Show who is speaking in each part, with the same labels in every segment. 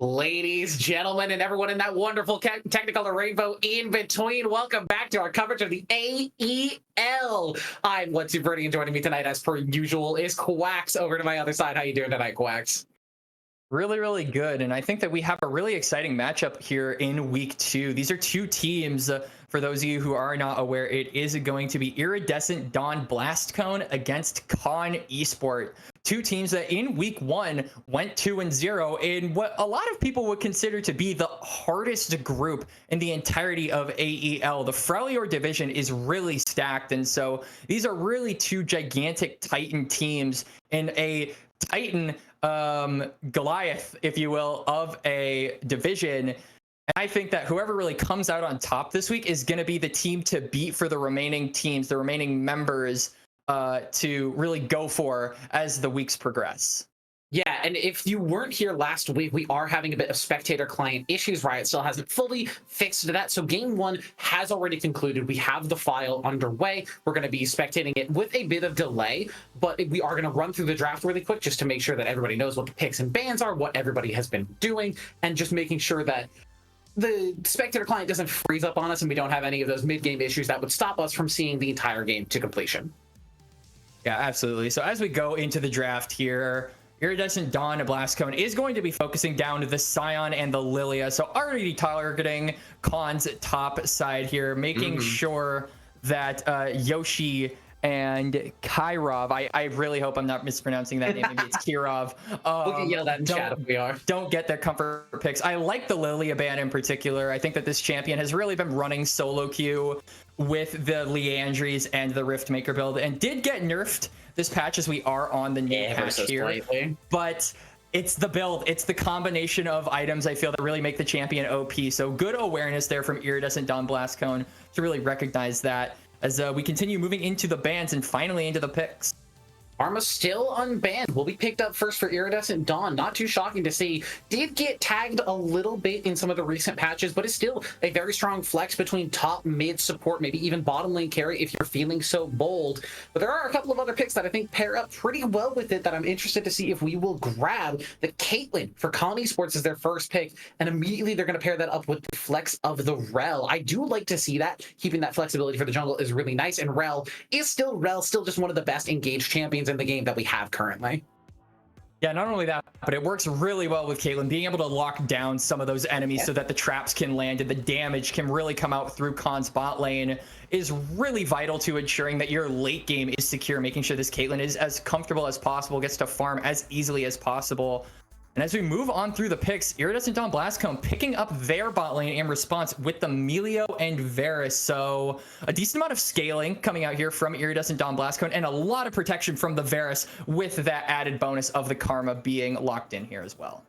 Speaker 1: Ladies, gentlemen, and everyone in that wonderful technicolor rainbow in between, welcome back to our coverage of the AEL. I'm What's Birdie, and joining me tonight, as per usual, is Quacks over to my other side. How you doing tonight, Quacks?
Speaker 2: Really good. And I think that we have a really exciting matchup here in week 2. These are two teams. For those of you who are not aware, it is going to be Iridescent Dawn Blastcone against Con Esport. Two teams that in week 1 went 2-0 in what a lot of people would consider to be the hardest group in the entirety of AEL. The Freljord division is really stacked. And so these are really two gigantic Titan teams in a Titan Goliath, if you will, of a division. And I think that whoever really comes out on top this week is going to be the team to beat for the remaining teams, the remaining members to really go for as the weeks progress.
Speaker 1: Yeah, and if you weren't here last week, we are having a bit of spectator client issues. Riot still hasn't fully fixed that. So game 1 has already concluded. We have the file underway. We're going to be spectating it with a bit of delay, but we are going to run through the draft really quick just to make sure that everybody knows what the picks and bans are, what everybody has been doing, and just making sure that the spectator client doesn't freeze up on us and we don't have any of those mid-game issues that would stop us from seeing the entire game to completion.
Speaker 2: Yeah, absolutely. So as we go into the draft here, Iridescent Dawn Blastcone is going to be focusing down to the Scion and the Lilia. So already targeting Khan's top side here, making sure that Yoshi and Kirov, I really hope I'm not mispronouncing that name. Maybe it's Kirov.
Speaker 1: We can yell that in chat if we are.
Speaker 2: Don't get their comfort picks. I like the Lilia ban in particular. I think that this champion has really been running solo queue with the Leandries and the Riftmaker build, and did get nerfed this patch as we are on the new patch here. Slightly. But it's the build, it's the combination of items I feel that really make the champion OP. So good awareness there from Iridescent Dawn Blastcone to really recognize that as we continue moving into the bans and finally into the picks.
Speaker 1: Karma still unbanned. Will be picked up first for Iridescent Dawn. Not too shocking to see. Did get tagged a little bit in some of the recent patches, but is still a very strong flex between top, mid support, maybe even bottom lane carry if you're feeling so bold. But there are a couple of other picks that I think pair up pretty well with it that I'm interested to see if we will grab. The Caitlyn for Con Esports is their first pick, and immediately they're going to pair that up with the flex of the Rel. I do like to see that. Keeping that flexibility for the jungle is really nice, and Rel is still just one of the best engaged champions in the game that we have currently.
Speaker 2: Yeah, not only that, but it works really well with Caitlyn, being able to lock down some of those enemies so that the traps can land and the damage can really come out through Khan's bot lane is really vital to ensuring that your late game is secure, making sure this Caitlyn is as comfortable as possible, gets to farm as easily as possible. And as we move on through the picks, Iridescent Dawn Blastcone picking up their bot lane in response with the Melio and Varus. So a decent amount of scaling coming out here from Iridescent Dawn Blastcone, and a lot of protection from the Varus with that added bonus of the Karma being locked in here as well.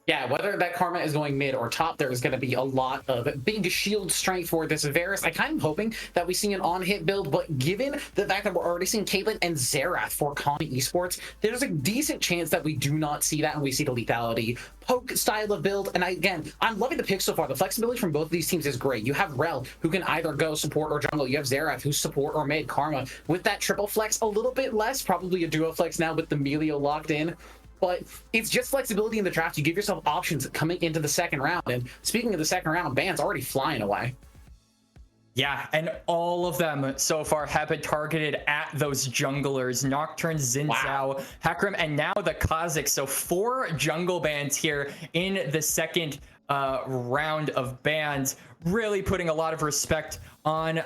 Speaker 1: Yeah, whether that Karma is going mid or top, there is going to be a lot of big shield strength for this Varus. I kind of hoping that we see an on-hit build, but given the fact that we're already seeing Caitlyn and Xerath for Con Esports, there's a decent chance that we do not see that and we see the lethality poke style of build. And again, I'm loving the picks so far. The flexibility from both of these teams is great. You have Rel, who can either go support or jungle. You have Xerath, who's support or mid. Karma with that triple flex, a little bit less, probably a duo flex now with the Melio locked in. But it's just flexibility in the draft. You give yourself options coming into the second round. And speaking of the second round, ban's already flying away.
Speaker 2: Yeah, and all of them so far have been targeted at those junglers. Nocturne, Xin, Hecarim, and now the Kha'Zix. So 4 jungle bans here in the second round of bans, really putting a lot of respect on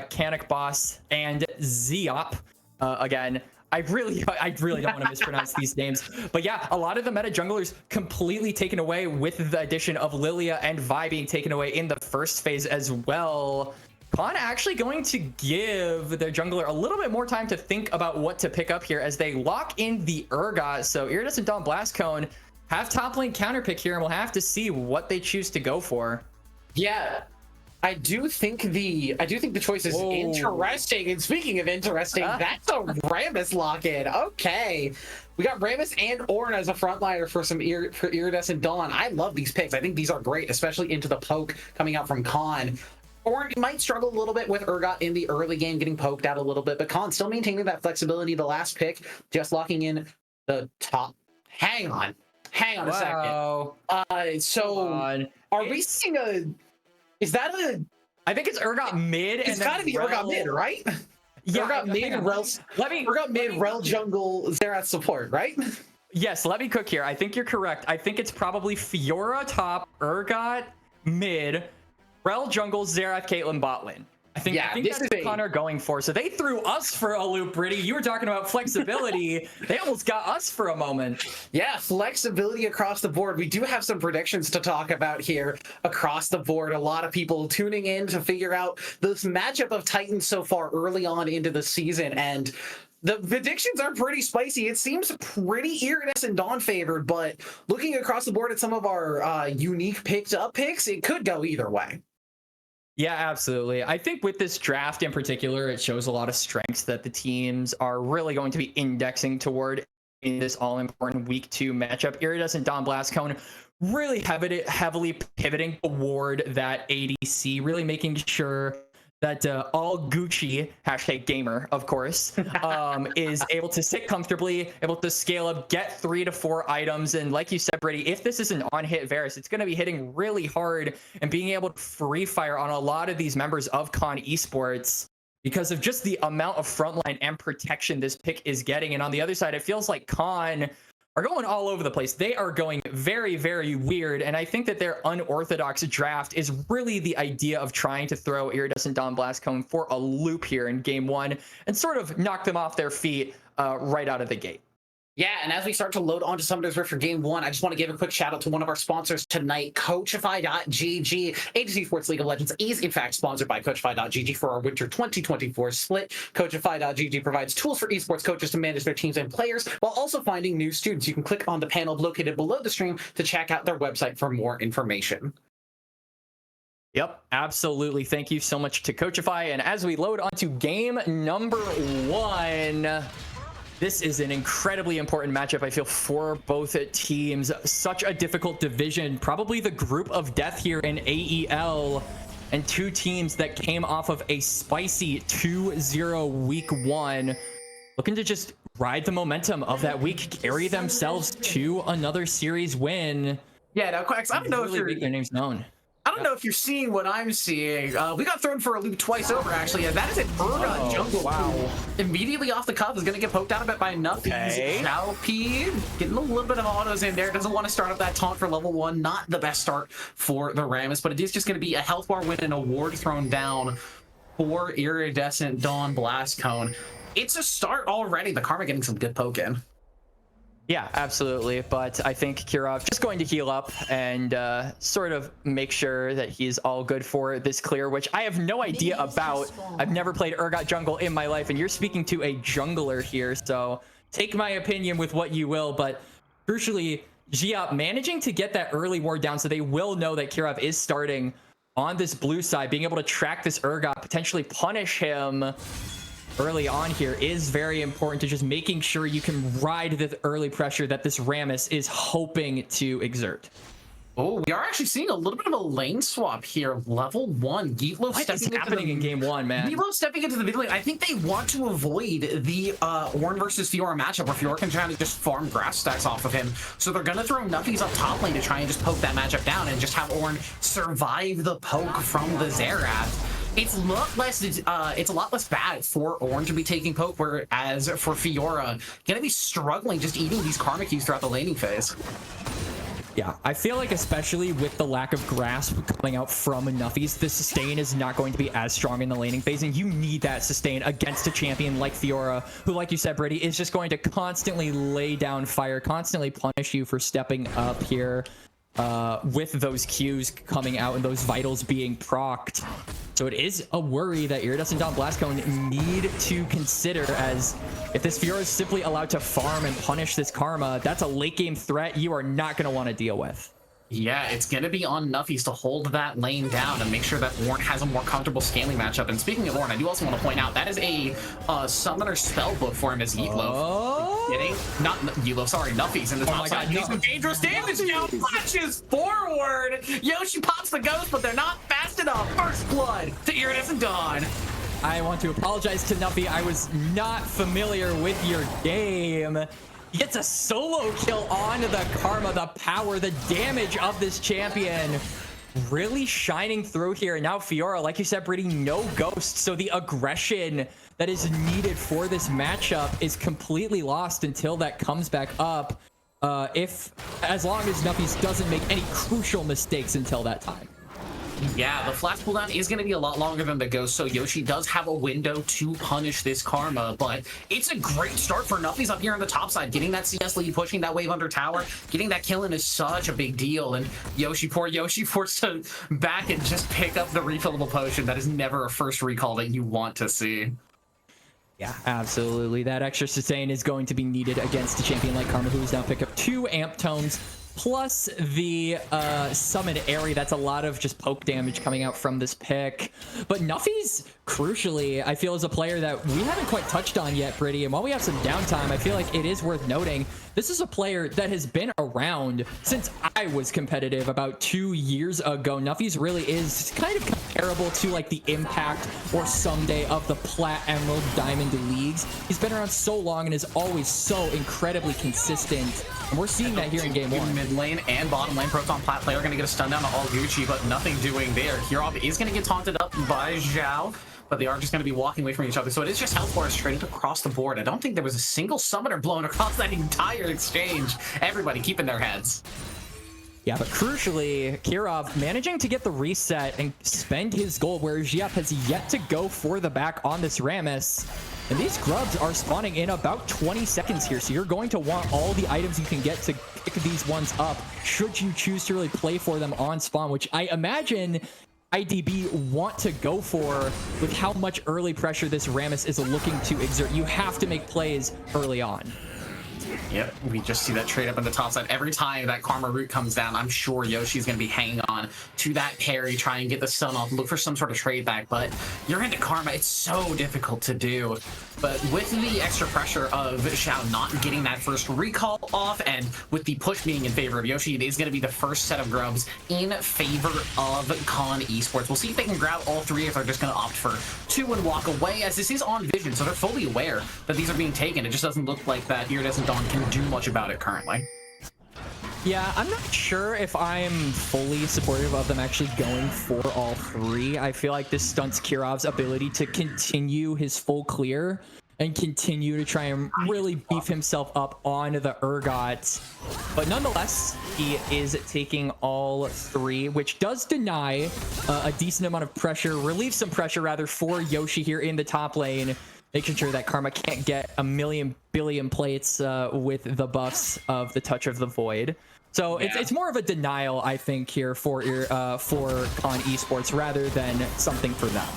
Speaker 2: Canik Boss and Zeop. Again, I really don't want to mispronounce these names, but yeah, a lot of the meta junglers completely taken away with the addition of Lilia and Vi being taken away in the first phase as well. Con actually going to give their jungler a little bit more time to think about what to pick up here as they lock in the Urgot. So Iridescent Dawn Blastcone have top lane counter pick here, and we'll have to see what they choose to go for.
Speaker 1: Yeah. I do think the choice is interesting. And speaking of interesting, that's a Rammus lock-in. Okay. We got Rammus and Ornn as a frontliner for some Iridescent Dawn. I love these picks. I think these are great, especially into the poke coming out from Khan. Ornn might struggle a little bit with Urgot in the early game, getting poked out a little bit, but Khan still maintaining that flexibility. The last pick, just locking in the top. Hang on. Hang on a second.
Speaker 2: Wow.
Speaker 1: So are we seeing a? Is that a?
Speaker 2: I think it's Urgot mid.
Speaker 1: It's got to be Urgot mid, right?
Speaker 2: Yeah,
Speaker 1: Urgot mid, Urgot mid, Rel jungle, Xerath support, right?
Speaker 2: Yes, let me cook here. I think you're correct. I think it's probably Fiora top, Urgot mid, Rel jungle, Xerath, Caitlyn bot lane. I think that's what Connor going for. So they threw us for a loop, Brittany. You were talking about flexibility. They almost got us for a moment.
Speaker 1: Yeah, flexibility across the board. We do have some predictions to talk about here across the board. A lot of people tuning in to figure out this matchup of Titans so far early on into the season. And the predictions are pretty spicy. It seems pretty Iridescent Dawn favored, but looking across the board at some of our unique picked up picks, it could go either way.
Speaker 2: Yeah, absolutely. I think with this draft in particular, it shows a lot of strengths that the teams are really going to be indexing toward in this all-important week 2 matchup. Iridescent Dawn Blastcone really heavily pivoting toward that ADC, really making sure that all Gucci, #gamer, of course, is able to sit comfortably, able to scale up, get 3 to 4 items. And like you said, Brady, if this is an on-hit Varus, it's going to be hitting really hard and being able to free fire on a lot of these members of Con Esports because of just the amount of frontline and protection this pick is getting. And on the other side, it feels like Con are going all over the place. They are going very, very weird. And I think that their unorthodox draft is really the idea of trying to throw Iridescent Dawn Blastcone for a loop here in game 1 and sort of knock them off their feet right out of the gate.
Speaker 1: Yeah, and as we start to load onto Summoner's Rift for Game 1, I just want to give a quick shout out to one of our sponsors tonight, Coachify.gg. Aegis Esports League of Legends is, in fact, sponsored by Coachify.gg for our Winter 2024 split. Coachify.gg provides tools for esports coaches to manage their teams and players while also finding new students. You can click on the panel located below the stream to check out their website for more information.
Speaker 2: Yep, absolutely. Thank you so much to Coachify. And as we load onto game number 1... this is an incredibly important matchup, I feel, for both teams. Such a difficult division, probably the group of death here in AEL, and 2 teams that came off of a spicy 2-0 week 1, looking to just ride the momentum of that week, carry themselves to another series win.
Speaker 1: Yeah, now, Quacks, I don't know if
Speaker 2: their name's known.
Speaker 1: I don't know if you're seeing what I'm seeing. We got thrown for a loop twice over, actually, and that is an Urgot jungle.
Speaker 2: Wow.
Speaker 1: Immediately off the cuff is going to get poked out a bit by Nuffy. Xiao getting a little bit of autos in there. Doesn't want to start up that taunt for level 1. Not the best start for the Rammus, but it is just going to be a health bar win and a ward thrown down for Iridescent Dawn Blastcone. It's a start already. The Karma getting some good poke in.
Speaker 2: Yeah, absolutely. But I think Kirov just going to heal up and sort of make sure that he's all good for this clear, which I have no idea about. I've never played Urgot jungle in my life, and you're speaking to a jungler here, so take my opinion with what you will. But crucially, Gia managing to get that early ward down so they will know that Kirov is starting on this blue side, being able to track this Urgot, potentially punish him early on here is very important to just making sure you can ride the early pressure that this Rammus is hoping to exert.
Speaker 1: Oh, we are actually seeing a little bit of a lane swap here. Level 1. Geetlo stepping
Speaker 2: happening in game 1, man?
Speaker 1: Geetlo stepping into the mid lane. I think they want to avoid the Ornn versus Fiora matchup where Fiora can try to just farm grass stacks off of him. So they're going to throw Nuffies up top lane to try and just poke that matchup down and just have Ornn survive the poke from the Xerath. It's a lot less bad for Ornn to be taking poke, whereas for Fiora, gonna be struggling just eating these karma keys throughout the laning phase.
Speaker 2: Yeah, I feel like especially with the lack of grasp coming out from Nuffies, the sustain is not going to be as strong in the laning phase, and you need that sustain against a champion like Fiora, who, like you said, Brady, is just going to constantly lay down fire, constantly punish you for stepping up here with those Qs coming out and those vitals being procced. So it is a worry that Iridescent Dawn Blastcone need to consider, as if this Fiora is simply allowed to farm and punish this Karma, that's a late game threat you are not going to want to deal with.
Speaker 1: Yeah, it's going to be on Nuffies to hold that lane down and make sure that Ornn has a more comfortable scaling matchup. And speaking of Ornn, I do also want to point out that is a summoner spell book for him as Yeetlo. Kidding? Not Yeetlo, sorry, Nuffies in the top side. He's some dangerous damage now. Flashes forward. Yoshi pops the ghost, but they're not fast enough. First blood to Iridescent Dawn.
Speaker 2: I want to apologize to Nuffy. I was not familiar with your game. He gets a solo kill onto the Karma. The power, the damage of this champion really shining through here. And now Fiora, like you said, Brady, no ghost. So the aggression that is needed for this matchup is completely lost until that comes back up. As long as Nuffies doesn't make any crucial mistakes until that time.
Speaker 1: Yeah, the flash cooldown is going to be a lot longer than the ghost, so Yoshi does have a window to punish this Karma, but it's a great start for Nuffies up here on the top side. Getting that CS lead, pushing that wave under tower, getting that kill in is such a big deal, and poor Yoshi forced to back and just pick up the refillable potion. That is never a first recall that you want to see.
Speaker 2: Yeah, absolutely. That extra sustain is going to be needed against a champion like Karma, who has now picked up 2 amp tones, plus the summon Airy. That's a lot of just poke damage coming out from this pick. But Nuffies, crucially, I feel is a player that we haven't quite touched on yet, Brady. And while we have some downtime, I feel like it is worth noting, this is a player that has been around since I was competitive about 2 years ago. Nuffies really is kind of comparable to like the Impact or Someday of the Plat, Emerald, Diamond leagues. He's been around so long and is always so incredibly consistent. And we're seeing that here in game 1.
Speaker 1: Mid lane and bottom lane, Proton Plat player going to get a stun down to all Gucci, but nothing doing there. Kirov is going to get taunted up by Zhao, but they are just going to be walking away from each other. So it is just health bars straight across the board. I don't think there was a single summoner blown across that entire exchange. Everybody keeping their heads.
Speaker 2: Yeah, but crucially, Kirov managing to get the reset and spend his gold, where Giap has yet to go for the back on this Rammus. And these grubs are spawning in about 20 seconds here, so you're going to want all the items you can get to pick these ones up, should you choose to really play for them on spawn, which I imagine IDB want to go for with how much early pressure this Rammus is looking to exert. You have to make plays early on.
Speaker 1: Yep, we just see that trade up on the top side. Every time that Karma root comes down, I'm sure Yoshi's going to be hanging on to that parry, try and get the stun off, look for some sort of trade back, but you're into Karma. It's so difficult to do. But with the extra pressure of Xiao not getting that first recall off, and with the push being in favor of Yoshi, it is going to be the first set of grubs in favor of Con Esports. We'll see if they can grab all 3, if they're just going to opt for 2 and walk away, as this is on vision, so they're fully aware that these are being taken. It just doesn't look like that Iridescent Dawn can do much about it currently.
Speaker 2: Yeah, I'm not sure if I'm fully supportive of them actually going for all 3. I feel like this stunts Kirov's ability to continue his full clear and continue to try and really beef himself up on the Urgot. But nonetheless, he is taking all 3, which does deny a decent amount of pressure, relieve some pressure rather, for Yoshi here in the top lane, making sure that Karma can't get a million billion plates with the buffs of the Touch of the Void. So yeah, it's more of a denial, I think, here for Con Esports rather than something for them.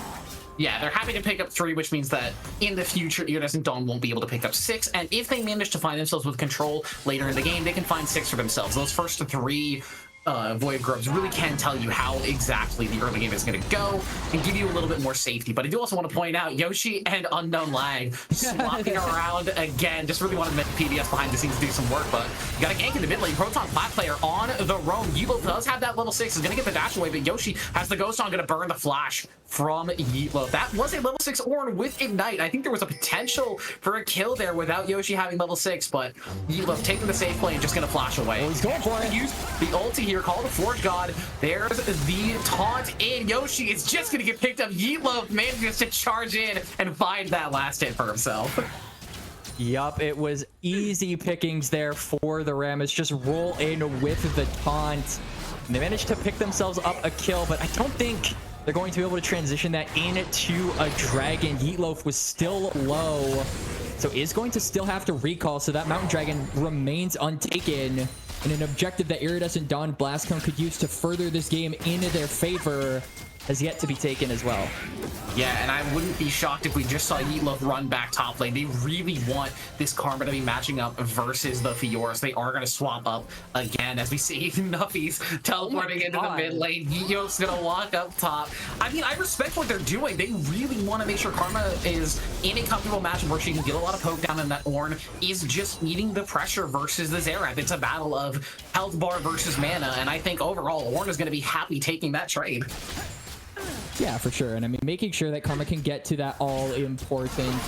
Speaker 1: Yeah, they're happy to pick up 3, which means that in the future, Iridescent Dawn won't be able to pick up 6. And if they manage to find themselves with control later in the game, they can find 6 for themselves. Those first 3 Void Grubs really can tell you how exactly the early game is going to go and give you a little bit more safety. But I do also want to point out Yoshi and Unknown Lag swapping around again. Just really want to make PBS behind the scenes do some work, but you got a gank in the mid lane. Proton Plat player on the roam. Yeetlo does have that level 6, is going to get the dash away, but Yoshi has the Ghost on, going to burn the flash from Yeetlo. That was a level 6 Ornn with Ignite. I think there was a potential for a kill there without Yoshi having level 6, but Yeetlo taking the safe play and just going to flash away.
Speaker 2: He's going for it.
Speaker 1: Use the ulti here, call the Forge God. There's the taunt in. Yoshi is just going to get picked up. Yeetlo manages to charge in and find that last hit for himself.
Speaker 2: Yup, it was easy pickings there for the Rammus. Just roll in with the taunt. And they managed to pick themselves up a kill, but I don't think they're going to be able to transition that into a dragon. Yeetloaf was still low, so is going to still have to recall, so that Mountain Dragon remains untaken. And an objective that Iridescent Dawn Blastcone could use to further this game into their favor has yet to be taken as well.
Speaker 1: Yeah, and I wouldn't be shocked if we just saw Yeetlo run back top lane. They really want this Karma to be matching up versus the Fioras. They are going to swap up again, as we see Nuffies teleporting into the mid lane. Yeetlo's going to walk up top. I mean, I respect what they're doing. They really want to make sure Karma is in a comfortable match where she can get a lot of poke down, and that Ornn is just eating the pressure versus the Xerath. It's a battle of health bar versus mana, and I think overall Ornn is going to be happy taking that trade.
Speaker 3: Yeah, for sure. And I mean, making sure that Karma can get to that all-important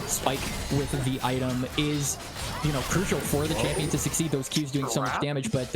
Speaker 3: spike with the item is, you know, crucial for the champion to succeed. Those Qs doing so much damage, but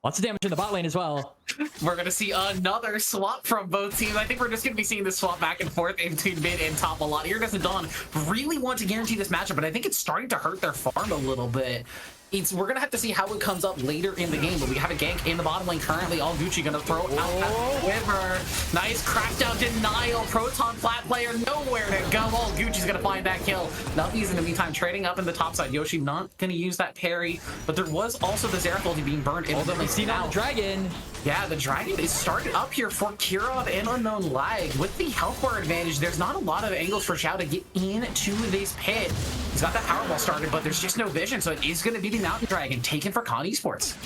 Speaker 3: lots of damage in the bot lane as well.
Speaker 1: We're going to see another swap from both teams. I think we're just going to be seeing this swap back and forth between mid and top a lot. Iridescent Dawn really want to guarantee this matchup, but I think it's starting to hurt their farm a little bit. We're going to have to see how it comes up later in the game, but we have a gank in the bottom lane currently. All Gucci going to throw out that quiver. Nice crackdown denial. Proton flat player nowhere to go. All Gucci's going to find that kill. Nuffies in the meantime trading up in the top side. Yoshi not going to use that parry, but there was also the Xerath ulti being burned.
Speaker 3: Although we see now the dragon.
Speaker 1: Yeah, the dragon is started up here for Kiron and Unknown Lag. With the health bar advantage, there's not a lot of angles for Xiao to get into this pit. He's got that Powerball started, but there's just no vision, so it is going to be the Mountain Dragon taken for Con Esports.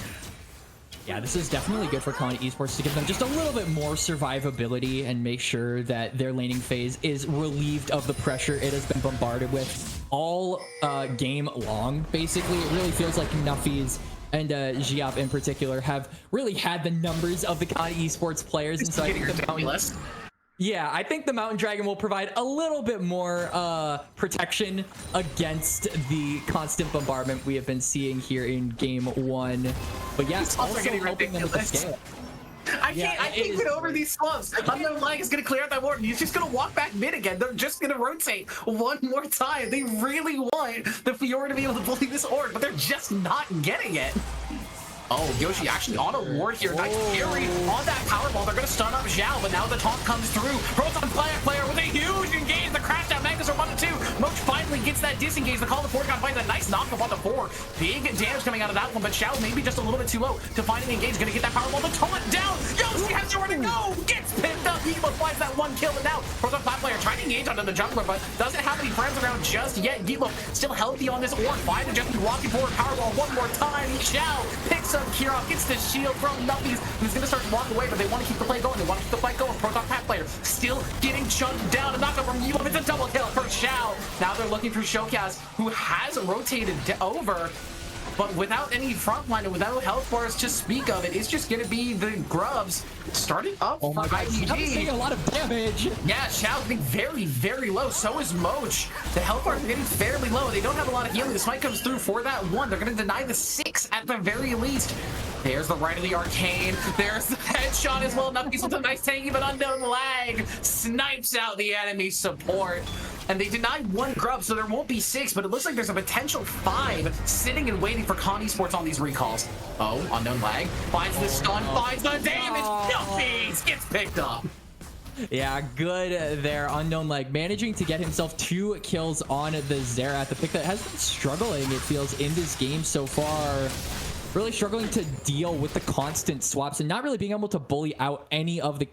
Speaker 3: Yeah, this is definitely good for Con Esports to give them just a little bit more survivability and make sure that their laning phase is relieved of the pressure it has been bombarded with all game long, basically. It really feels like Nuffies and Giap in particular have really had the numbers of the Con Esports players. And so I think the Mountain, yeah, I think the Mountain Dragon will provide a little bit more protection against the constant bombardment we have been seeing here in game one. But yeah, it's also helping them with the scale.
Speaker 1: I can't get over these slumps. Unknown Lag is going to clear out that ward. He's just going to walk back mid again. They're just going to rotate one more time. They really want the Fiora to be able to bully this orb, but they're just not getting it. Oh, Yoshi actually on a ward here. Nice carry on that Powerball. They're going to stun up Zhao, but now the taunt comes through. Proton player with a huge engage. The crash down. Magnus are 1-2. Moch finally gets that disengage. The Call of Fortune finds a nice knock up on the 4. Big damage coming out of that one, but Zhao maybe just a little bit too low to find an engage. Going to get that Powerball. The taunt down. Yoshi has nowhere to go. Gets picked up. He finds that one kill, and now Proton player trying to engage onto the jungler, but doesn't have any friends around just yet. Gilo still healthy on this orb. Finally just walking forward. Powerball one more time. Zhao picks up Kiron, gets the shield from Nuffies, who's going to start to walk away, but they want to keep the play going. They want to keep the fight going. Proton Pat player still getting chunked down. A knockup from Yulov. It's a double kill for Xiao. Now they're looking for Showcast, who has rotated over, but without any front line and without health bars to speak of. It is just going to be the Grubs starting up for IEG.
Speaker 3: Taking a lot of damage.
Speaker 1: Yeah, Xiao's getting very, very low. So is Moch. The health bars are getting fairly low. They don't have a lot of healing. The smite comes through for that one. They're going to deny the 6 at the very least. There's the right of the arcane. There's the headshot as well. Nuffies with a nice tanky, but Unknown Lag snipes out the enemy support. And they denied 1 grub, so there won't be 6, but it looks like there's a potential 5 sitting and waiting for Con Esports on these recalls. Oh, Unknown Lag finds the stun, finds the damage. Nuffies gets picked up.
Speaker 3: Yeah, good there. Unknown Lag managing to get himself 2 kills on the Xerath, the pick that has been struggling, it feels, in this game so far. Really struggling to deal with the constant swaps and not really being able to bully out any of the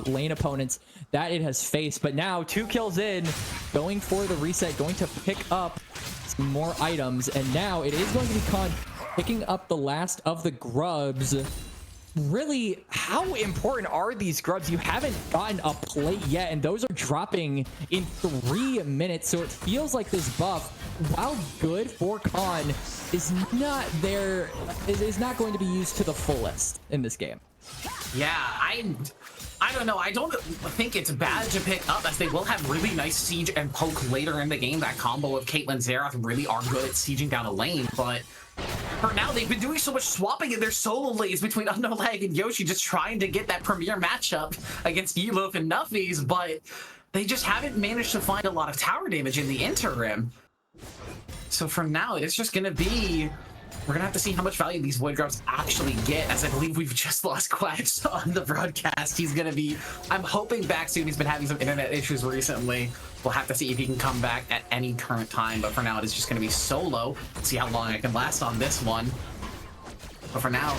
Speaker 3: lane opponents that it has faced. But now 2 kills in, going for the reset, going to pick up some more items. And now it is going to be Con picking up the last of the grubs. Really, how important are these grubs? You haven't gotten a plate yet, and those are dropping in 3 minutes. So it feels like this buff, while good for Con, is not there, is not going to be used to the fullest in this game.
Speaker 1: Yeah, I don't know. I don't think it's bad to pick up, as they will have really nice siege and poke later in the game. That combo of Caitlyn Xerath really are good at sieging down a lane, but for now, they've been doing so much swapping in their solo lanes between Unknown Lag and Yoshi, just trying to get that premier matchup against Yulov and Nuffies, but they just haven't managed to find a lot of tower damage in the interim. So for now, it's just going to be... We're going to have to see how much value these Void Grubs actually get, as I believe we've just lost Quax on the broadcast. He's going to be, I'm hoping, back soon. He's been having some internet issues recently. We'll have to see if he can come back at any current time, but for now, it is just going to be solo. See how long I can last on this one. But for now,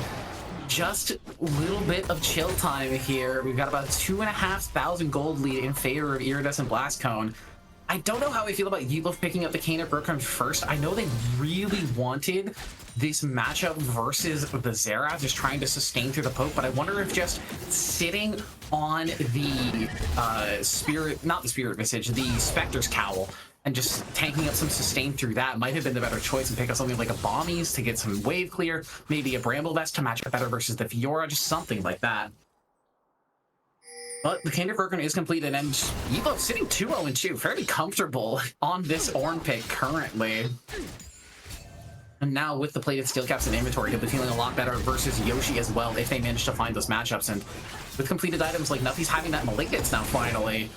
Speaker 1: just a little bit of chill time here. We've got about 2,500 gold lead in favor of Iridescent Blastcone. I don't know how I feel about Yulov picking up the Cane of Brooklyn first. I know they really wanted this matchup versus the Xerath, just trying to sustain through the poke, but I wonder if just sitting on the not the Spirit Visage, the Spectre's Cowl, and just tanking up some sustain through that might have been the better choice, and pick up something like a Bombies to get some wave clear, maybe a Bramble Vest to match up better versus the Fiora, just something like that. But the Candy program is completed, and Evo sitting 2-0-2, fairly comfortable on this Ornn pick currently. And now with the plated steel caps in inventory, he'll be feeling a lot better versus Yoshi as well if they manage to find those matchups. And with completed items like Nuffy's having that Malignance now finally,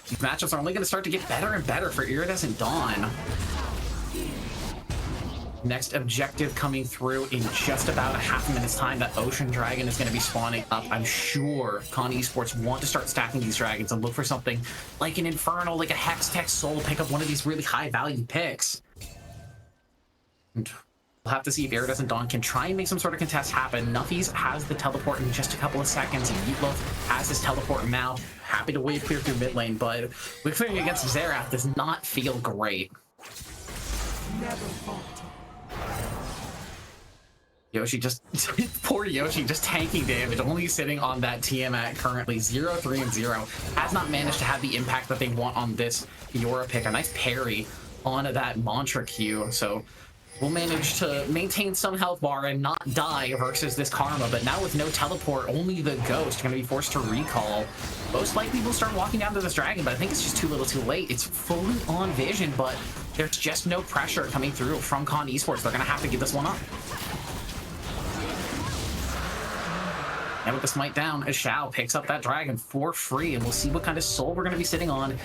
Speaker 1: these matchups are only going to start to get better and better for Iridescent Dawn. Next objective coming through in just about a half a minute's time. That Ocean Dragon is going to be spawning up. I'm sure Con Esports want to start stacking these dragons and look for something like an Infernal, like a Hextech Soul, pick up one of these really high value picks. And we'll have to see if Iridescent Dawn can try and make some sort of contest happen. Nuffy's has the teleport in just a couple of seconds, and Meatloaf has his teleport now. Happy to wave clear through mid lane, but clearing against Xerath does not feel great.
Speaker 4: Never falter.
Speaker 1: Yoshi just poor Yoshi just tanking damage, only sitting on that Tiamat currently 0-3-0. Has not managed to have the impact that they want on this Fiora pick. A nice parry on that Mantra Q, so we'll manage to maintain some health bar and not die versus this Karma. But now with no teleport, only the Ghost are going to be forced to recall. Most likely we'll start walking down to this dragon, but I think it's just too little too late. It's fully on vision, but there's just no pressure coming through from Con Esports. They're going to have to give this one up. And with the smite down, Shao picks up that dragon for free, and we'll see what kind of soul we're going to be sitting on.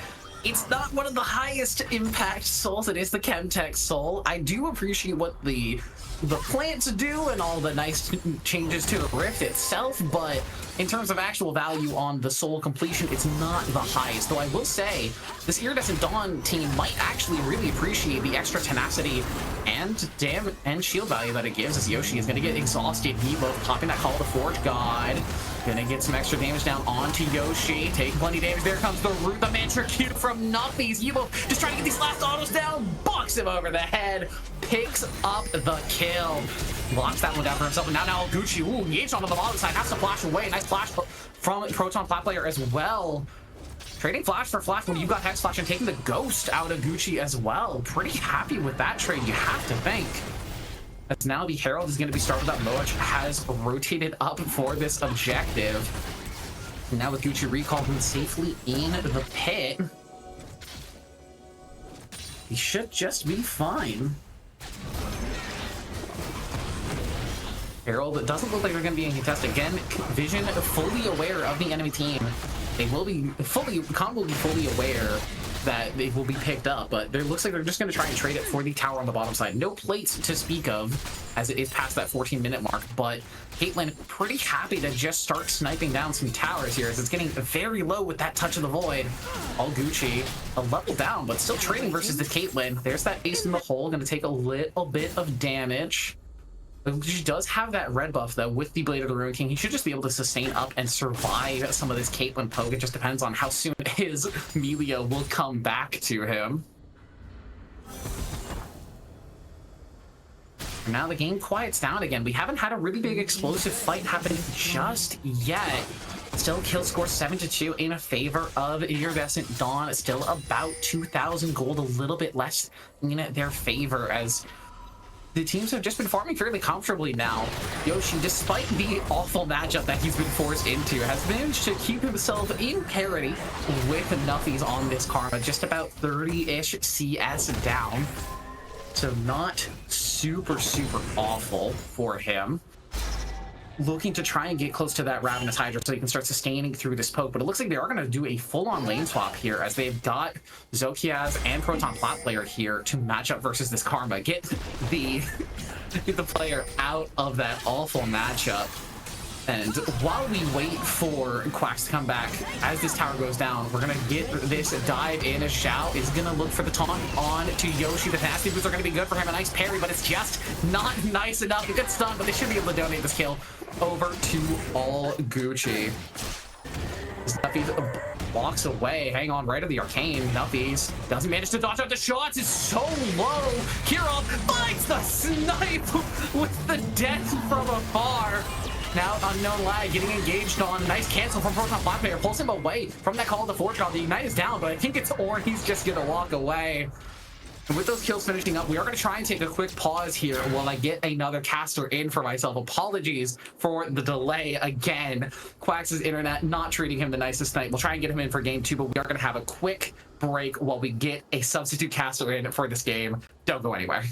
Speaker 1: It's not one of the highest impact souls. It is the Chemtech soul. I do appreciate what the plants do and all the nice changes to the Rift itself, but in terms of actual value on the soul completion, it's not the highest. Though I will say, this Iridescent Dawn team might actually really appreciate the extra tenacity and damage and shield value that it gives, as Yoshi is going to get exhausted. Meatloaf popping that Call of the Forge God. Gonna get some extra damage down onto Yoshi. Taking plenty of damage. There comes the root, the Mantra Q from Nuffy's. Evo just trying to get these last autos down. Bucks him over the head. Picks up the kill. Locks that one down for himself. And now Gucci, ooh, engaged onto the bottom side. Has to flash away. Nice flash from Proton Plat player as well. Trading flash for flash when you got Hex Flash and taking the Ghost out of Gucci as well. Pretty happy with that trade, you have to think. As now the Herald is going to be started up. Moach has rotated up for this objective. And now with Gucci recalled him safely in the pit, he should just be fine. Herald doesn't look like they're going to be in contest again. Vision fully aware of the enemy team. They will be Con will be fully aware that they will be picked up, but it looks like they're just going to try and trade it for the tower on the bottom side. No plates to speak of, as it is past that 14-minute mark, but Caitlyn pretty happy to just start sniping down some towers here, as it's getting very low with that Touch of the Void. All Gucci, a level down, but still trading versus the Caitlyn. There's that ace in the hole, going to take a little bit of damage. She does have that red buff, though, with the Blade of the Ruin King. He should just be able to sustain up and survive some of this Caitlyn poke. It just depends on how soon his Melia will come back to him. Now the game quiets down again. We haven't had a really big explosive fight happening just yet. Still kill score 7-2 in favor of Iridescent Dawn. Still about 2,000 gold, a little bit less in their favor, as the teams have just been farming fairly comfortably now. Yoshi, despite the awful matchup that he's been forced into, has managed to keep himself in parity with Nuffy's on this Karma, just about 30-ish CS down. So not super awful for him. Looking to try and get close to that Ravenous Hydra so he can start sustaining through this poke, but it looks like they are going to do a full-on lane swap here, as they've got Zokiaz and Proton Plat player here to match up versus this Karma. Get the player out of that awful matchup. And while we wait for Quacks to come back, as this tower goes down, we're going to get this dive in, as Shao is going to look for the taunt on to Yoshi. The nasty boots are going to be good for him. A nice parry, but it's just not nice enough. A good stun, but they should be able to donate this kill over to All Gucci. Nuffy walks away. Hang on, right of the arcane. Nuffy's doesn't manage to dodge out the shots. It's so low. Kirov finds the snipe with the death from afar. Now Unknown Lag getting engaged on. Nice cancel from Proton Plat player. Pulls him away from that Call of the Forge God. The Ignite is down, but I think it's Ornn. He's just gonna walk away. And with those kills finishing up, we are going to try and take a quick pause here while I get another caster in for myself. Apologies for the delay again. Quax's internet not treating him the nicest night. We'll try and get him in for game 2, but we are going to have a quick break while we get a substitute caster in for this game. Don't go anywhere.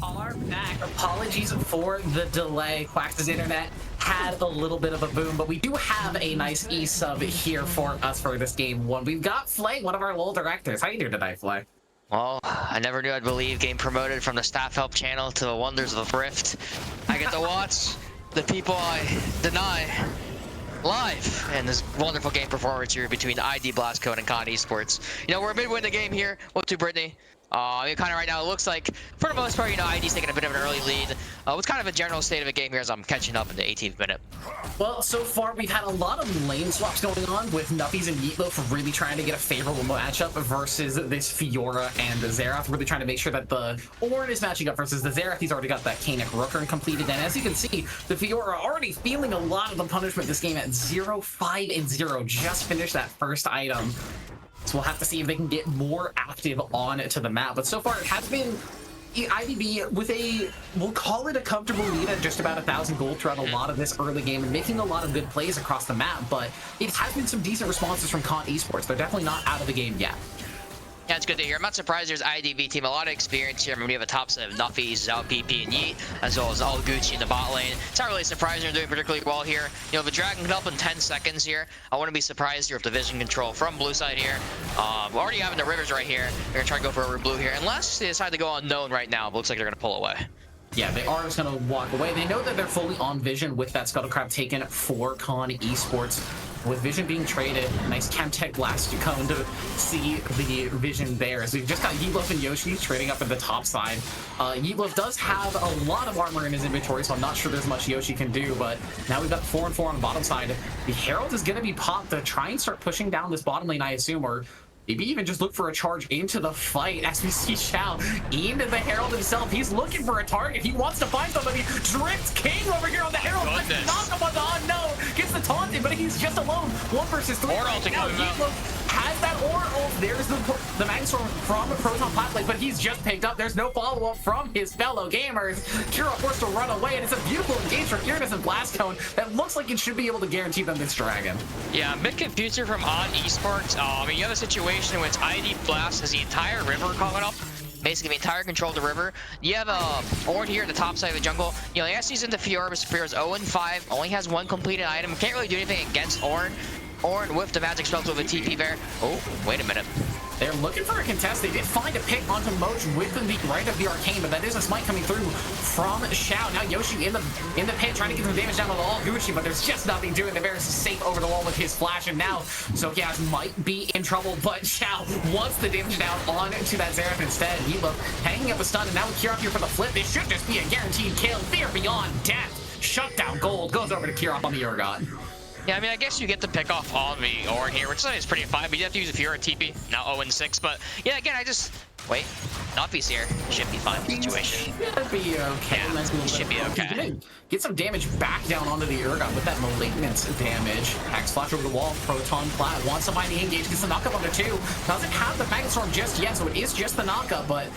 Speaker 1: are back. Apologies for the delay. Quax's internet had a little bit of a boom, but we do have a nice E-sub here for us for this game one. We've got Flay, one of our LoL directors. How you doing tonight, Flay?
Speaker 5: Well, I never knew I'd believe getting promoted from the staff help channel to the wonders of Rift. I get to watch the people I deny live and this wonderful game performance here between ID, Blastcone, and Con Esports. You know, we're midway in the game here. What to Brittany? I mean, kind of right now, it looks like, for the most part, you know, ID's taking a bit of an early lead. What's kind of a general state of the game here as I'm catching up in the 18th minute?
Speaker 1: Well, so far, we've had a lot of lane swaps going on with Nuffies and Meatloaf really trying to get a favorable matchup versus this Fiora and the Xerath, really trying to make sure that the Ornn is matching up versus the Xerath. He's already got that Kanik Rooker completed, and as you can see, the Fiora already feeling a lot of the punishment this game at 0-5-0. Just finished that first item. So we'll have to see if they can get more active on to the map. But so far, it has been IDB with a, we'll call it a comfortable lead at just about 1,000 gold throughout a lot of this early game and making a lot of good plays across the map. But it has been some decent responses from Con Esports. They're definitely not out of the game yet.
Speaker 5: Yeah, it's good to hear. I'm not surprised there's IDB team. A lot of experience here. I mean, we have a top set of Nuffies, Zhao, PP, and Yeet, as well as all Gucci in the bot lane. It's not really surprising they're doing particularly well here. You know, if a dragon can help in 10 seconds here, I wouldn't be surprised here with the vision control from blue side here. We're already having the rivers right here. They're gonna try to go for a blue here, unless they decide to go unknown right now. But looks like they're gonna pull away.
Speaker 1: Yeah, they are just going to walk away. They know that they're fully on Vision with that Scuttle Crab taken for Con Esports. With Vision being traded, nice Chemtech Blastcone to see the Vision there. So we've just got Yeetloaf and Yoshi trading up at the top side. Yeetloaf does have a lot of armor in his inventory, so I'm not sure there's much Yoshi can do, but now we've got 4-4 on the bottom side. The Herald is going to be popped to try and start pushing down this bottom lane, I assume, or maybe even just look for a charge into the fight as we see Xiao into the Herald himself. He's looking for a target. He wants to find somebody. Drifts King over here on the Herald. Knock him on the unknown. Gets the taunted, but he's just alone. 1 versus 3. Right now, has that Ornn ult. There's the Magstorm from Proton Platplate, but he's just picked up. There's no follow-up from his fellow gamers. Kira forced to run away, and it's a beautiful engage from Iridescent Blastcone that looks like it should be able to guarantee them this dragon.
Speaker 5: Yeah, I'm a bit confused here from On Esports. I mean, you have a situation in which ID Blast has the entire river coming up. Basically, the entire control of the river. You have Ornn here at the top side of the jungle. You know, yes, he's into Fiora, but Fiora's 0-5, only has 1 completed item. Can't really do anything against Ornn. Ornn with the magic spells with a TP there. Oh, wait a minute.
Speaker 1: They're looking for a contest. They did find a pick onto Moj with the right of the arcane, but that is a smite coming through from Xiao. Now Yoshi in the pit trying to get some damage down on the all Gucci, but there's just nothing doing. The Bear is safe over the wall with his flash, and now Sokiaz might be in trouble, but Xiao wants the damage down onto that Xerath instead. Yeetloaf hanging up a stun, and now with Kirop here for the flip. This should just be a guaranteed kill. Fear beyond death. Shutdown gold goes over to Kirop on the Urgot.
Speaker 5: Yeah, I mean, I guess you get the pick off on the Ornn here, which is pretty fine, but you have to use a Fiora TP, now 0-6, but yeah, again, wait, Nuffies here, should be fine situation.
Speaker 1: Should be okay.
Speaker 5: Yeah,
Speaker 1: nice
Speaker 5: should be okay.
Speaker 1: Get some damage back down onto the Urgot with that Malignance damage. Hex flash over the wall, Proton Plat wants to find the engage, gets the knockup onto 2. Doesn't have the Magstorm just yet, so it is just the knockup, but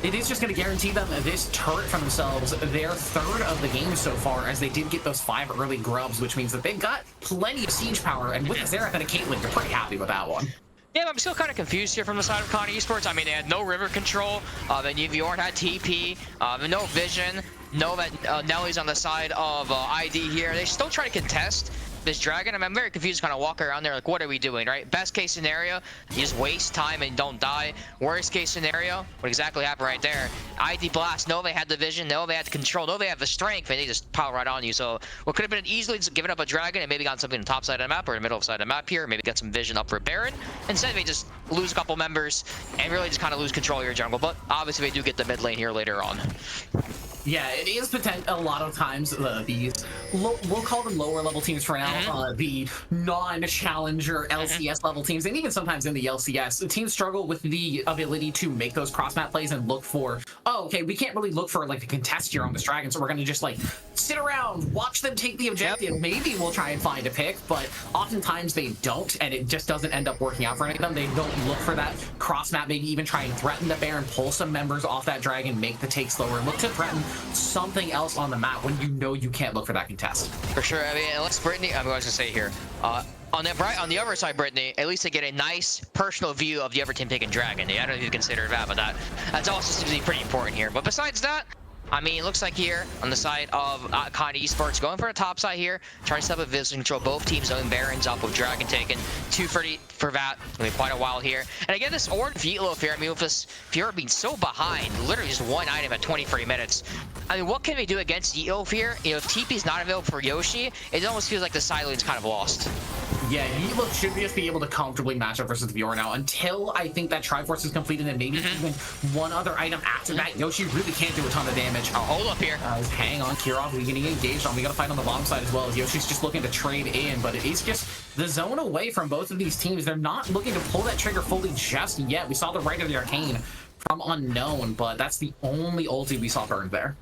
Speaker 1: it is just going to guarantee them this turret for themselves, their 3rd of the game so far, as they did get those 5 early grubs, which means that they've got plenty of siege power, and with Xerath and a Caitlyn, they're pretty happy with that one.
Speaker 5: Yeah, but I'm still kind of confused here from the side of Con Esports. I mean, they had no river control, then Ornn had TP, no vision, no that Nelly's on the side of ID here. They still try to contest this dragon. I mean, I'm very confused, kind of walk around there like, what are we doing, right? Best case scenario, you just waste time and don't die. Worst case scenario, what exactly happened right there? ID Blast, no, they had the vision, no, they had the control, no, they have the strength, and they just power right on you. So what could have been easily just giving up a dragon and maybe got something on the top side of the map or the middle side of the map here, maybe get some vision up for Baron. Instead, they just lose a couple members and really just kind of lose control of your jungle. But obviously, they do get the mid lane here later on.
Speaker 1: Yeah, it is a lot of times these, we'll call them lower level teams for now, the non-challenger LCS level teams, and even sometimes in the LCS, the teams struggle with the ability to make those cross-map plays and look for, oh, okay, we can't really look for like a contest here on this dragon, so we're going to just like sit around, watch them take the objective, maybe we'll try and find a pick, but oftentimes they don't, and it just doesn't end up working out for any of them. They don't look for that cross-map, maybe even try and threaten the Baron, pull some members off that dragon, make the take slower, look to threaten something else on the map when you know you can't look for that contest.
Speaker 5: For sure. I mean, unless Brittany, I was gonna say here, on the other side, Brittany, at least they get a nice personal view of the other team taking dragon. I don't know if you consider that, but that's also seems to be pretty important here. But besides that, I mean, it looks like here on the side of Con Esports going for a top side here, trying to set up a vision control. Both teams owning Barons up with Dragon taken 230 for that. It's gonna be quite a while here. And again, this Ornn Velo here, I mean, with this Fiora being so behind, literally just one item at 20-30 minutes. I mean, what can we do against Elo here? You know, if TP's not available for Yoshi, it almost feels like the side lane's kind of lost.
Speaker 1: Yeah, Elo should just be able to comfortably match up versus Fiora now until I think that Triforce is completed and maybe even one other item after that. Yoshi really can't do a ton of damage.
Speaker 5: Oh, hold up here.
Speaker 1: Hang on, Kirov, we getting engaged on. We gotta fight on the bottom side as well as Yoshi's just looking to trade in, but it's just the zone away from both of these teams. They're not looking to pull that trigger fully just yet. We saw the right of the Arcane from Unknown, but that's the only ulti we saw burned there.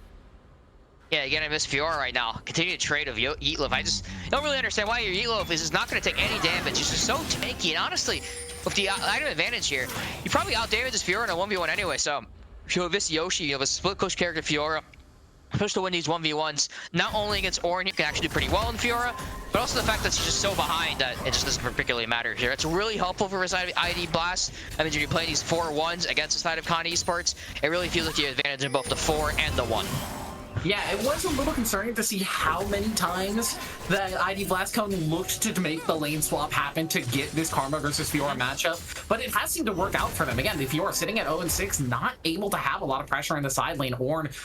Speaker 5: Yeah, you're gonna miss Fiora right now. Continue to trade of Eatloaf. I just don't really understand why your Eatloaf is not gonna take any damage. It's just so tanky, and honestly, with the item advantage here, you probably outdamage this Fiora in a 1v1 anyway, so if you have this Yoshi, you have a split push character Fiora, push to win these 1v1s, not only against Ornn, you can actually do pretty well in Fiora, but also the fact that she's just so behind that it just doesn't particularly matter here. It's really helpful for the side of ID Blast. I mean, when you're playing these 4-1s against the side of Con Esports, it really feels like you have advantage in both the 4 and the 1.
Speaker 1: Yeah, it was a little concerning to see how many times that ID Blastcone looked to make the lane swap happen to get this Karma versus Fiora matchup, but it has seemed to work out for them. Again, the Fiora sitting at 0-6, not able to have a lot of pressure in the side lane. Ornn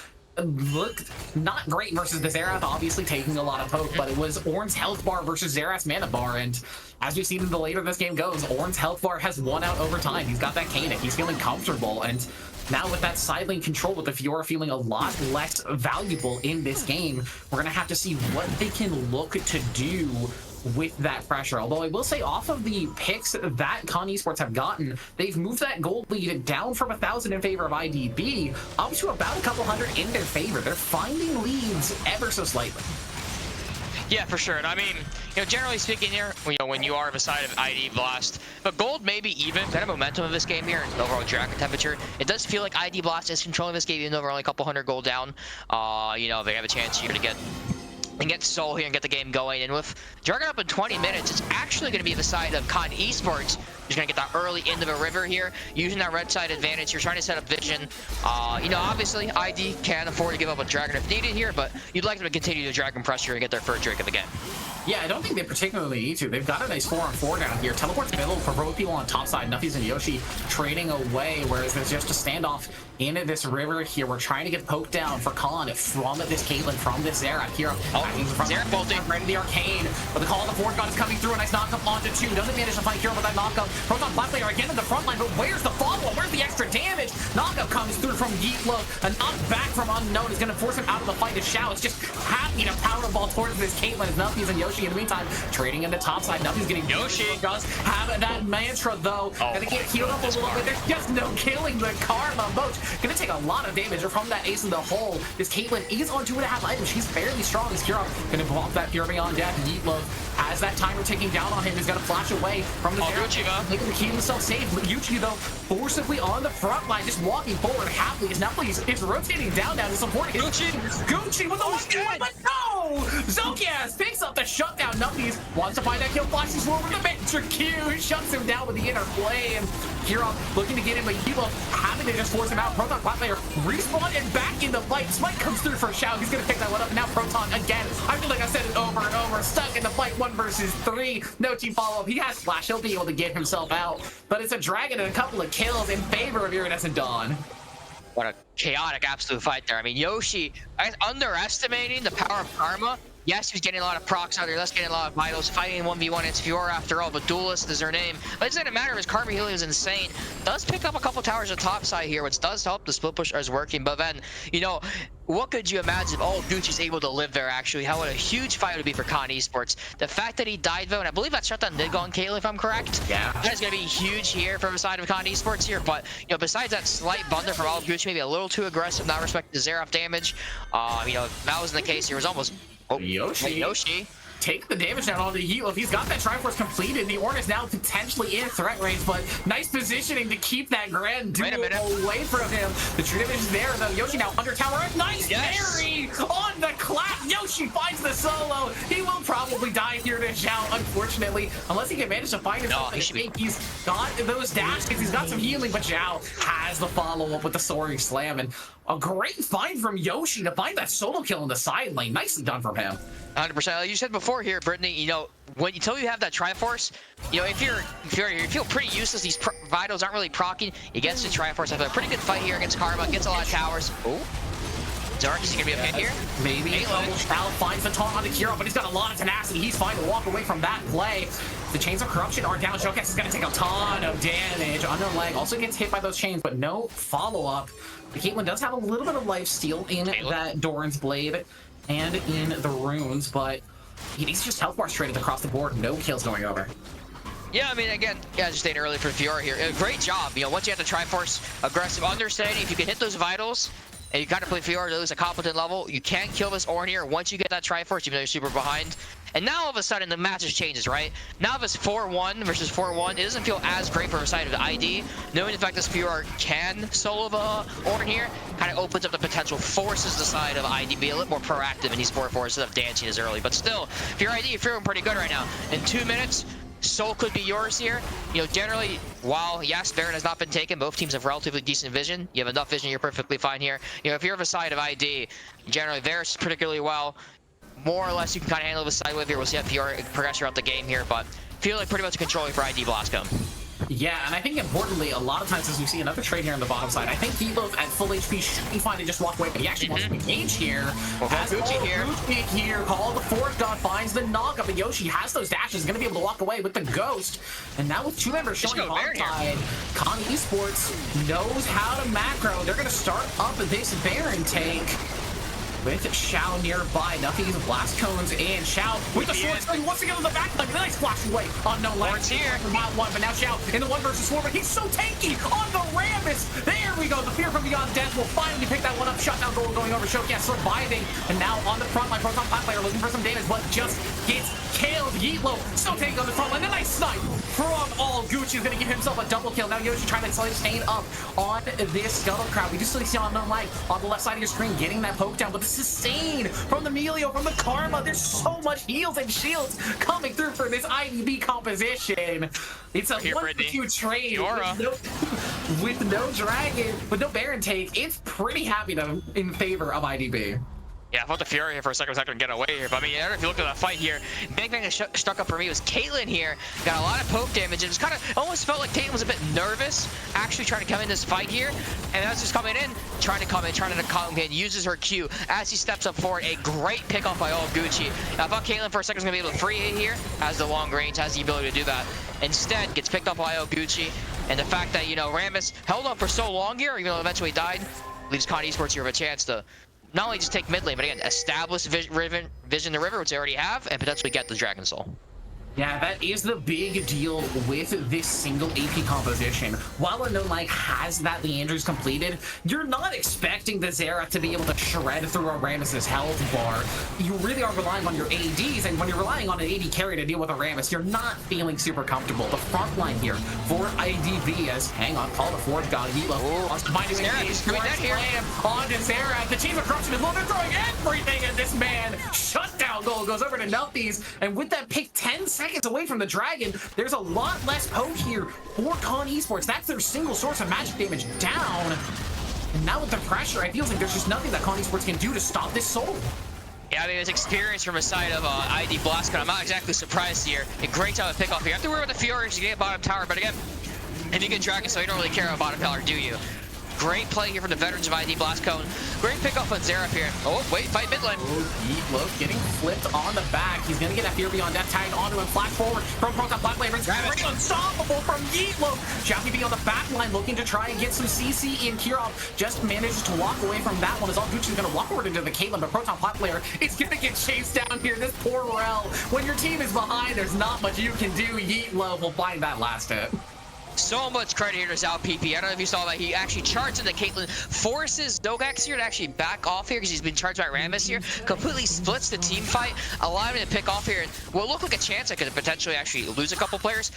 Speaker 1: looked not great versus the Xerath, obviously taking a lot of poke, but it was Ornn's health bar versus Xerath's mana bar, and as we've seen the later this game goes, Ornn's health bar has won out over time. He's got that Kanik, he's feeling comfortable, and now with that side lane control, with the Fiora feeling a lot less valuable in this game, we're gonna have to see what they can look to do with that pressure. Although I will say, off of the picks that Con Esports have gotten, they've moved that gold lead down from 1,000 in favor of IDB up to about a couple hundred in their favor. They're finding leads ever so slightly.
Speaker 5: Yeah, for sure. And I mean, you know, generally speaking here, you know, when you are beside of ID Blast, but gold may be even. Kind of momentum of this game here, and overall dragon temperature. It does feel like ID Blast is controlling this game, even though we're only a couple hundred gold down. You know, they have a chance here to get Soul here and get the game going. And with Dragon up in 20 minutes, it's actually going to be the side of Con Esports who's going to get that early into the river here, using that red side advantage. You're trying to set up vision. You know, obviously, ID can afford to give up a Dragon if needed here, but you'd like them to continue to Dragon pressure and get their first Drake of the game.
Speaker 1: Yeah, I don't think they particularly need to. They've got a nice 4-on-4 down here. Teleport to middle for both people on top side. Nuffies and Yoshi trading away, whereas there's just a standoff in this river here. We're trying to get poked down for Khan from this Caitlyn, from this Xerath here.
Speaker 5: Xerath bolting.
Speaker 1: Right to the Arcane, but the call of the Ford God is coming through. A nice knockup onto 2. Doesn't manage to find Kira with that knockup. Proton Blast Player again in the front line, but where's the follow-up? Where's the extra damage? Knockup comes through from Geetlo. A knockback from Unknown is going to force him out of the fight. To Shao is just happy to power ball towards this Caitlyn. Nuffies and Yoshi in the meantime trading in the top side. Nuffies getting
Speaker 5: Yoshi
Speaker 1: does have that mantra though. Gonna get healed up a little bit. There's just no killing the Karma. Boach gonna take a lot of damage from that ace in the hole. This Caitlyn is on 2.5 items. She's fairly strong as Kira. Gonna block that Fury on death. Yeetlo has that timer ticking down on him. He's gonna flash away from the Xerath. Making to keep himself safe. Yuchi though forcibly on the front line, just walking forward happily as Nuffies is rotating down to support his Gucci with the 1v1, but no! Zokias picks up the shutdown. Nuffies wants to find that kill, flashes forward the Venture Q, shuts him down with the inner flame. Kira looking to get him, but Yeetlo having to just force him out. Proton Plat Player respawn and back in the fight. Smite comes through for Shao. He's gonna pick that one up. Now Proton again. I feel like I said it over and over. Stuck in the fight, 1 versus 3. No team follow-up. He has Flash. He'll be able to get himself out. But it's a Dragon and a couple of kills in favor of Iridescent Dawn.
Speaker 5: What a chaotic absolute fight there. I mean, Yoshi underestimating the power of Karma. Yes, he's getting a lot of procs out there. That's getting a lot of vitals. Fighting 1v1, it's Fiora after all, but Duelist is her name. But it doesn't matter, his Karma healing is insane. Does pick up a couple towers on top side here, which does help. The split push is working, but then, you know, what could you imagine if all Gucci's able to live there, actually? How what a huge fight it would be for Con Esports. The fact that he died, though, and I believe that shutdown did go on Caitlyn, if I'm correct. Yeah. That is going to be huge here from the side of Con Esports here, but, you know, besides that slight blunder from all of Gucci, maybe a little too aggressive, not respecting the Xerath damage. You know, if that wasn't the case, he was almost...
Speaker 1: Yoshi. take the damage down on the Yeetlo. If he's got that Triforce completed, the Ornn is now potentially in threat range, but nice positioning to keep that Grand Duo away from him. The true damage is there, though. Yoshi now under tower. Nice parry on the clap. Yoshi finds the solo. He will probably die here to Zhao, unfortunately, unless he can manage to find himself. He's got those dashes. He's got some healing, but Zhao has the follow-up with the soaring slam, and a great find from Yoshi to find that solo kill in the side lane. Nicely done from him.
Speaker 5: 100%. Like you said before here, Brittany, you know, until you have that Triforce, you know, if you feel pretty useless, these vitals aren't really proccing, you get the Triforce. I have a pretty good fight here against Karma, gets a lot of towers. Oh, Dark, is he gonna be okay here?
Speaker 1: Maybe. Shao finds the taunt on the Kira, but he's got a lot of tenacity. He's fine to walk away from that play. The chains of corruption are down. Showcase is gonna take a ton of damage. Under leg also gets hit by those chains, but no follow-up. The Caitlyn does have a little bit of life steal in that Doran's blade and in the runes, but he's just health bars traded across the board. No kills going over.
Speaker 5: Yeah, I mean, again, yeah, just stayed early for Fiora here. Great job. You know, once you have the Triforce, aggressive understanding, if you can hit those vitals, and you gotta play Fiora to lose a competent level, you can't kill this Ornn here once you get that Triforce, even though you're super behind. And now all of a sudden the match just changes, right? Now if it's 4-1 versus 4-1, it doesn't feel as great for the side of the ID. Knowing the fact this Fiora can solo the Ornn here kind of opens up the potential, forces the side of ID be a little more proactive in these 4-4 instead of dancing as early. But still, if you're ID, you're feeling pretty good right now. In 2 minutes, Soul could be yours here. You know, generally, while yes, Baron has not been taken, both teams have relatively decent vision. You have enough vision, you're perfectly fine here. You know, if you're of a side of ID, generally Varus particularly well. More or less, you can kind of handle the side with here. We'll see how PR progress throughout the game here, but feel like pretty much controlling for ID Blastcone.
Speaker 1: Yeah, and I think importantly, a lot of times as we see another trade here on the bottom side, I think Heatloaf at full HP should be fine to just walk away, but he actually wants to engage here. Has Gucci here, Call the Forge God finds the knock up, and Yoshi has those dashes, going to be able to walk away with the Ghost. And now with two members showing top side, Con Esports knows how to macro. They're going to start up this Baron tank. With Shao nearby, nothing is Blastcones and Shao with the sword swing once again on the back line. Nice flash away on no legs here. One, but now Shao in the 1 versus 4, but he's so tanky on the Rambus. There we go. The Fear from Beyond Death will finally pick that one up. Shutdown goal going over. Showcase surviving, and now on the front line, Proton Plat player looking for some damage, but just gets killed. Yeetlo so tanky on the front line. A nice snipe from all Gucci is going to give himself a double kill. Now Yoshi trying to sustain up on this Scuttle Crowd. We just see on the light on the left side of your screen getting that poke down, but this sustain from the Melio, from the Karma. There's so much heals and shields coming through for this IDB composition. It's a 1-2 trade with no dragon, with no Baron take. It's pretty happy to in favor of IDB.
Speaker 5: Yeah, I thought the Fury here for a second was not going to get away here. But I mean, if you look at that fight here, big thing that struck up for me was Caitlyn here. Got a lot of poke damage. It was kind of almost felt like Caitlyn was a bit nervous actually trying to come in this fight here. And as he's coming in, trying to come in, uses her Q as he steps up forward. A great pickoff by all Gucci. Now, I thought Caitlyn for a second was going to be able to free hit here. Has the long range, has the ability to do that. Instead, gets picked up by all Gucci. And the fact that, you know, Rambus held on for so long here, even though eventually died, leaves Con Esports here with a chance to not only just take mid lane, but again, establish Vision the River, which they already have, and potentially get the Dragon Soul.
Speaker 1: Yeah, that is the big deal with this single AP composition. While a no-like has that Leandre's completed, you're not expecting the Xerath to be able to shred through a Rammus's health bar. You really are relying on your ADs, and when you're relying on an AD carry to deal with a Rammus, you're not feeling super comfortable. The front line here for IDB as, hang on, Call the Forge God, Hilo wants to find his Xerath on to Xerath. The Chains of Corruption is they're throwing everything at this man. Shutdown goal goes over to Nuthies, and with that pick 10 seconds away from the Dragon, there's a lot less poke here for Con Esports. That's their single source of magic damage down. And now with the pressure, I feel like there's just nothing that Con Esports can do to stop this Soul.
Speaker 5: Yeah, I mean, it's experience from a side of ID Blastcone. I'm not exactly surprised here. A great job of pick off here. You have to worry about the Fury to get bottom tower, but again, if you get Dragon Soul, you don't really care about bottom tower, do you? Great play here from the veterans of ID Blastcone. Great pickoff on Xerath here. Oh, wait, fight mid lane.
Speaker 1: Yeetlo getting flipped on the back. He's going to get that Fear Beyond Death tagged onto him. Flash forward from Proton Black Blade. Unstoppable from Yeetlo. Shafi B on the back line looking to try and get some CC in. Kirov just manages to walk away from that one as all Gucci's going to walk over into the Caitlyn, but Proton Black Player is going to get chased down here. This poor Rel. When your team is behind, there's not much you can do. Yeetlo will find that last hit.
Speaker 5: So much credit here to Zhao PP. I don't know if you saw that. He actually charged into Caitlyn, forces Dogax here to actually back off here because he's been charged by Rammus here. Completely splits the team fight, allowing him to pick off here. And what looked like a chance I could potentially actually lose a couple players.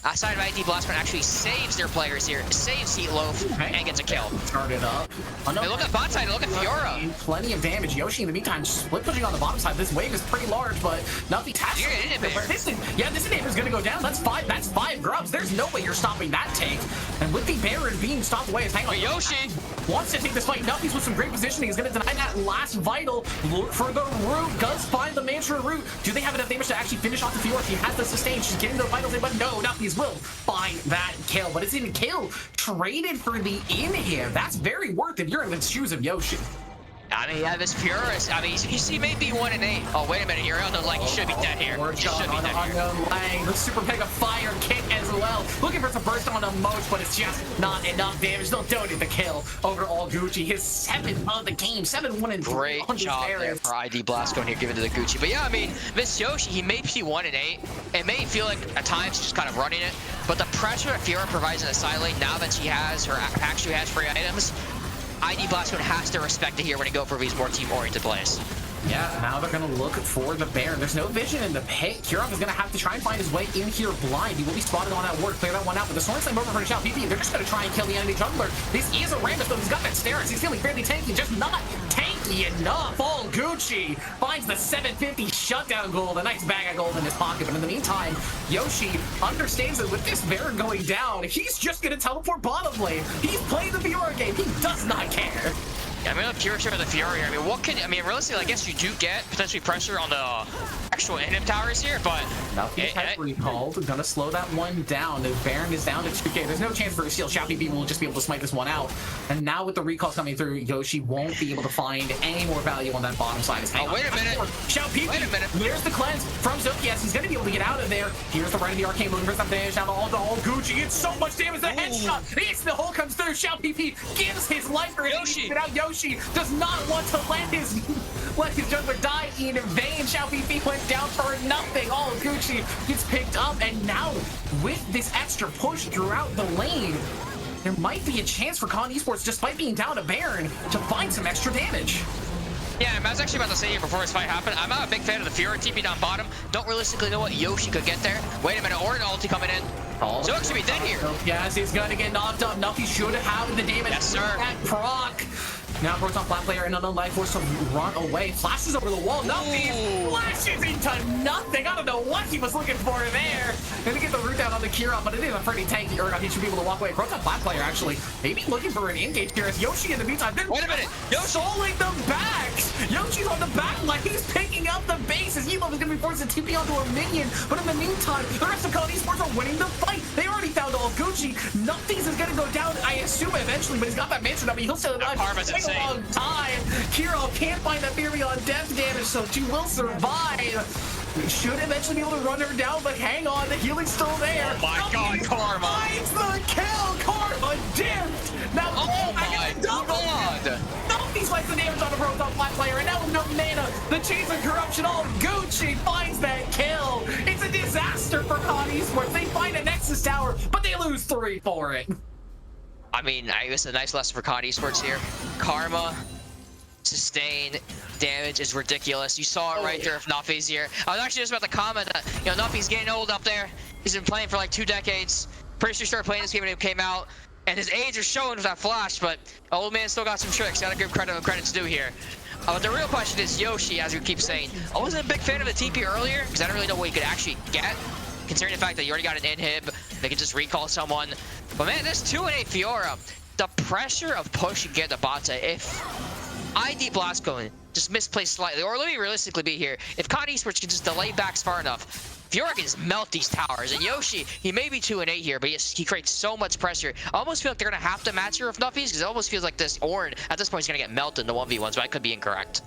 Speaker 5: Outside of ID, Blastcone actually saves their players here, saves Heatloaf, and gets a kill.
Speaker 1: Started up.
Speaker 5: Hey, look at bot side, look at Fiora.
Speaker 1: Plenty of damage. Yoshi, in the meantime, split pushing on the bottom side. This wave is pretty large, but nothing has this inhibitor is going to go down. That's five grubs. There's no way you're stopping that take. And with the Baron being stopped away, hang on.
Speaker 5: Yoshi
Speaker 1: wants to take this fight. Nuffies with some great positioning. He's going to deny that last vital. Look for the root. Does find the mantra root. Do they have enough damage to actually finish off the Fiora? She has the sustain. She's getting the vitals in, but no, Nuffies will find that kill. But it's in kill traded for the inhib. That's very worth it. You're in the shoes of Yoshi.
Speaker 5: I mean, yeah, this Purist. I mean, he may be 1-8. Oh, wait a minute here. Unknown Lang, he should be dead here. He should be dead here.
Speaker 1: Unknown Lang, the super mega fire kick as well. Looking for some burst on the Moch, but it's just not enough damage. They'll donate the kill over all Gucci. His 7th of the game, 7-1-3.
Speaker 5: Great job there for ID Blastcone here, giving to the Gucci. But yeah, I mean, this Yoshi, he may be 1-8. It may feel like at times just kind of running it, but the pressure that Fiora provides in the side lane, now that she has her actually has free items, ID Blastcone has to respect it here when he go for these more team-oriented plays.
Speaker 1: Yeah, now they're going to look for the Baron. There's no vision in the pit. Kirov is going to have to try and find his way in here blind. He will be spotted on that ward, clear that one out. But the Storm Slam over for Shao PP. They're just going to try and kill the enemy jungler. This is a Rammus, though. He's got that Steris. He's feeling fairly tanky, just not tanky enough. All Gucci finds the 750 shutdown gold. A nice bag of gold in his pocket. But in the meantime, Yoshi understands that with this Baron going down, he's just going to teleport bottom lane. He's playing the Fiora game. He does not care.
Speaker 5: Yeah, I mean, the pure share of the Fury here. I mean, what can, I mean, realistically, I guess you do get potentially pressure on the actual inhib towers here, but
Speaker 1: nothing has recalled. Gonna slow that one down. The Baron is down to 2k. There's no chance for a steal. Shao PP will just be able to smite this one out. And now with the recalls coming through, Yoshi won't be able to find any more value on that bottom side.
Speaker 5: Oh, wait a minute.
Speaker 1: Shao PP.
Speaker 5: Wait a minute.
Speaker 1: There's the cleanse from Zokias. He's gonna be able to get out of there. Here's the right of the arcane looking for some damage down to all Gucci. It's so much damage. The headshot. It's the hole comes through. Shao PP gives his life for Yoshi. Get out. Yoshi does not want to let his jungler die in vain. Shao PP went down for nothing. All of Gucci gets picked up, and now with this extra push throughout the lane, there might be a chance for Con Esports, despite being down a Baron, to find some extra damage.
Speaker 5: Yeah, I was actually about to say here before this fight happened, I'm not a big fan of the Fiora TP down bottom. Don't realistically know what Yoshi could get there. Wait a minute, Ornn ulti coming in. Zook should be dead here.
Speaker 1: Yes, he's gonna get knocked up. Nuffy should have the damage.
Speaker 5: Yes, sir.
Speaker 1: At proc. Now Proton flat player and Unknown Life forced to run away. Flashes over the wall. Nuffy flashes into nothing. I don't know what he was looking for there. Gonna get the root down on the Kira, but it is a pretty tanky Urgot. He should be able to walk away. Proton flat player actually maybe looking for an engage here as Yoshi in the meantime.
Speaker 5: Wait a minute.
Speaker 1: Yoshi soling them back. Yoshi's on the back line. He's picking up the bases. Elo is gonna be forced to TP onto a minion, but in the meantime, the rest of Con Esports are winning the fight. They already found all Gucci. Nuffies is gonna go down, I assume, eventually, but he's got that mansion up. He'll still alive.
Speaker 5: Karma's
Speaker 1: a long time. Kiro can't find that Fury on death damage, so she will survive. We should eventually be able to run her down, but hang on, the healing's still there.
Speaker 5: Oh my God, Karma!
Speaker 1: Finds the kill. Karma dipped. Now,
Speaker 5: oh my God!
Speaker 1: Nuffies likes the damage on the Proton flat player, and now with no mana, the Chains of Corruption, all Gucci finds that kill. It's a disaster for Con Esports. They find a Nexus Tower, but they lose 3 for it.
Speaker 5: I mean, it's a nice lesson for Con Esports here. Karma, sustain, damage is ridiculous. You saw it right there with Nuffies here. I was actually just about to comment that, you know, Nuffies getting old up there. He's been playing for like 2 decades. Pretty sure he started playing this game when it came out. And his age is showing with that flash, but old man still got some tricks. Gotta give credit when credit's due here. But the real question is Yoshi, as we keep saying. I wasn't a big fan of the TP earlier, because I don't really know what you could actually get. Considering the fact that you already got an inhib, they can just recall someone. But man, this 2-8 Fiora, the pressure of pushing get the bot side, if ID Blastcone just misplaced slightly, or let me realistically be here, if Con Esports can just delay backs far enough, Fiora can just melt these towers. And Yoshi, he may be 2-8 here, but he creates so much pressure. I almost feel like they're gonna have to match her with Nuffies, because it almost feels like this Ornn at this point is gonna get melted in the 1v1s, but I could be incorrect.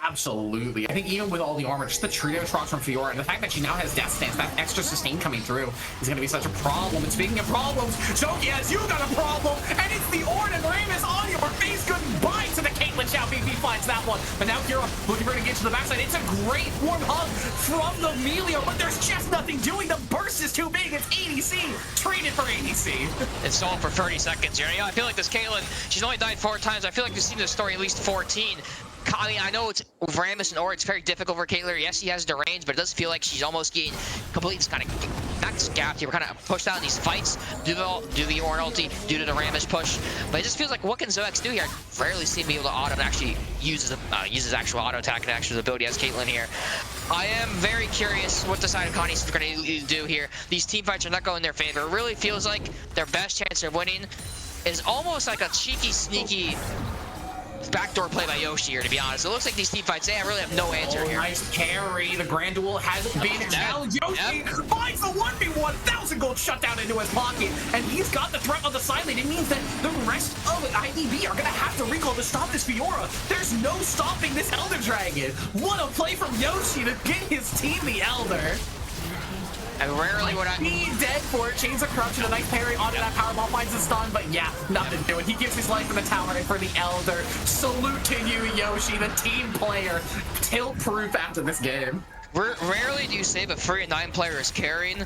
Speaker 1: Absolutely. I think even with all the armor, just the trio trucks from Fiora, and the fact that she now has Death Stance, that extra sustain coming through is going to be such a problem. And speaking of problems, Zokias, you got a problem, and it's the Ornn and Rammus on your face. Goodbye to the King Caitlyn. Xiao BP finds that one, but now Kira looking for her to get to the backside. It's a great warm hug from the Melio, but there's just nothing doing. The burst is too big. It's ADC. Trade it for ADC.
Speaker 5: It's all for 30 seconds here. I feel like this Caitlyn, she's only died 4 times. I feel like we've seen this story at least 14. I mean, I know it's Rammus and Or, it's very difficult for Caitlyn. Yes, he has the range, but it does feel like she's almost getting completely just kind of not gapped here. We're kind of pushed out in these fights due to the Orn ulti, due to the Rammus push. But it just feels like what can Zoex do here? I rarely see him be able to auto and actually use his actual auto attack and actual ability as Caitlyn here. I am very curious what the side of Connie is going to do here. These team fights are not going in their favor. It really feels like their best chance of winning is almost like a cheeky, sneaky backdoor play by Yoshi here, to be honest. It looks like these team fights, they really have no answer here.
Speaker 1: Nice carry. The Grand Duel has been challenged. Yoshi finds the 1v1, 1,000 gold shut down into his pocket, and he's got the threat on the side lane. It means that the rest of IDB are going to have to recall to stop this Fiora. There's no stopping this Elder Dragon. What a play from Yoshi to get his team the Elder.
Speaker 5: And rarely would I
Speaker 1: be dead for it. Chains of Corruption, a nice parry onto that powerball, finds the stun, but yeah, nothing to it. He gives his life for the tower and for the Elder. Salute to you, Yoshi, the team player. Tilt proof after this game.
Speaker 5: Rarely do you say a 3-9 player is carrying.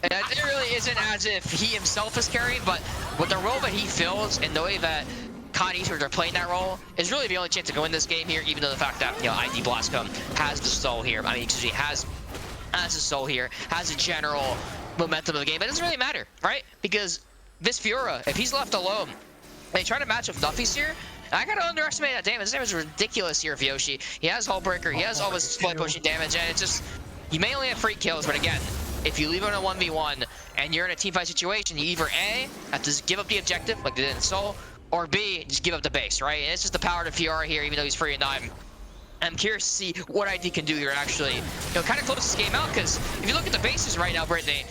Speaker 5: And it really isn't as if he himself is carrying, but with the role that he fills and the way that Con Esports are playing that role is really the only chance to win this game here, even though the fact that, you know, ID Blastcone has the soul here. I mean, excuse me, has a soul here, has a general momentum of the game, but it doesn't really matter, right? Because this Fiora, if he's left alone, they try to match with Nuffies here, I gotta underestimate that damage. This damage is ridiculous here for Yoshi. He has Hullbreaker, he has all this split pushing damage, and it's just, you may only have free kills, but again, if you leave it on a 1v1 and you're in a teamfight situation, you either A, have to give up the objective, like they did in Soul, or B, just give up the base, right? And it's just the power to Fiora here, even though he's 3-9. I'm curious to see what ID can do here actually, you know, kind of close this game out, because if you look at the bases right now, Brittany,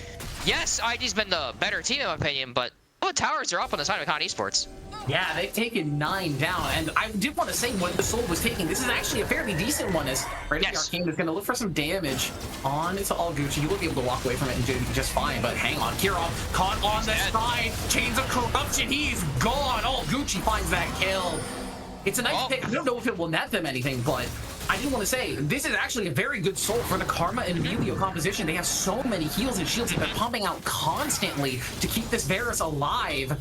Speaker 5: yes, ID's been the better team in my opinion, but all the towers are up on the side of Con Esports.
Speaker 1: Yeah, they've taken 9 down, and I did want to say when the Soul was taking, this is actually a fairly decent one, as the Arcane is going to look for some damage on it's all Gucci. You will be able to walk away from it and do just fine, but hang on, Kirov caught on the side, Chains of Corruption, he's gone. Oh, Gucci finds that kill. It's a nice pick. I don't know if it will net them anything, but I do want to say, this is actually a very good soul for the Karma and Melio composition. They have so many heals and shields that they're pumping out constantly to keep this Varus alive.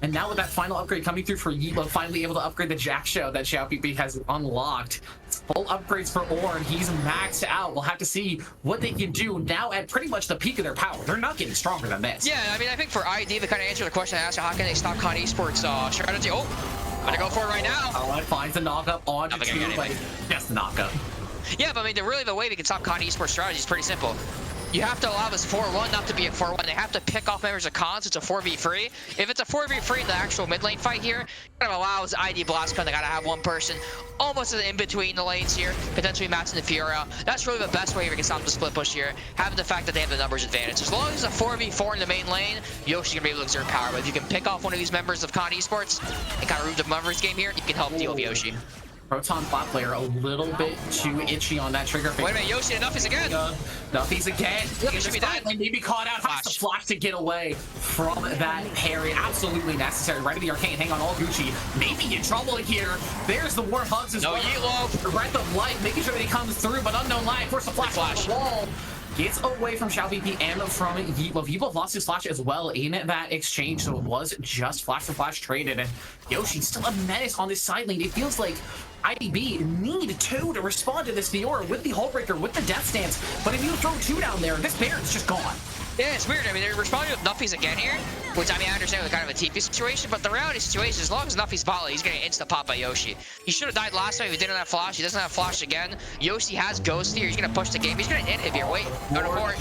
Speaker 1: And now with that final upgrade coming through for Yeetlo, finally able to upgrade the Jack Show that Xiao PP has unlocked. Full upgrades for Orn. He's maxed out. We'll have to see what they can do now at pretty much the peak of their power. They're not getting stronger than this.
Speaker 5: Yeah, I mean, I think for ID, to kind of answer the question I asked, how can they stop Con Esports strategy? Oh, I'm gonna go for it right now.
Speaker 1: Oh, it finds the knock-up on to two, but just the knock-up.
Speaker 5: Yeah, but I mean, really the way we can stop Con Esports strategy is pretty simple. You have to allow this 4-1 not to be a 4-1. They have to pick off members of cons. It's a 4v3. If it's a 4v3 in the actual mid lane fight here, it kind of allows ID Blastcone. They gotta have one person almost in between the lanes here, potentially matching the Fiora. That's really the best way we can stop the split push here, having the fact that they have the numbers advantage. As long as it's a 4v4 in the main lane, Yoshi's gonna be able to exert power. But if you can pick off one of these members of Con Esports and kind of root the members game here, you can help deal with Yoshi.
Speaker 1: Proton bot player a little bit too itchy on that trigger.
Speaker 5: Wait a minute, Yoshi, Nuffies again.
Speaker 1: Nuffies again.
Speaker 5: Should be dead.
Speaker 1: Maybe caught out. Has to flash to get away from that parry. Absolutely necessary. Right to the Arcane. Hang on, all Gucci. Maybe in trouble here. There's the warm hugs as well.
Speaker 5: Yeetlo.
Speaker 1: The breath of life, making sure that he comes through, but unknown line. Force the flash on the wall. Gets away from Xiao BP and from Yeetlo. Yeetlo lost his flash as well in that exchange, so it was just flash for flash traded. And Yoshi's still a menace on this side lane. It feels like IDB need 2 to respond to this Fiora with the Hullbreaker, with the Death Stance. But if you throw 2 down there, this Baron's just gone.
Speaker 5: Yeah, it's weird. I mean, they're responding with Nuffies again here, which, I mean, I understand with kind of a TP situation, but the reality situation, as long as Nuffies bot lane, he's going to insta-pop by Yoshi. He should have died last time if he didn't have flash. He doesn't have flash again. Yoshi has Ghost here. He's going to push the game. He's going to inhib here. Wait, go to port.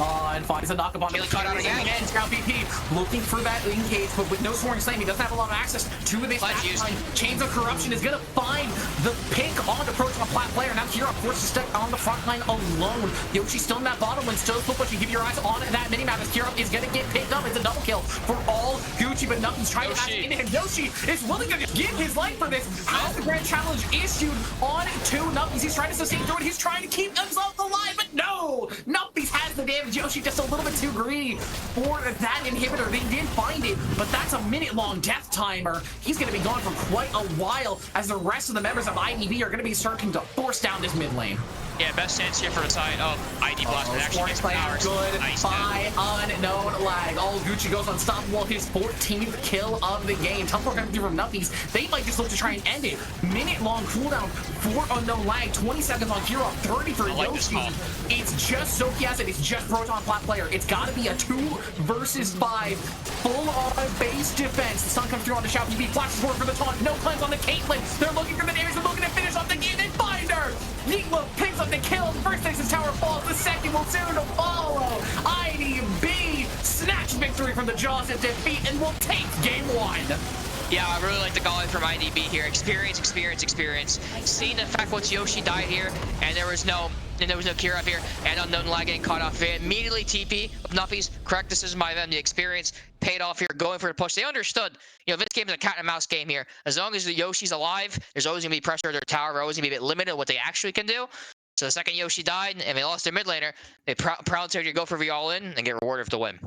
Speaker 1: Finds a knock-up on the
Speaker 5: cut out again.
Speaker 1: Xiao BP looking for that engage, but with no Soaring Slam, he doesn't have a lot of access to this backline. Chains of Corruption is going to find the pick on the Proton plat player. Now Kira forced to step on the front line alone. Yoshi still in that bottom lane, still full pushing. Keep your eyes on that minimap as Kira is going to get picked up. It's a double kill for all Gucci, but nothing's trying to match into him. Yoshi is willing to give his life for this. Has the grand challenge issued on to Nuffies. He's trying to sustain through it. He's trying to keep himself alive, but no! Nuffies has the damage. Yoshi just a little bit too greedy for that inhibitor. They did find it, but that's a minute-long death timer. He's going to be gone for quite a while as the rest of the members of IDB are going to be starting to force down this mid lane.
Speaker 5: Yeah, best chance here for the side of ID Blastcone. Actually gets powers.
Speaker 1: Good
Speaker 5: Nice,
Speaker 1: by unknown lag. All Gucci goes unstoppable. His 14th kill of the game. Teleport coming through from Nuppies. They might just look to try and end it. Minute-long cooldown for unknown lag. 20 seconds on Hero. 30 for Yoshi. It's just Soki Acid. It's just Proton Plat player. It's got to be a 2 versus 5. Full-on base defense. The sun comes through on the Shao PB. Flash support for the taunt. No cleanse on the Caitlyn. They're looking for the damage. They're looking to finish off the game. They find her. Yeetla picks up the kill. First takes his tower falls. The second will soon to follow. IDB snatch victory from the jaws of defeat and will take game 1.
Speaker 5: Yeah, I really like the calling from IDB here. Experience, experience, experience. Seeing the fact once Yoshi died here, and there was no Kira up here, and unknown lag getting caught off. They immediately TP of Nuffies. Correct decision by them. The experience paid off here, going for the push. They understood, this game is a cat and mouse game here. As long as the Yoshi's alive, there's always gonna be pressure at their tower. We're always gonna be a bit limited what they actually can do. So the second Yoshi died and they lost their mid laner, they proud to go for the all in and get rewarded for the win.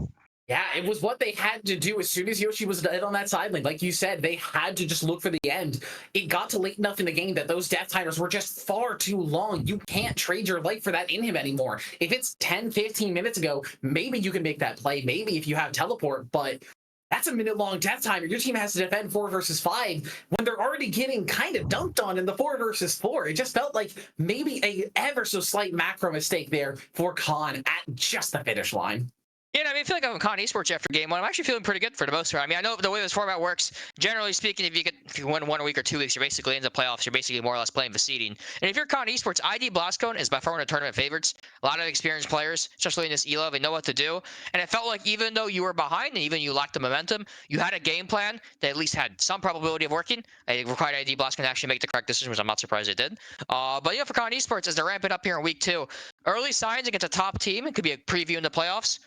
Speaker 1: Yeah, it was what they had to do as soon as Yoshi was dead on that side lane. Like you said, they had to just look for the end. It got to late enough in the game that those death timers were just far too long. You can't trade your life for that in him anymore. If it's 10, 15 minutes ago, maybe you can make that play. Maybe if you have teleport, but that's a minute-long death timer. Your team has to defend 4 versus 5 when they're already getting kind of dunked on in the 4 versus 4. It just felt like maybe a ever so slight macro mistake there for Khan at just the finish line.
Speaker 5: Yeah, I mean, I feel like I'm Con Esports after game 1. I'm actually feeling pretty good for the most part. I mean, I know the way this format works, generally speaking, if you win 1 week or 2 weeks, you're basically in the playoffs. You're basically more or less playing for seeding. And if you're Con Esports, ID Blastcone is by far one of the tournament favorites. A lot of experienced players, especially in this ELO, they know what to do. And it felt like even though you were behind and even you lacked the momentum, you had a game plan that at least had some probability of working. It required ID Blastcone to actually make the correct decision, which I'm not surprised it did. But yeah, for Con Esports, as they're ramping up here in week 2, early signs against a top team. It could be a preview in the playoffs.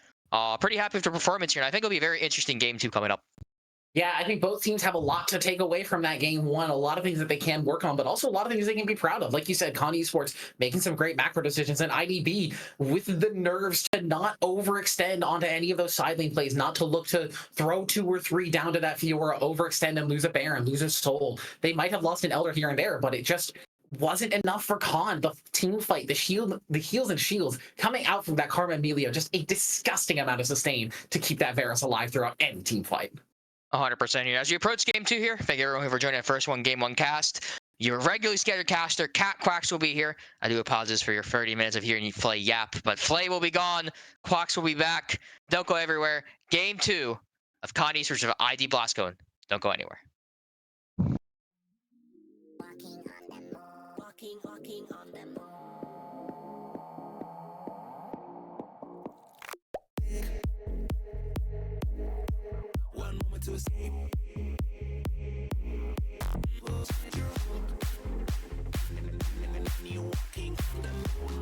Speaker 5: Pretty happy with the performance here, and I think it'll be a very interesting game 2 coming up.
Speaker 1: Yeah, I think both teams have a lot to take away from that game 1. A lot of things that they can work on, but also a lot of things they can be proud of. Like you said, Con Esports making some great macro decisions, and IDB with the nerves to not overextend onto any of those side lane plays, not to look to throw 2 or 3 down to that Fiora, overextend and lose a Baron, lose a Soul. They might have lost an Elder here and there, but it just wasn't enough for Khan. The team fight, the heals and shields coming out from that Karma and Emilio, just a disgusting amount of sustain to keep that Varus alive throughout any team fight.
Speaker 5: 100% here. As you approach game 2 here, thank you everyone for joining the first game 1 cast. Your regularly scheduled caster, Cat Quacks, will be here. I do apologize for your 30 minutes of hearing you play Yap, but Flay will be gone. Quacks will be back. Don't go everywhere. Game 2 of Con Esports of ID Blastcone. Don't go anywhere.
Speaker 4: Walking on the moon. One moment to escape. You're walking on the moon.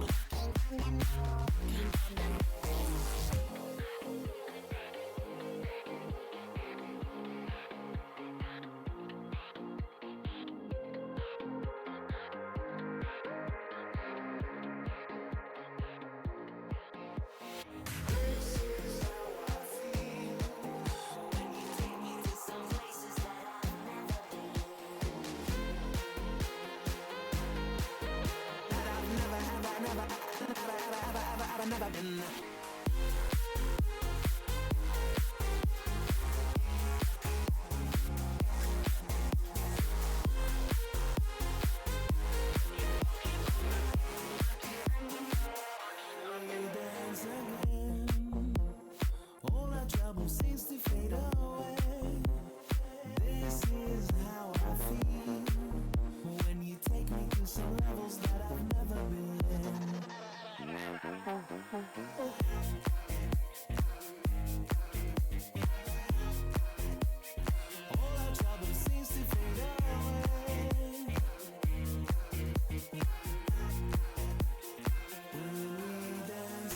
Speaker 4: Never been. All our trouble seems to fade away. This is how I feel when you take me to some levels that I've never been. All our trouble seems to fade away. When we dance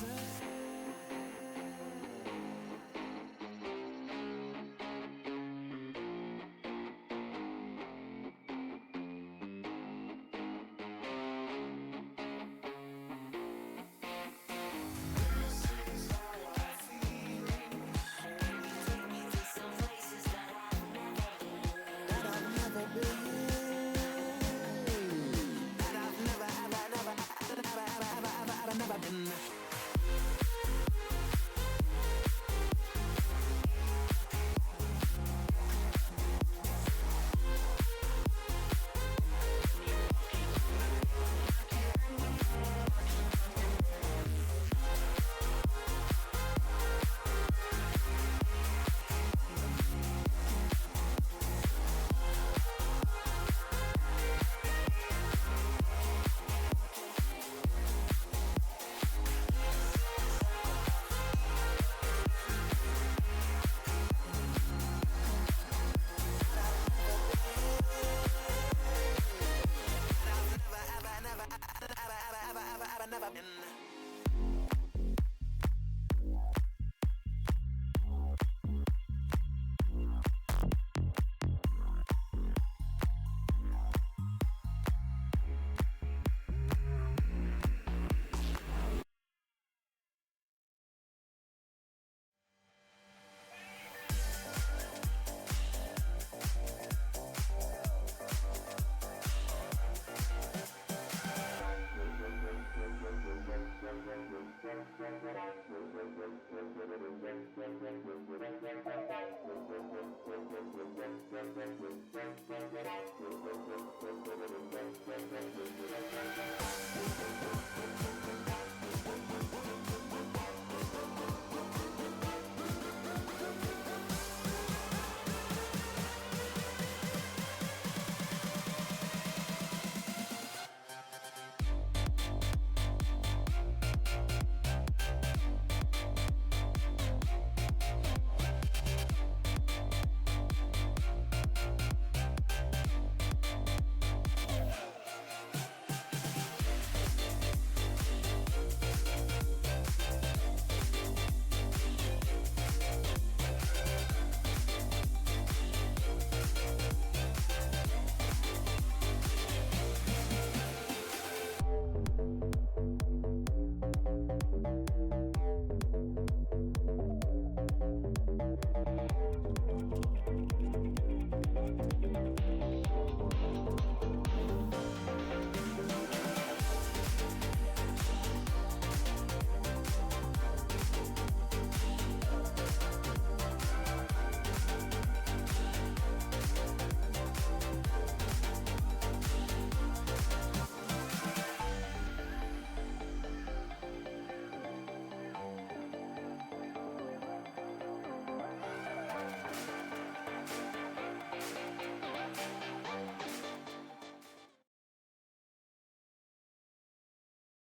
Speaker 4: This is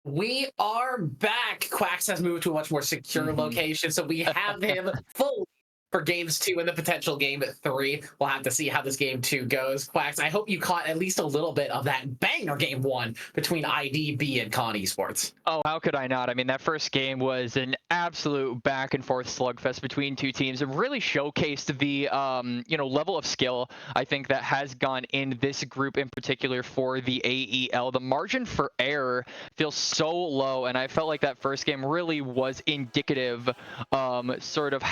Speaker 1: We are back. Quax has moved to a much more secure location, so we have him full for games 2 and the potential game 3. We'll have to see how this game 2 goes. Quax, I hope you caught at least a little bit of that banger game 1 between IDB and Con Esports.
Speaker 2: Oh, how could I not? I mean, that first game was an absolute back and forth slugfest between two teams. It really showcased the level of skill I think that has gone in this group in particular for the AEL. The margin for error feels so low, and I felt like that first game really was indicative sort of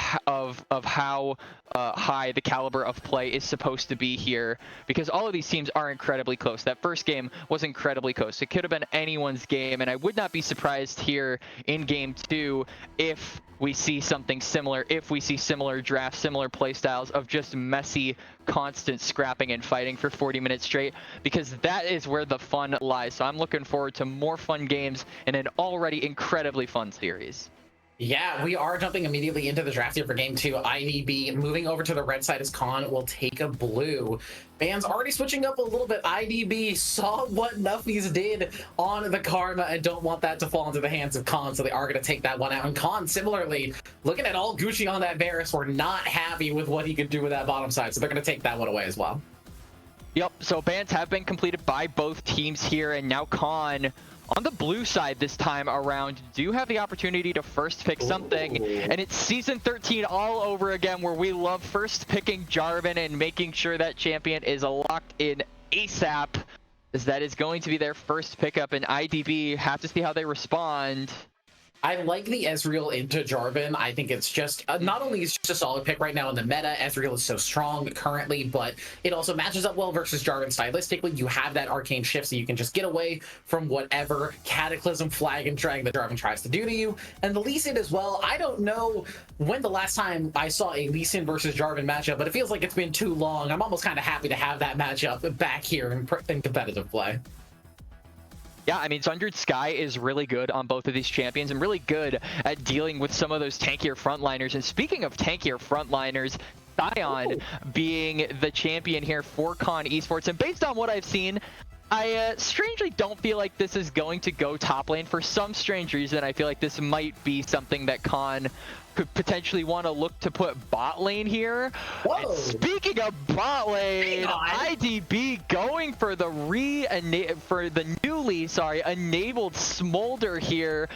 Speaker 2: how high the caliber of play is supposed to be here, because all of these teams are incredibly close. That first game was incredibly close. It could have been anyone's game, and I would not be surprised here in game 2 if we see something similar, if we see similar drafts, similar play styles of just messy, constant scrapping and fighting for 40 minutes straight, because that is where the fun lies. So I'm looking forward to more fun games in an already incredibly fun series.
Speaker 1: Yeah, we are jumping immediately into the draft here for game 2. IDB moving over to the red side as Con will take a blue. Fans already switching up a little bit. IDB saw what Nuffies did on the Karma and don't want that to fall into the hands of Con, so they are going to take that one out. And Con, similarly, looking at all Gucci on that Varus, were not happy with what he could do with that bottom side, so they're going to take that one away as well.
Speaker 2: Yep, so bans have been completed by both teams here, and now Con on the blue side this time around do have the opportunity to first pick something. And it's season 13 all over again, where we love first picking Jarvan and making sure that champion is locked in ASAP, as that is going to be their first pickup, and IDB have to see how they respond.
Speaker 1: I like the Ezreal into Jarvan. I think it's just, not only is it just a solid pick right now in the meta, Ezreal is so strong currently, but it also matches up well versus Jarvan stylistically. You have that arcane shift, so you can just get away from whatever Cataclysm, Flag, and Drag that Jarvan tries to do to you. And the Lee Sin as well. I don't know when the last time I saw a Lee Sin versus Jarvan matchup, but it feels like it's been too long. I'm almost kind of happy to have that matchup back here in competitive play.
Speaker 6: Yeah, I mean, Sundered Sky is really good on both of these champions and really good at dealing with some of those tankier frontliners. And speaking of tankier frontliners, Sion being the champion here for Con Esports. And based on what I've seen, I strangely don't feel like this is going to go top lane. For some strange reason, I feel like this might be something that Con could potentially want to look to put bot lane here.
Speaker 1: Whoa.
Speaker 6: And speaking of bot lane, IDB going for the newly enabled Smolder here.